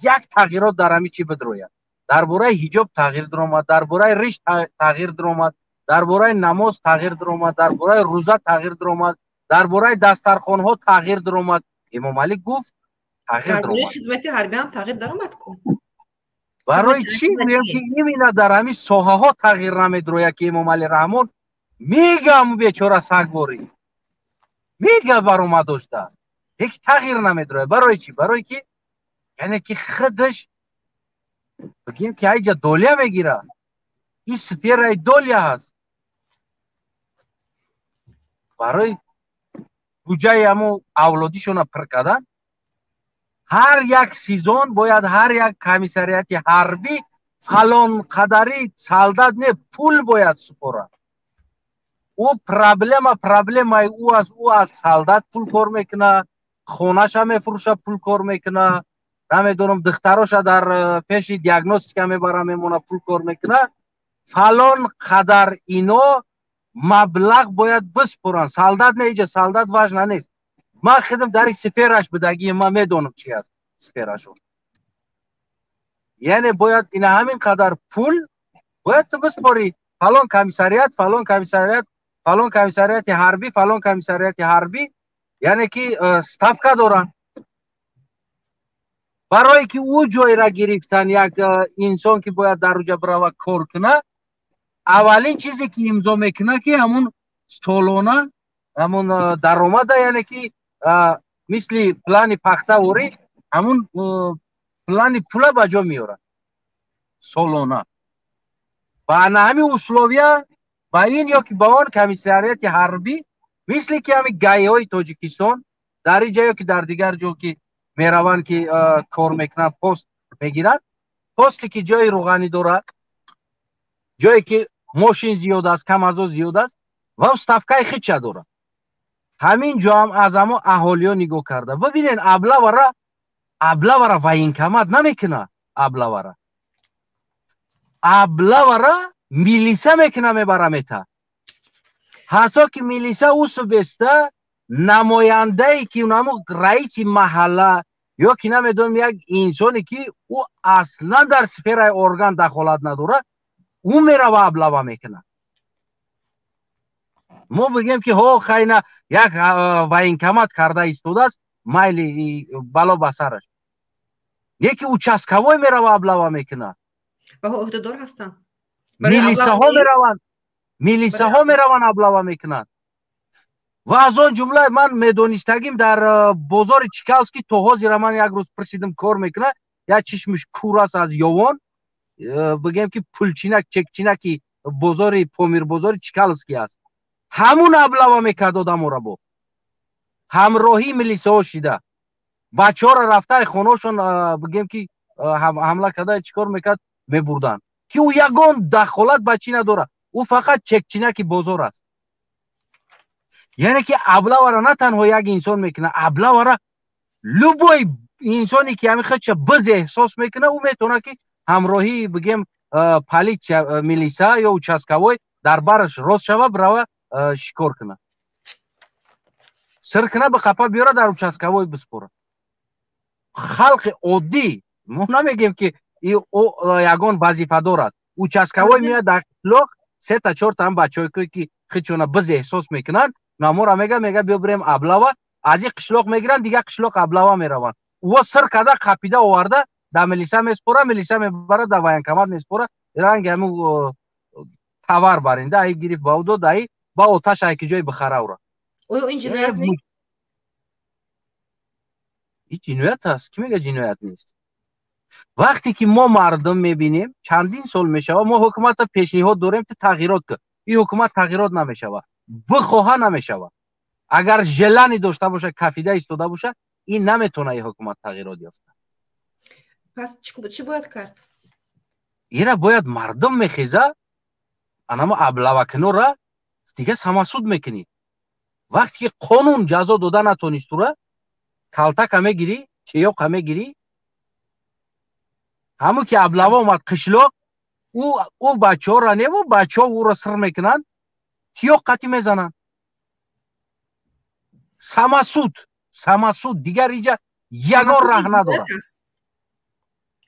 یک تغییرات در همی چی بدروید. درباره حجاب تغییر درآمد، درباره ریش تغییر درآمد، درباره نماز تغییر درآمد، درباره روزه تغییر درآمد، درباره دسترخوان ها تغییر درآمد. امام علی گفت تغییر درآمد. درباره خدمت حربی هم تغییر درآمد کن. برای چی میگم که این در همین ساحه ها تغییر نمیدروید که امام علی رحمان میگم بیچاره سگواری میگه برآمد داشته هیچ تغییر نمیدروید. برای چی؟ برای که یعنی که خودش بگیم که اینجا دولیا میگیره. این سفیر دولیا هست. برای بودجه همو اولادیشون پر کردن هر یک سیزن باید هر یک کمیسریت حربی فلان قدری سالدات نه پول باید سپاره. او پرابلم او از سالدات پول کار میکنه، خونش هم میفروشه پول کار میکنه، نمیدونم دختراش در پیش دیاگنوستیک میبره میمونه پول کار میکنه. فلان قدر اینا مبلغ باید بسپرن. سالدات نه اینجا سالدات واجنه نیست. ما خودم در سفیرش بدگی ما میدونم چی است سفیرشون. یعنی باید این همین قدر پول باید تو بسپاری. فلان کمیسریت فلان کمیسریت فلان کمیسریت حربی فلان کمیسریت حربی یعنی که ставка دارن. برای که او جای را گرفتن یک انسان که باید در اونجا برای کار کنه اولین چیزی که امضا میکنه که همون سالانه همون درآمد یعنی که مثل پلان پخته وری همون پلان پولا بجا میاره سالانه. و همین اسلوبیا و این یا که با آن کمیسریت حربی مثل که همین گایه های تاجیکستان در این جایی که در دیگر جو که میروان که کار میکنن پست میگیرن پستی که جای روغنی داره جایی که ماشین زیاد است کم از او زیاد است و ставка خیلی چه داره همین جا هم از اما اهالیان نگاه کرده. ببینین ابلا و این کمت نمیکنه. ابلا میلیسا میکنه میبره میتا حتی که میلیسا اوسو بسته نماینده ای که اونمو رئیس محله یا که نمیدونم یک انسانی که او اصلا در سفیر ارگان دخالت نداره او میره و ابلا میکنه. ما بگیم که ها خیلی یک وین کمت کرده ایستوده است مایلی بالا بسرش یکی اوچاسکوی میره و ابلا میکنه و عهدهدار هستن. میلیسا ها میروان ابلا میکنن. و از آن جمله من میدونستگیم در بازار چیکالسکی توها زیرا من یک روز پرسیدم کار میکنه یا چشمش کور است از یوان بگیم که پولچینک چکچینکی بازار پامیر بازار چیکالسکی است همون ابلا میکرد آدم را با همراهی میلیسا ها شده بچه ها را رفته خونهشون بگیم که حمله کرده چیکار میکرد میبردن که او یگان دخالت بچی نداره او فقط چکچینکی بازار است. یعنی که ابلا ورا نه تنها یک انسان میکنه ابلا ورا لبوی انسانی که همین خودش بز احساس میکنه او میتونه که همراهی بگیم پلیس میلیسا یا اوچاسکوی در برش راست شوه برای شکار کنه سر کنه به خپه بیاره در اوچاسکوی بسپوره. خلق عادی ما نمیگیم که او یگان وظیفه‌دار است участковой میاد در قشلاق 3 تا 4 تا هم بچه‌ای که خودشون بز احساس میکنن نامور میگه بیا بریم ابلاوا از این قشلاق میگیرن دیگه قشلاق ابلاوا میرون و سر کده قپیده آورده در ملیسا میسپوره ملیسا میبره در военкомат میسپوره رنگ همو توار برنده ای گرفت با دو دای با آتش ای که جای بخره اورا این جنایت نیست این جنایت است کی میگه جنایت نیست وقتی که ما مردم میبینیم چندین سال میشه ما حکومت پیشنهاد داریم که تغییرات کنه این حکومت تغییرات نمیشه بخواه نمیشه اگر ژلانی داشته باشه کفیده ایستاده باشه این نمیتونه این حکومت تغییرات یافته پس چی باید کرد اینا باید مردم میخیزه اما ابلوکنو را دیگه سماسود میکنی وقتی که قانون جزا داده نتونیست تو را کلتک همه گیری تیاق همه گیری همون که ابلوا اومد قشلاق او بچه ها را نیمو بچه ها او را سر میکنن تیاق قطی میزنن سماسود دیگر اینجا یگان راه نداره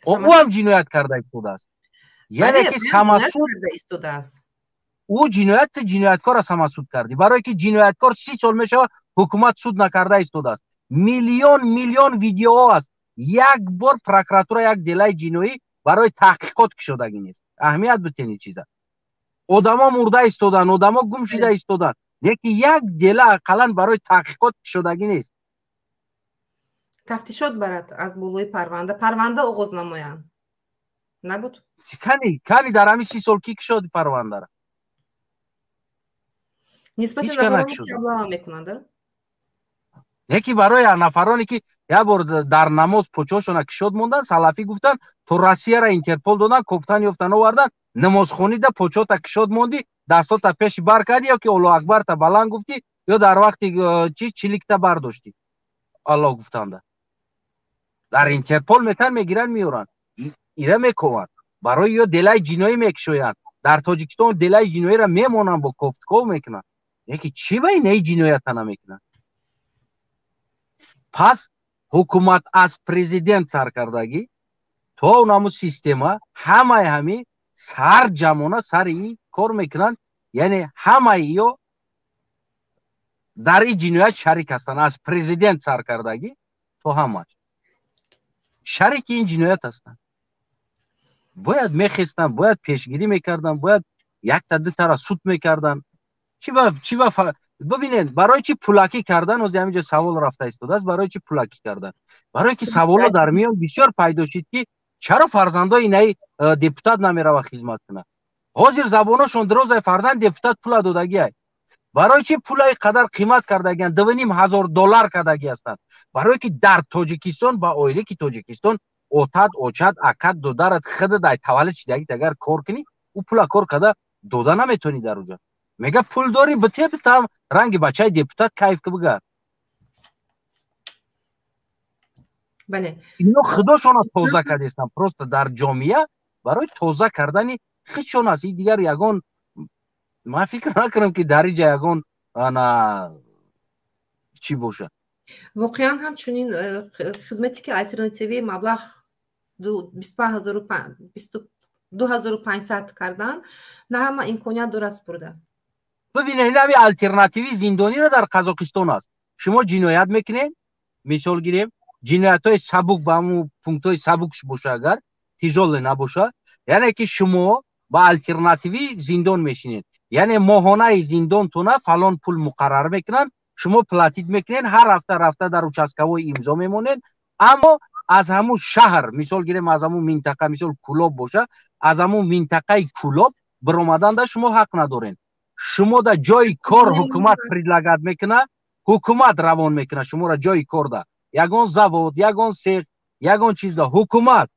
او هم جنایت کرده ایستوده است یعنی که سماسود او جنایتکار سماسود کردی برای که جنایتکار 30 سال میشه حکومت سود نکرده ایستوده است میلیون ویدیو است یک بار پروکراتور یک دلای جنایی برای تحقیقات شدگی نیست اهمیت بتینی چیزا آدما مرده ایستادن آدما گم شده ایستادن یکی یک دله اقلا برای تحقیقات شدگی نیست تفتیشات برد از بولوی پرونده آغاز نمایند نبود کنی در همین 30 سال کی شد پرونده را نسبت نفرانی که ابلاغ میکنند یکی برای نفرانی که یک بار در نماز پوچاشون کشاد موندن سلفی گفتن تو روسیه را اینترپول دادن کفتن یافتن آوردن نمازخونی ده پوچا تا کشاد موندی دستا تا پیش بر کردی یا که الله اکبر تا بلند گفتی یا در وقتی چلیک تا برداشتی الله گفتنده در اینترپول میتن میگیرن میورن ایره میکنن برای یا دلای جنایی میکشوین در تاجیکستان دلای جنایی را میمونن با کفتکو میکنن یکی چی با این جنایت نمیکنن پس حکومت از پرزیدنت سرکردگی تا اونمو سیستما همه سر جمعونه سر این کار میکنن یعنی همه ایو در این جنایت شریک هستن از پرزیدنت سرکردگی تا همه شریک این جنایت هستن باید میخستن باید پیشگیری میکردن باید یک تا دو تا را سود میکردن چی با ببینید برای چی پولاکی کردن از همینجا سوال رفته ایستاده است برای چی پولاکی کردن برای که سوال در میان بسیار پیدا شد که چرا فرزندای اینای دپوتات نمیره و خدمت کنه حاضر زبانشون دروز فرزند دپوتات پول دادگی است برای چی پولای قدر قیمت کردگی است $2,500 کردگی هستند برای که در تاجیکستان با اویلی که تاجیکستان اوچد اکد دودارت خود دای تولد چیدگی اگر کار کنی او پول کار کده دودا نمیتونی در اونجا میگه پول داری بته بتام رنگ بچه دپوتات کیف که بگه بله اینو خودشون توزیع کردن پروست در جامعه برای توزیع کردن خودشون است این دیگر یگان من فکر نکنم که در اینجا یگان انا چی باشه واقعا همچنین خدمتی که الटरनेटिव्ی مبلغ 2500 کردن نه همه امکانیت دارد برده ببینید این الटरनेटिव्ی زندانی را در قزاقستان است شما جنایت میکنین مثال گیریم جنایت های سبک با همون پونکت های سبکش باشه اگر تیزال نباشه یعنی که شما با الटरनेटिव्ی زندان میشینید یعنی ماهانه زندان تونه فلان پول مقرر میکنن شما پلاتید میکنین هر هفته در участковой امضا میمونین اما از همون شهر مثال گیریم از همون منطقه مثال کلاب باشه از همون منطقه کلاب برآمدن در شما حق ندارین شما در جای کار حکومت پردلاگت میکنه حکومت روان میکنه شما را جای کار ده یگان زواد یگان سیخ یگان چیز ده حکومت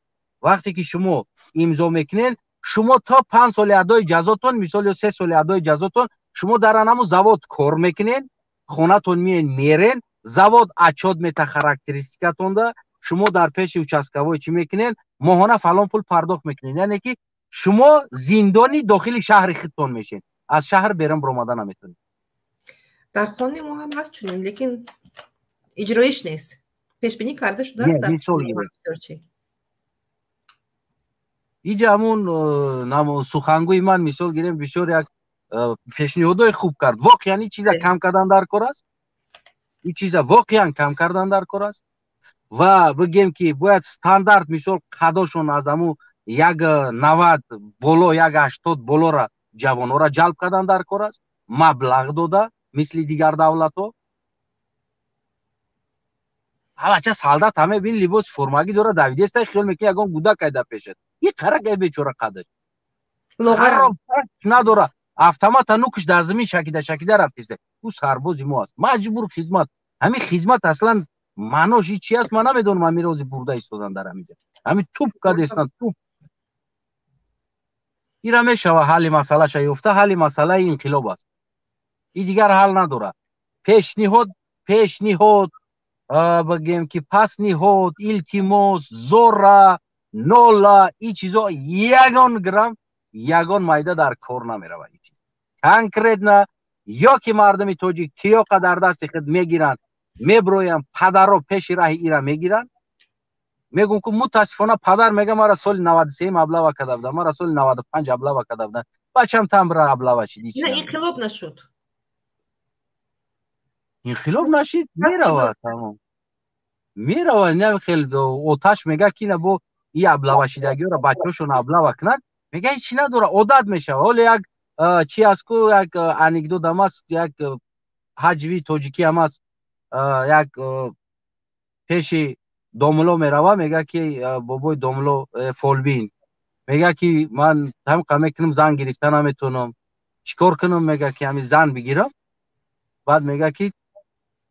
وقتی که شما امضا میکنین شما تا 5 سال ادای جزاتون مثال یا 3 سال ادای جزاتون شما در همون زواد کار میکنین خونتون میرین زواد اچاد میته خاراکتریستیکاتون ده شما در پیش участковой چی میکنین ماهانه فلان پول پرداخت میکنین یعنی که شما زندانی داخل شهر خودتون میشین از شهر بیرون برآمدن نمیتونید در قانون ما هم هست چنین لیکن اجرایش نیست پیش بینی کرده شده است در اینجا همون سخنگوی من مثال گیریم بسیار یک پیشنهادای خوب کرد. واقعا این چیزا کم کردن در کار است. این چیزا واقعا کم کردن در کار است و بگیم که باید استاندارد مثال قداشون از همون یک 90 بالا یک 80 بالا را جوانها را جلب کردن در کار است. مبلغ داده مثل دیگر دولت ها. بچه سالدات همه بین لباس فرماگی داره دویده است خیال میکنه یگان گودک ایده پیشت این قرق بیچاره قدش خراب نداره автомат نوکش در زمین شکیده رفتیسته او سربازی ما است مجبور خدمت همین خدمت اصلا معناش چی است من نمیدونم همین روزی برده ایستادن در همینجا همین توپ کده استن توپ ایرا میشوه حل مسئله شایفته حل مسئله انقلاب است این دیگر حل نداره پیشنهاد بگیم که پیشنهاد التماس زور نولا این چیزا یگان گرم یگان مایده در کار نمیره این چیز کنکریت نه یا که مردم توجیک تیاقه در دست خود میگیرن میبروین پدر رو پیش راه ایران میگیرن میگن که متاسفانه پدر میگه مرا سال 93 ابلاغ کرده بودم مرا سال 95 ابلاغ کرده بودم بچم تام برا ابلاغ شدی نه انقلاب نشد انقلاب نشید میروه تمام میروه نه خیلی اوتاش میگه کی نه بو این ابلاغ شدگی رو بچه‌شون ابلاغ کنن میگه هیچ نداره عادت میشه ولی یک چی است کو یک انکدوت هم است یک حجوی توجیکی هم است یک پیش دوملو میروه میگه که بابای دوملو فولبین میگه که من هم کمی کنم زن گرفتن نمیتونم چیکار کنم میگه که همین زن بگیرم بعد میگه که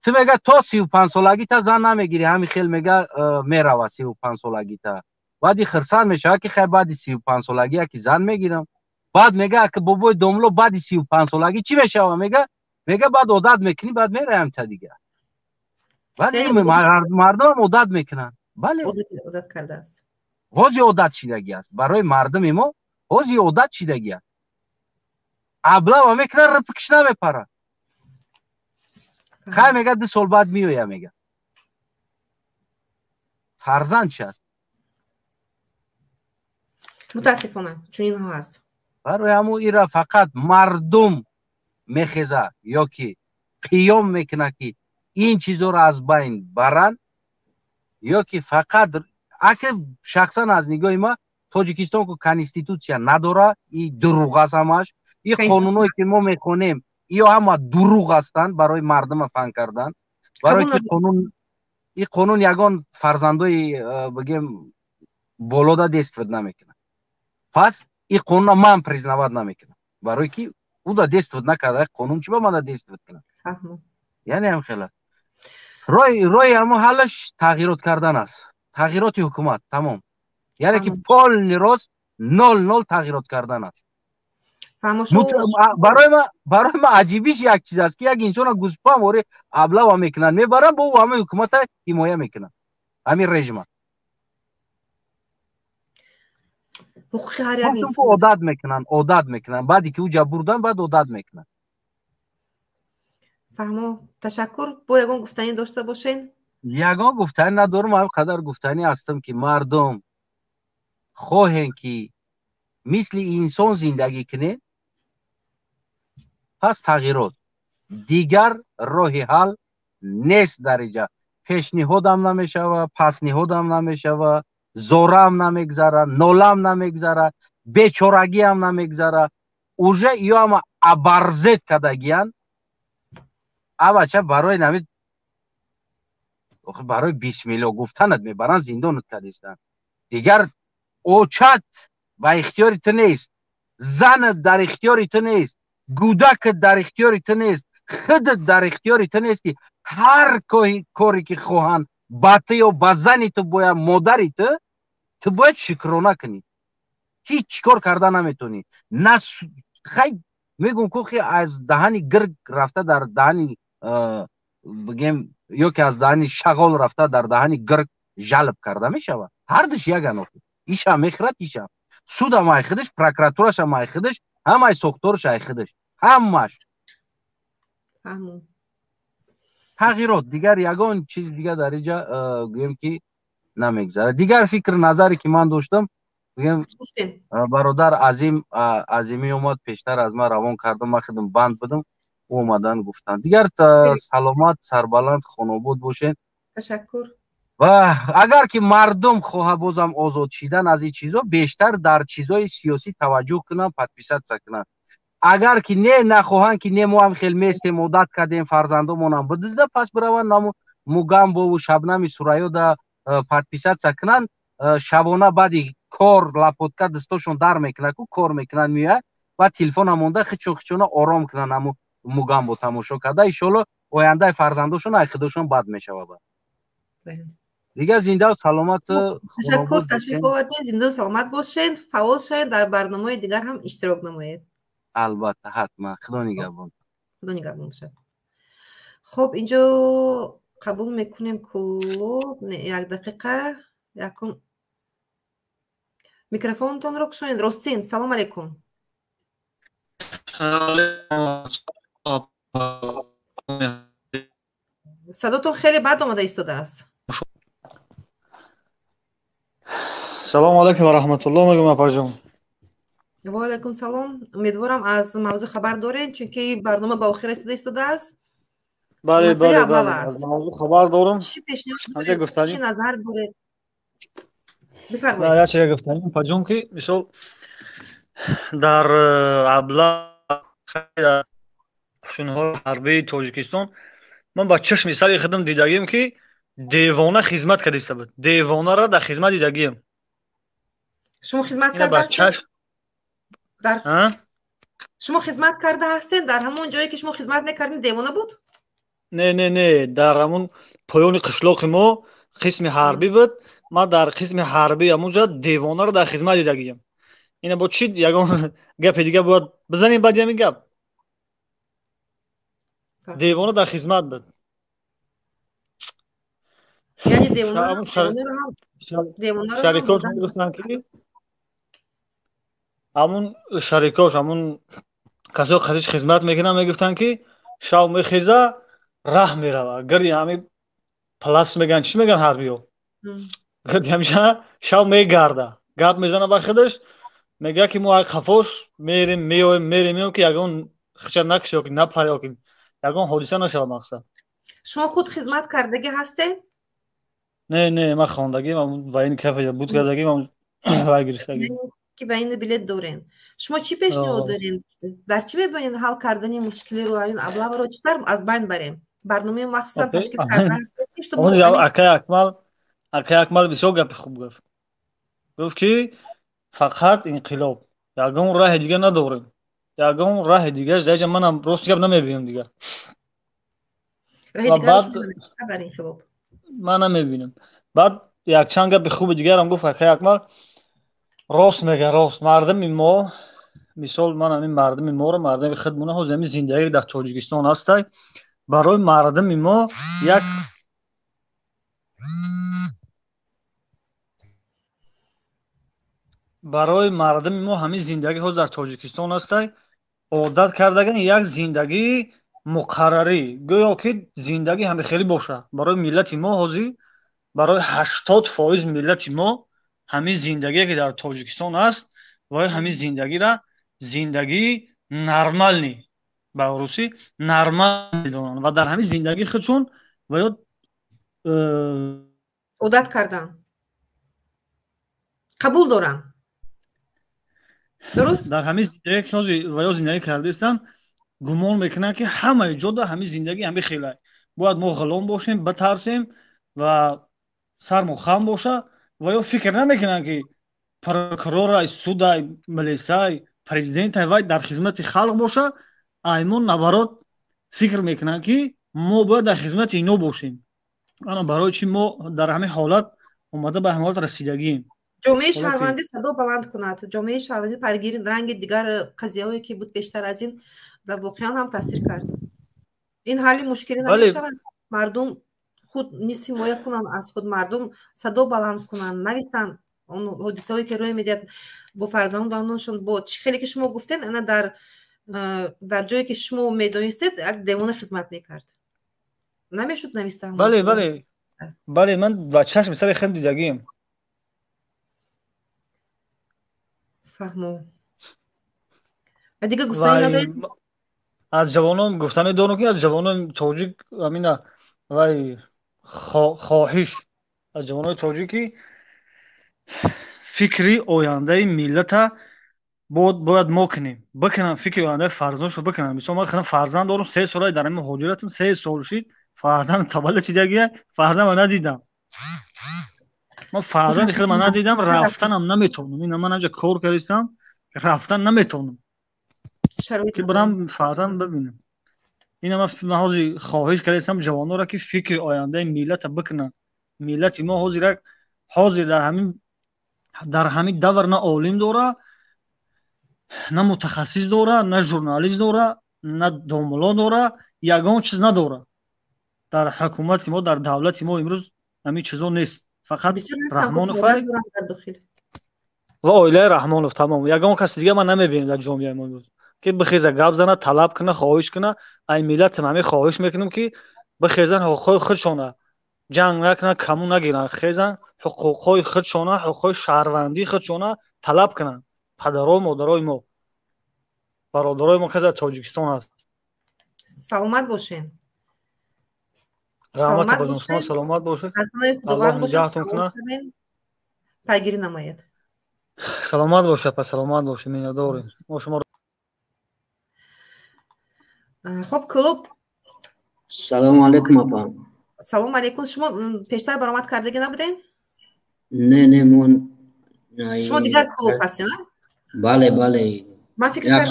تو میگه تا 35 سالگی تا زن نمیگیری همین خیلی میگه میروه 35 سالگی تا بعد خرسان میشه که خیر بعد 35 سالگی که زن میگیرم بعد میگه که بابای دوملو بعد 35 سالگی چی میشه میگه بعد عادت میکنی بعد میرم تا دیگه ولی مردم عادت میکنن بله عادت کرده است حاجی عادت شدگی است برای مردم ما حاجی عادت شدگی است ابلا میکنه رپکش نمیپره خیر میگه 2 سال بعد میویه میگه فرزند چی است متاسفانه چون اینها هست برای همون ایرا فقط مردم میخیزه یا که قیام میکنه که این چیزا رو از بین برن یا که فقط اگه شخصا از نگاه ما تاجیکستان که کانستیتوسیا نداره این دروغ است همش این قانونایی که ما میخونیم یا همه دروغ هستند برای مردم فهم کردن برای که این قانون یگان فرزندای بگیم بالا دست ود نمیکنه پس این قانون من پریزنواد نمیکنم برای که او دا دست ود نکرده قانون چی با من دست ود کنه یعنی هم خیلی رای همون حلش تغییرات کردن است تغییرات حکومت تمام یعنی که پال نیروز 0 تغییرات کردن است برای ما عجیبیش یک چیز است که یک انسان گوسپا موری ابلاغ میکنن میبرن با او همه حکومت حمایت میکنن همین رژیم عادت میکنن بعدی که او جا بردن بعد عادت میکنن فهمو تشکر با یگان گفتنی داشته باشین یگان گفتنی ندارم هم قدر گفتنی هستم که مردم خواهن که مثل انسان زندگی کنه پس تغییرات دیگر راه حل نیست در اینجا پیشنهاد هم نمیشوه پسنهاد هم نمیشوه زوره هم نمیگذره نوله هم نمیگذره بیچارگی هم نمیگذره اوژه یا هم ابرزت کدگیان بچه برای نمید برای 20 میلیون گفتنت میبرن زندانت کدیستن دیگر اوچت با اختیاری تو نیست زنت در اختیاری تو نیست گودک در اختیاری تو نیست خودت در اختیاری تو نیست که هر کاری که خواهن باته یا بزنی تو باید مادری تو باید شکرانه کنی هیچ کار کرده نمیتونی خیلی میگم که از دهنی گرگ رفته در دهنی بگیم یا که از دهنی شغال رفته در دهنی گرگ جلب کرده میشوه هر دش یک انوخی ایشا میخرد ایشا سود هم ایخدش پرکراتورش هم ایخدش همه سوختورش ایخدش همش تغییرات دیگر یگان چیز دیگر در اینجا گویم که نمیگذاره دیگر فکر نظری که من داشتم میگم برادر عظیمی اومد پیشتر از من روان کردم، من خودم بند بدم اومدن گفتن دیگر سلامت سربلند خانوباد باشین. تشکر. و اگر که مردم خواه بازم آزاد شدن از این چیزا بیشتر در چیزای سیاسی توجه کنن، پادپیسات کنن. اگر که نه نخواهن که نه ما هم خیلی میستیم مدت کردیم فرزندمون هم بدزده پس بروان نامو موگام و شبنم سرایو دا پادپیسات کنن، شبانه بعدی کار لپوتکا دستاشون در میکنن کو کار میکنن میاد و تلفن مونده خچونه آرام کنن امو موگام با تماشا کرده ان شاء الله آینده فرزنداشون اخداشون بد میشه بابا. دیگه زنده و سلامت. تشکر. تشریف آوردین. زنده و سلامت باشین. فعال شید. در برنامه دیگر هم اشتراک نمایید. البته حتما. خدا نگهدار. خدا نگهدار باشه. خب اینجا قبول میکنیم که یک دقیقه یکم میکروفونتون رو کشوین. راستین سلام علیکم. صداتون خیلی بد اومده ایستاده است. سلام علیکم و رحمت الله. میگم اپر جان. و علیکم سلام. امیدوارم از موضوع خبر دارین چون که برنامه با آخر رسیده ایستاده است. بله از موضوع خبر دارم. چی پیشنهاد دارید؟ چی نظر دارید؟ بفرمایید. نه چه گفتنیم اپر جان که مثال در ابلا شونهای حربی تاجیکستان من با چشم سر خودم دیدگیم که دیوانه خدمت کرده بود. دیوانه را در خدمت دیدگیم. شما خدمت کرده هستید؟ شما خدمت کرده هستید در همون جایی که شما خدمت میکردین دیوانه بود؟ نه در همون پایان قشلاق ما قسم حربی بود. ما در قسم حربی همونجا دیوانه را در خدمت دیدگیم. اینا با چی یگان گپ دیگه باید بزنیم بعد همین گپ. دیوانه در خدمت بود. یعنی دیوانه شریکاش میگفتن که همون شریکاش همون کسایی که خودش خدمت میکنن میگفتن که شاو میخیزه راه میره. اگر همین پلاس میگن چی میگن حربیو گردی همیشه شاو میگرده گپ میزنه با خودش میگه که ما خفاش میریم که یگان خچر نکشه که نپره که یگان حادثه نشه. مقصد شما خود خدمت کردگی هسته؟ نه من خواندگی من واین کافه بود کردگی من وای گرفتگی که واین بلیت دارین. شما چی پیشنهاد دارین؟ در چی میبینین حل کردن مشکلی رو این ابلاغ رو چطور از بین بریم؟ برنامه مخصوصا تشکیل کرده هست؟ اون اکای اکمل بسیار گپ خوب گفت که فقط انقلاب یگان راه دیگه نداریم. یگان راه دیگه زیجا منم راست گپ نمیبینم دیگه. راه دیگه در انقلاب من نمیبینم. بعد یک چند گپ خوب دیگه هم گفت اکای اکمل راست میگه. راست مردم ما مثال من همین مردم ما رو مردم خودمون ها زمین زندگی در تاجیکستان هست برای مردم ما یک برای مردم ما همین زندگی ها در تاجیکستان هست عادت کردگان یک زندگی مقرری گویا که زندگی همه خیلی باشه. برای ملت ما حاضی برای 80% ملت ما همین زندگی که در تاجیکستان است و همین زندگی را زندگی نرمال نی با روسی نرمال دونن و در همین زندگی خودشون و یا عادت کردن قبول دارن. درست؟ در همین زندگی که و یا زندگی کرده استن گمان میکنن که همه جا در همین زندگی همین خیلی باید ما غلام باشیم بترسیم و سرمو خم باشه و یا فکر نمیکنن که پروکورور سود ملیسای پرزیدنت وای در خدمت خلق باشه. ایمون نبرات فکر میکنن که ما باید در خدمت اینو باشیم. انا برای چی ما در همین حالت اومده به حالت رسیدگیم. جامعه شهروندی صدا بلند کند. جامعه شهروندی پرگیری رنگ دیگر قضیه‌ای که بود بیشتر از این در واقعا هم تاثیر کرد. این حالی مشکلی نمیشه. مردم خود نیست حمایت کنن از خود. مردم صدا بلند کنن نویسن اون حادثه‌ای که روی میدید با فرزندانشون با خیلی که شما گفتین انا در جایی که شما میدونستید یک دیوانه خدمت میکرد نمیشد نویسته. بله من با چشم سر خود دیدگیم. فهمو دیگه گفتنی ندارید از جوانان گفتنی دارم که از جوانان تاجیک امینا وای خواهش از جوانان تاجیکی فکری آینده ملت باید ما کنیم بکنم فکر آینده فرزندشو بکنم. مثلا من خودم فرزند دارم 3 سال در این مهاجرتم 3 سال شد فرزند تولد چیدگی فرزند من ندیدم. من فرزند خودم ندیدم رفتنم نمیتونم. این من اینجا کار کردم رفتن نمیتونم که برام فرزند ببینم. این من حاضر خواهش کردم جوانان را که فکر آینده ملت بکنن. ملت ما حاضر در همین دور نه عالم داره نه متخصص داره نه ژورنالیست داره نه دوملا داره یگان چیز نداره. در حکومت ما در دولت ما امروز همین چیزا نیست. فقط رحمانوف و اویله رحمانوف تمام. یگان کس دیگه من نمیبینم در جامعه ما امروز که بخیزه گپ زنه طلب کنه خواهش کنه. این ملت همه خواهش میکنم که بخیزن حقوق خودشونه جنگ نکنه کمون نگیرن خیزن حقوق خودشونه حقوق شهروندی خودشونه طلب کنن. پدرای مادرای ما برادرای ما که از تاجیکستان هست. سلامت باشین. رحمت با شما سلامت باشه. الله نجاتتون کنه. پیگیری نماید. سلامت باشه. پس سلامت باشه. میاداریم ما شما. خب کلوب سلام علیکم اپا. سلام علیکم. شما پیشتر برآمد کردگی نبودین؟ نه من شما دیگر کلوب هستین نه؟ بله من فکر کردم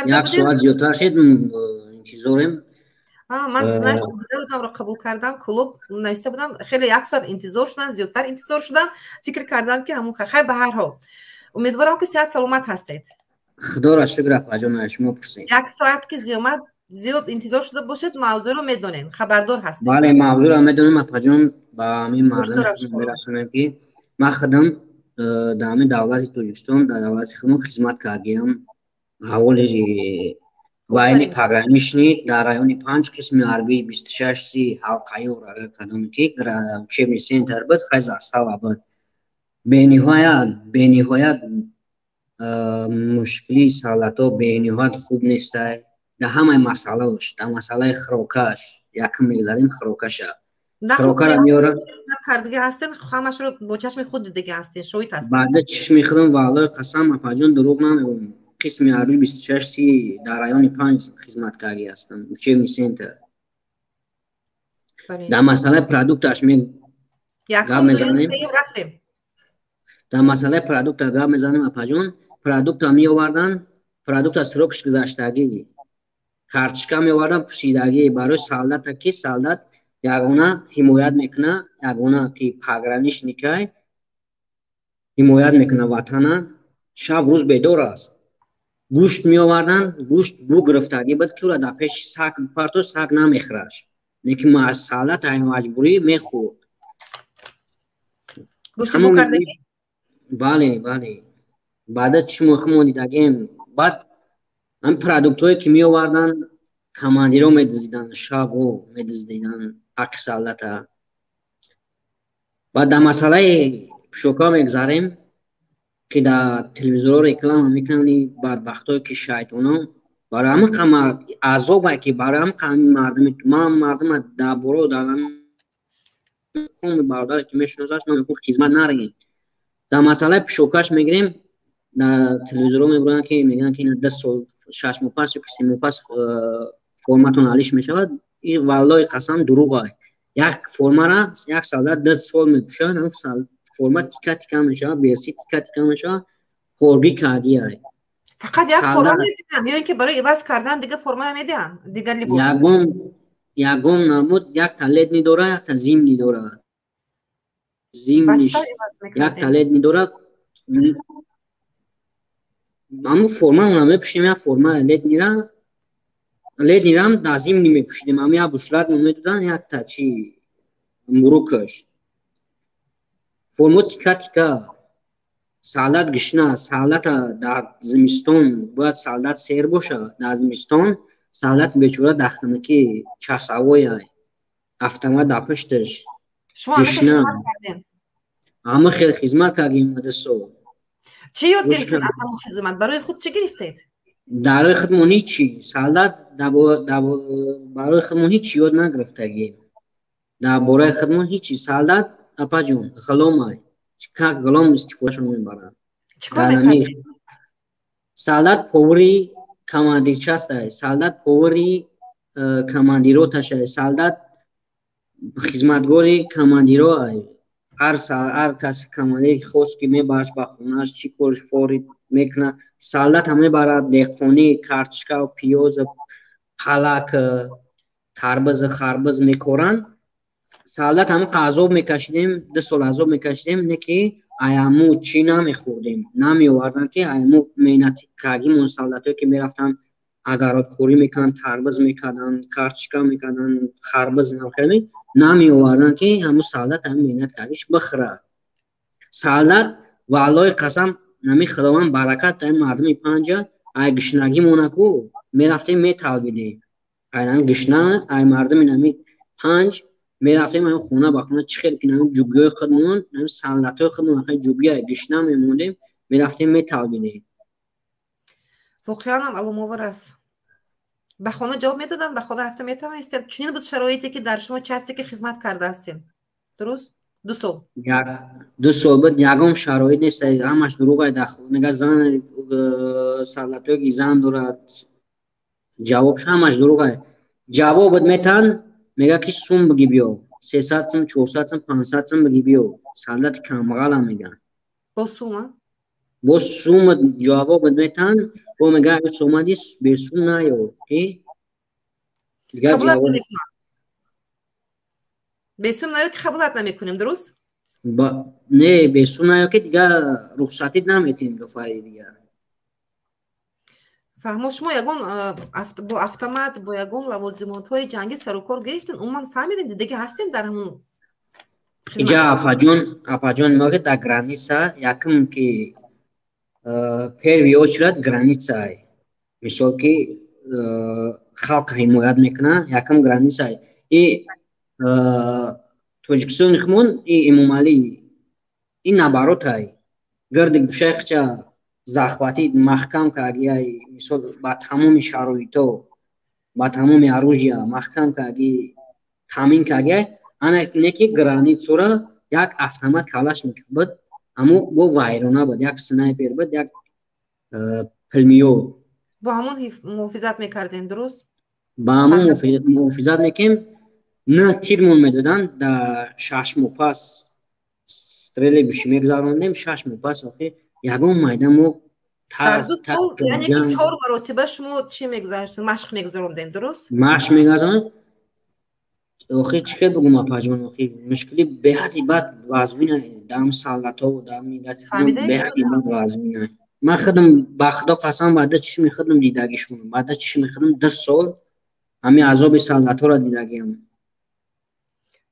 یک سوال زیادتر شد انتظارم. من زنش دیگر رو قبول کردم. کلوب نوشته بودن خیلی 1 ساعت انتظار شدن زیادتر انتظار شدن. فکر کردم که همون خیلی به هر حال امیدوارم که صحت سلامت هستید. خدا را شکر اپا جان. شما پرسید 1 ساعت که زیاد انتظار شده باشید موضوع رو میدونین خبردار هستید؟ بله موضوع رو میدونم اپا جان. با همین مردم میرسونم که من خودم در همین دولت تاجیکستان در دولت خودم خدمت کردم. حوالی وایانی پاگرانیشنی در رایون 5 قسم حربی 26 سی حلقه‌ای و را کردم که چه سنتر بود خیلی استوا بود. به نهایت مشکلی سالتا به نهایت خوب نیست. در همه مسائلش در مسئله خروکش یکم میگذاریم خروکش خروکه را میاره کردگی هستین همش رو با چشم خود دیگه هستین شوید هستین. بعد چشم خودم والله قسم اپا جان دروغ نمیگم. قسم حربی 26 سی در رایون 5 خدمت کردی هستم. چه سنتر در مسئله پروداکتش رفتیم. در مسئله پروداکت گپ میزنیم اپا جان. پروداکت می آوردن پروداکت از سروکش گذاشتگی کارتشکا می آوردن پوشیدگی برای سالدت که سالدت یگانه حمایت میکنه یگانه که پاگرانیش نکای حمایت میکنه وطن شب روز بیدار است. گوشت می آوردن گوشت بو گرفتگی بود که در پیش سگ پرتو سگ نمیخورش لیکن ما از سالدت مجبوری میخورد. گوشت بو کردگی؟ بله بعد چی مخمون دیدگیم. بعد هم پروداکتوی که می آوردن کماندیرو میدزدیدن شاگو میدزدیدن حق سالدت. بعد در مسئله شوکا میگذاریم که در تلویزیون رکلام میکنی بدبختایی که شیطانا برای همه قمر عذابه که برای همه مردم مردم در برو در خون برادر که میشناسش من خدمت نرگیم. در مسئله شوکاش میگیریم در تلویزیون میگن که میگن که این 10 سال 6 ماه پس یا 3 ماه پس فرمتون علیش میشود. این والله قسم دروغه. یک فرما را یک سال 10 سال میپوشه اون سال فرمت تیکه میشه برسی تیکه میشه خورگی کردی ای فقط یک فرما میدن یا اینکه برای عوض کردن دیگه فرما میدن دیگه لباس یگم نمود یک تلید نداره یک تزیم نداره. زیمش یک تلید نداره. همون فرما اونم میپوشیم یک فرما لید نیرم در زیم نمیپوشیدیم. همون یک بشلت نمیدودن یک تچی مروکش فرما تیکه سالت گشنه سالت در زمستان باید سالت سیر باشه. در زمستان سالت بیچوره دختنکی چسوای افتمه در پشتش گشنه. همه خیلی خدمت کردیم مدرسو. چی یاد گرفتین از همون خدمت؟ برای خود چه گرفتید؟ برای خودمون هیچی. سالات برای خودمون هیچی یاد نگرفتیم. برای خودمون هیچی. سالات اپا جون غلامای چیکار غلام استفاده می‌برن. چیکار می‌کردید؟ سالات پوری کماندیرچاست. سالات پوری کماندیروتاشه. سالات خدمتگاری کماندیرو هر کس کماندیر خوست که میبرش با خونش چی کارش فوری میکنه. سالات همه برای دهخونی کارتشکا و پیوز پالک خربز میکورن. سالات همه قازوب میکشیدیم 2 سال عذاب میکشیدیم نه که ایامو چی نمیخوردیم نمیوردن که ایامو مینت کاگیمون سالاتو که میرفتن اگرات خوری میکنن تربز میکردن کارتشکا میکردن خربز نمیخوردن نمیوردن که همو سالات هم مینت کاگیش بخره. سالات والله قسم نمی خداوند برکت این مردمی پنجا ای گشنگی مونکو میرفتیم میتالبیدیم این گشنه ای مردمی نمی پنج میرفتیم این خونه با خونه چی خیلی که نمی جوگیای خودمون نمی سالاتای خودمون خیلی جوگیای گشنه میموندیم میرفتیم میتالبیدیم. واقعا هم علوم‌آور است. به خانه جواب میدادن، به خانه رفته میتوانستید. چنین بود شرایطی که در شما چه هستی که خدمت کرده هستین؟ درست؟ 2 سال. 2 سال بود. یگام شرایط نیست، همش دروغه. داخل میگه زن سالاتوی زن دارد، جوابش همش دروغه. جواب بود میتن میگه که سوم بگی بیو 300 سم 400 سم 500 سم بگی بیو. سالات کامغال هم میگن با سوم با سوم جواب بود میتن و میگه سوم دیس به سوم نیو که دیگه جواب به سوم نیو که قبولت نمیکنیم. درست؟ نه به سوم نیو که دیگه رخصتی نمیتیم دفعه دیگه. فهمو شما یگون با автомат با یگون لوازمات‌های جنگی سر و کار گرفتین، عموما فهمیدین دیگه هستین در همون خدمت. اپاجون میگه در گرانیسا یکم که پیروی очередь گرانیسا مثل که خلق حمایت میکنه یکم گرانیسا ای توجکستان خمون ای امامعلی این نبارات های گرد گوشایخچا زخواتی محکم کردی مثل با تمام شرایطو با تمام اروجیا محکم کردی تامین کردی انا نکی گرانی چورا یک автомат کلاش میکرد اما با وایرونه بود یک سنایپر بود یک پلمیو با همون محافظت میکردین. درست؟ با همون محافظت میکردیم. نه تیرمون میدادن در 6 ماه پس استرلی بشی میگذاروندیم 6 ماه پس آخه یگون میدمو در 2 سال یعنی که 4 مرتبه شما چی میگذاشتین؟ مشق میگذاروندین. درست؟ مشق میگذارن آخه چی بگم اپاجون آخه مشکلی به حدی بد وازمینه دام سالاتو و دام میگات به حدی بد وازمینه. من خودم با خدا قسم بعد چی میخدم دیدگیشون بعد چی میخدم 10 سال همین عذاب سالاتو را دیدگیم.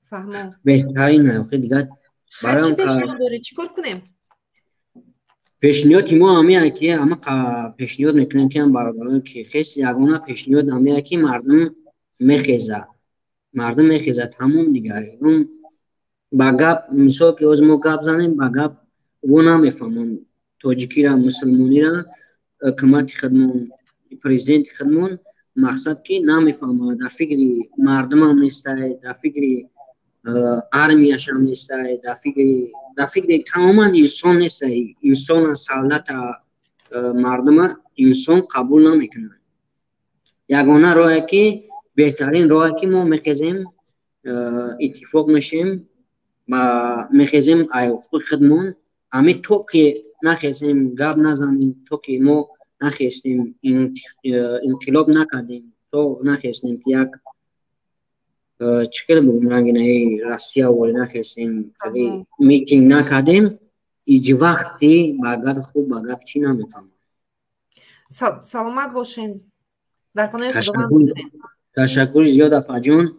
فهمم. بهترین آخه دیگه برام پیشنهاد داره چیکار کنیم؟ پیشنهاد ما همین که اما پیشنهاد میکنیم که برادران که خیلی یگانه پیشنهاد همین که مردم میخیزه تموم دیگه. اون با گپ مثال که از ما گپ زنیم با گپ او نمیفهمم توجیکی را مسلمانی را حکومت خدمون پرزیدنت خدمون مقصد که نمیفهمه در فکری مردم هم نیسته در فکری آرمیاش هم نیسته در فکری تماما انسان نیسته. انسان سالات مردم انسان قبول نمیکنه. یگانه راهی که بهترین راهی که ما میخیزیم اتفاق میشیم و میخیزیم خود خدمون همین تو که نخیزیم گپ نزنیم تو که ما نخیستیم انقلاب نکردیم تو نخیستیم که یک چکل بگم رنگینه راسیا ولی نخیستیم میتینگ نکردیم ایج وقتی باگر خوب باگر چی نمیتونم. سلامت باشین. در پناه خداوند باشین. تشکر زیاد اپاجون.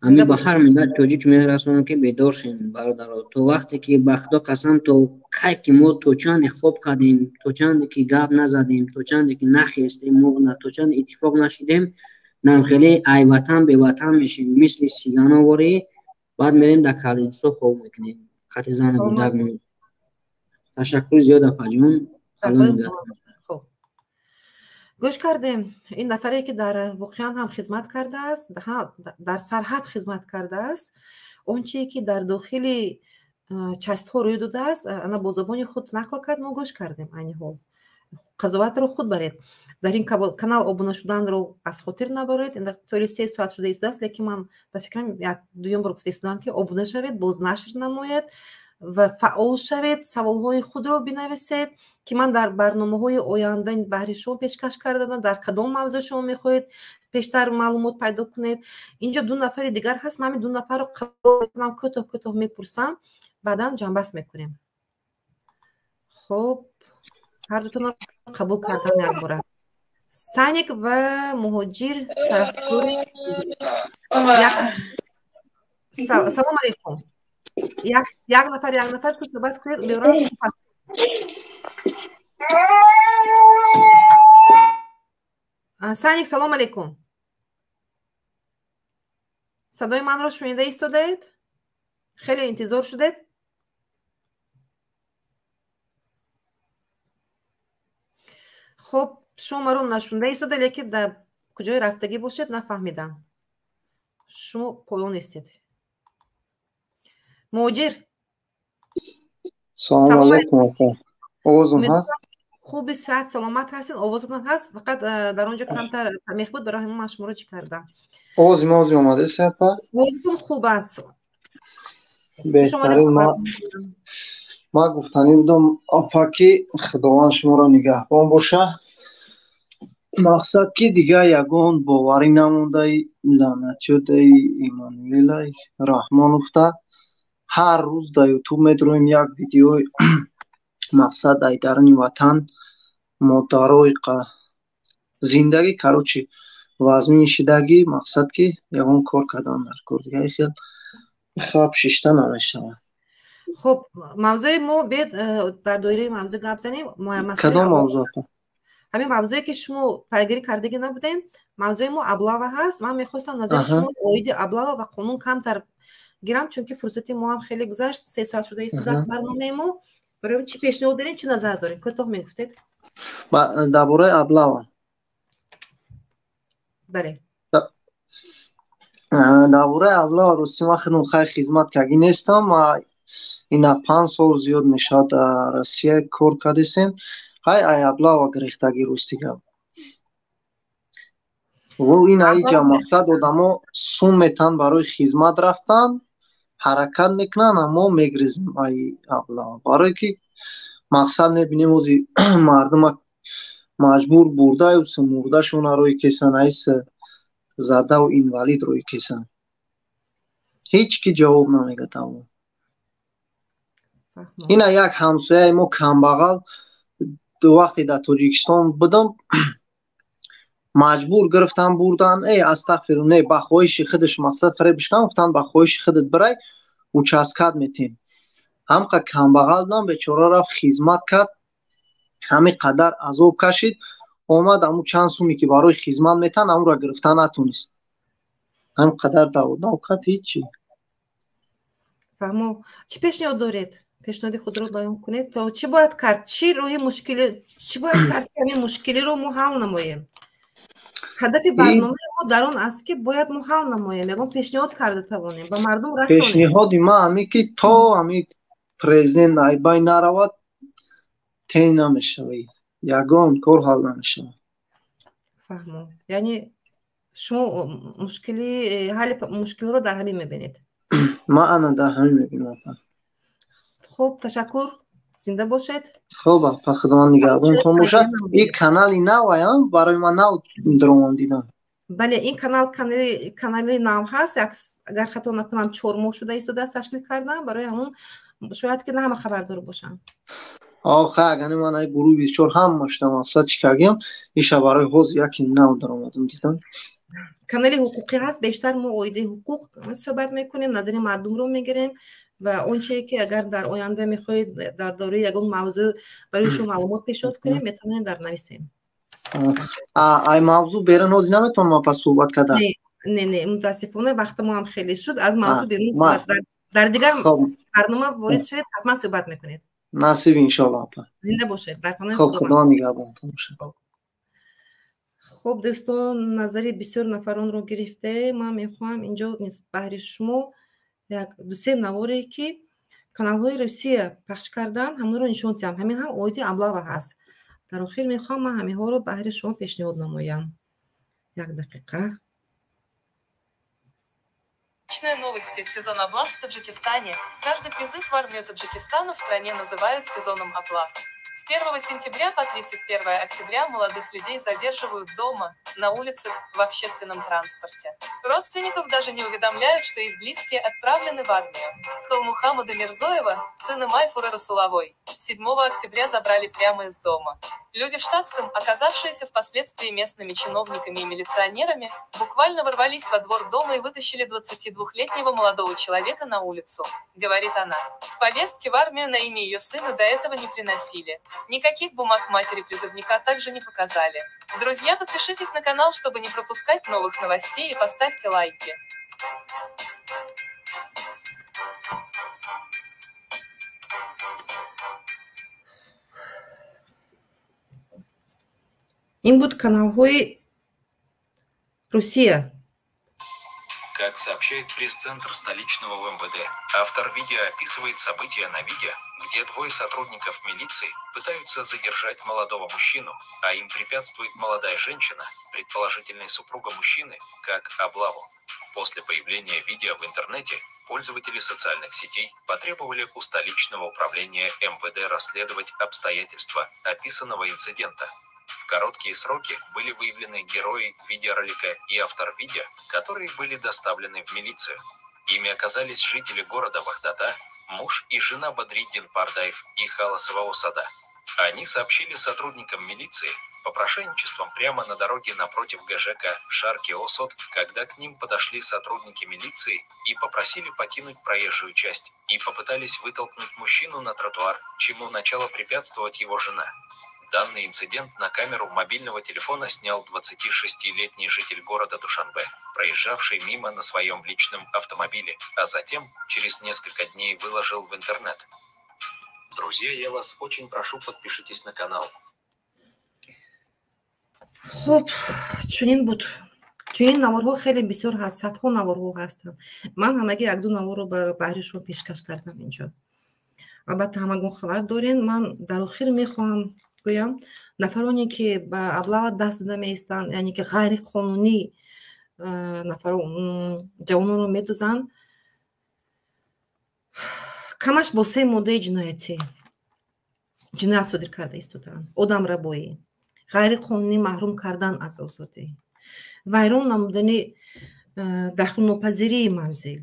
همین بخیر میداد توجیک میرسونم که بیدار شین برادرها. تو وقتی که بخدا قسم تو که که ما تو چند خوب کردیم تو چند که گپ نزدیم تو چند که نخیستیم مغنه تو چند اتفاق نشیدیم نمخیلی ای وطن به وطن میشیم مثل سیگانا واری بعد میریم در کالینسو خوب میکنیم خط زن بودک. تشکر زیاد اپاجون. خب گوش کردیم این نفری که در واقعا هم خدمت کرده است، در سرحد خدمت کرده است، اون چیزی که در داخل چست ها روی داده است انا با زبان خود نقل کرد، ما گوش کردیم. این حال قضاوت رو خود برید. در این کانال ابونه شدن رو از خاطر نبرید. این طوری 3 ساعت شده است، لیکن من به فکرم یک دویم رو گفته استم که ابونه شوید، باز نشر نمایید و فعال شوید، سوالهای خود رو بنویسید که من در برنامه‌های آینده برای شما پیشکش کردم. در کدام موضوع شما می‌خواهید بیشتر معلومات پیدا کنید. اینجا 2 نفر دیگر هست، من 2 نفر رو قبول کنم، کوتاه میپرسم، بعداً جنبش میکنیم. خب هر دوتون رو قبول کردم یک باره. سانیک و مهاجر طرفدار سلام علیکم. یک نفر تو صحبت کنید بیرون. سانیک سلام علیکم. صدای من رو شنیده ایستادید؟ خیلی انتظار شدید؟ خب شما رو نشونده ایستاده، لیکن در کجای رفتگی باشید نفهمیدم. شما پایان استید. موجر سلام علیکم. آوازون هست؟ خوبی، صحت سلامت هستین؟ آوازتون هست، فقط در اونجا کمتر میخ بود، برای همون من شما رو چی کردم. آوازی اومده سپر؟ آوازتون خوب است. بهترین. ما گفتنی بودم آپاکی خداوند شما را نگهبان باشه. مقصد که دیگه یگان باوری نمونده لعنتی دای ایمانویل رحمان افته. هر روز در یوتیوب میدرویم یک ویدیو مقصد ایدرانی وطن مداروی زندگی کروچی وزمین شدگی مقصد که یگان کار کردن در کار دیگه خیلی خواب ششته نمیشه. خب موضوع ما بید در دایره موضوع گپ زنیم. کدام موضوع؟ همین موضوعی که شما پیگیری کردگی نبودین، موضوع ما ابلاغ هست. من میخواستم نظر شما اوید ابلاغ و قانون کمتر گیرم، چون که فرصتی ما هم خیلی گذشت، 3 ساعت شده است دست برنامه ما. برای چی پیشنهاد دارین، چی نظر دارین؟ کوتاه میگفتید درباره ابلاغ. بله درباره ابلاغ روسی ما خدمت خیر خدمت کردی نیستم. اینا 5 سال زیاد میشه در روسیه کار کردیم. های ابلاغ گرفتگی روستیگه و این ایجا مقصد آدما سوم میتن برای خدمت رفتن حرکت میکنن، اما میگریزیم ای ابلاغ برای که مقصد میبینیم اوزی مردم مجبور برده و مرده شون روی کسان ایس زده و اینوالید روی کسان، هیچ کی جواب نمیگه. تمام اینا یک همسایه ما کمبغل وقتی در تاجیکستان بودم مجبور گرفتن بردن. ای استغفرالله، به خواهش خودش مقصد فریبش گفتن به خواهش خودت برای و چسکت میتیم. هم که کمبغل دم بیچاره رفت خدمت کرد، همین قدر عذاب کشید، اومد همون چند سومی که برای خدمت میتن همون را گرفتن نتونست، هم قدر داو کرد. هیچی. فهمو. چی پیشنهاد دارید؟ پیشنهاد خود رو بیان کنید تا چی باید کرد، چی روی مشکل، چی باید کرد که این مشکلی رو ما حل نماییم. هدف برنامه ما در اون است که باید ما حل نماییم. میگم پیشنهاد کرده توانیم با مردم رسانیم. پیشنهاد ما همی که تا همی پرزیدنت ایبای نرود تین نمیشه، یگان کار حل نمیشه. فهمو. یعنی شما مشکلی حل مشکل رو در همین میبینید؟ ما انا در همین میبینم. خب تشکر، زنده باشید. خب تا خداوند نگهبان تون باشه. این کانال نو برای من نو درمان دیدم. بله این کانال نو هست. اگر خطا نکنم 4 ماه شده است دست تشکیل کردم، برای همون شاید که نه همه خبردار باشن. آخه اگر من ای گروه 24 هم مشتم اصلا چیکاریم ایشا برای حوز یکی نو درآمدم دیدم. کانال حقوقی هست، بیشتر ما اویده حقوق صحبت میکنیم، نظر مردم رو میگیریم و اون چیزی که اگر در آینده میخواید در دوره یگان موضوع برای شما معلومات پیشنهاد کنیم میتونید در نویسیم. ای موضوع بیرون حوز نمیتونم ما پس صحبت کردم. نه متاسفانه وقت ما هم خیلی شد. از موضوع بیرون صحبت در دیگر برنامه وارد شد، حتما صحبت میکنید. насиб иншаллоҳ апа. Зинда бошед. Дар паноҳи хуб Худованд. худо нигаҳбонтон бошад. خب دوستان نظری بسیار نفران رو گرفته. من میخوام اینجا برای شما یک دو سه نواری که کانال های روسیه پخش کردن همون رو نشون دادم. همین هم اویدی ابلاغ هست. در آخر میخوام من همین ها رو برای شما پیشنهاد نمایم. یک دقیقه. Личные новости. Сезон облав в Таджикистане. Каждый призыв в армию Таджикистана в стране называют сезоном облав. С 1 сентября по 31 октября молодых людей задерживают дома, на улицах, в общественном транспорте. Родственников даже не уведомляют, что их близкие отправлены в армию. Халмухаммада Мирзоева, сына Майфура Расуловой, 7 октября забрали прямо из дома. Люди в штатском, оказавшиеся впоследствии местными чиновниками и милиционерами, буквально ворвались во двор дома и вытащили 22-летнего молодого человека на улицу, говорит она. Повестки в армию на имя ее сына до этого не приносили. Никаких бумаг матери призывника также не показали. Друзья, подпишитесь на канал, чтобы не пропускать новых новостей, и поставьте лайки. این بود канал های Россия. Как сообщает пресс-центр столичного МВД, автор видео описывает события на видео, где двое сотрудников милиции пытаются задержать молодого мужчину, а им препятствует молодая женщина, предположительная супруга мужчины, как облаву. После появления видео в интернете, пользователи социальных сетей потребовали у столичного управления МВД расследовать обстоятельства описанного инцидента. В короткие сроки были выявлены герои видеоролика и автор видео, которые были доставлены в милицию. Ими оказались жители города Вахдата, муж и жена Бадриддин Пардаев и Халасова Осада. Они сообщили сотрудникам милиции попрошайничеством прямо на дороге напротив ГЖК Шарки-Осот, когда к ним подошли сотрудники милиции и попросили покинуть проезжую часть, и попытались вытолкнуть мужчину на тротуар, чему начала препятствовать его жена. Данный инцидент на камеру мобильного телефона снял 26-летний житель города Душанбе, проезжавший мимо на своем личном автомобиле, а затем, через несколько дней, выложил в интернет. Друзья, я вас очень прошу, подпишитесь на канал. خب چنین بود. چنین نوارها خیلی بسیار هست. صدها نوارها هستن. من همگی یک دو نوار رو برای شما پیشکش کردم اینجا. البته همگون خبر دارین. من در آخر میخوام گویم نفرانی که به ابلاغ دست داده میستن، یعنی که غیر قانونی جوانان رو میدوزن، کمش با 3 ماده جنایت صادر کرده ایستادن. آدمربایی، غیر قانونی محروم کردن از آزادی، ویران نمودن دخل ناپذیری منزل،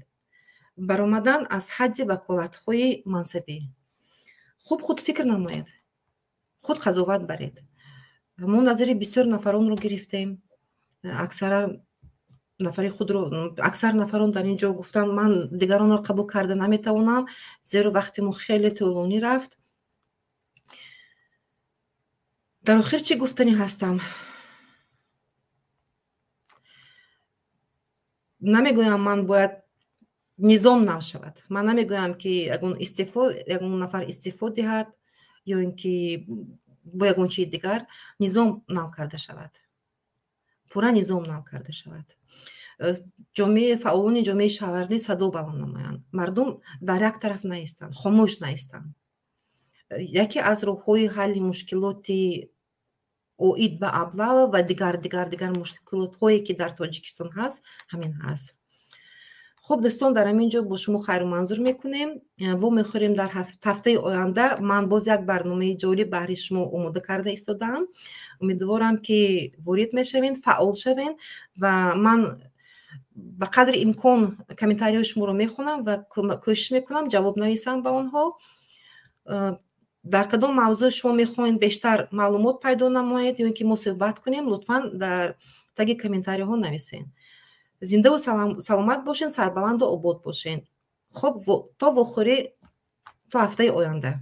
برآمدن از حد وکالت‌های منصبی. خوب خود فکر نماید، خود قضاوت برید. ما نظری بسیار نفران رو گرفتیم. اکثر نفران در اینجا گفتن من دیگران رو قبول کرده نمیتوانم، زیرا وقتی خیلی طولانی رفت. در آخر چی گفتنی هستم؟ نمیگویم من باید نظام نو شود. من نمیگویم که اگون نفر استعفا دهد یا اینکه با یگون چیز دیگر نظام نو کرده شود. پورا نظام نو کرده شود. جامعه فعالان جامعه شهروندی صدا بلند نمایند. مردم در یک طرف نیستند، خاموش نیستند. یکی از راه‌های حل مشکلات اوید به ابلاغ و دیگر مشکلات هایی که در تاجیکستان هست همین هست. خب دوستان در همینجا با شما خیر و منظور میکنیم و میخوریم در هفته آینده من باز یک برنامه جالب برای شما آماده کرده ایستادم. امیدوارم که وارد میشوین، فعال شوین و من به قدر امکان کامنتاری شما رو میخونم و کوشش میکنم جواب نویسم به آنها. در کدام موضوع شما میخواین بیشتر معلومات پیدا نمایید یا اینکه ما صحبت کنیم، لطفاً در تگ کامنتاری ها نویسین. زنده و سلامت باشین، سربلند و آباد باشین. خب تا هفته آینده.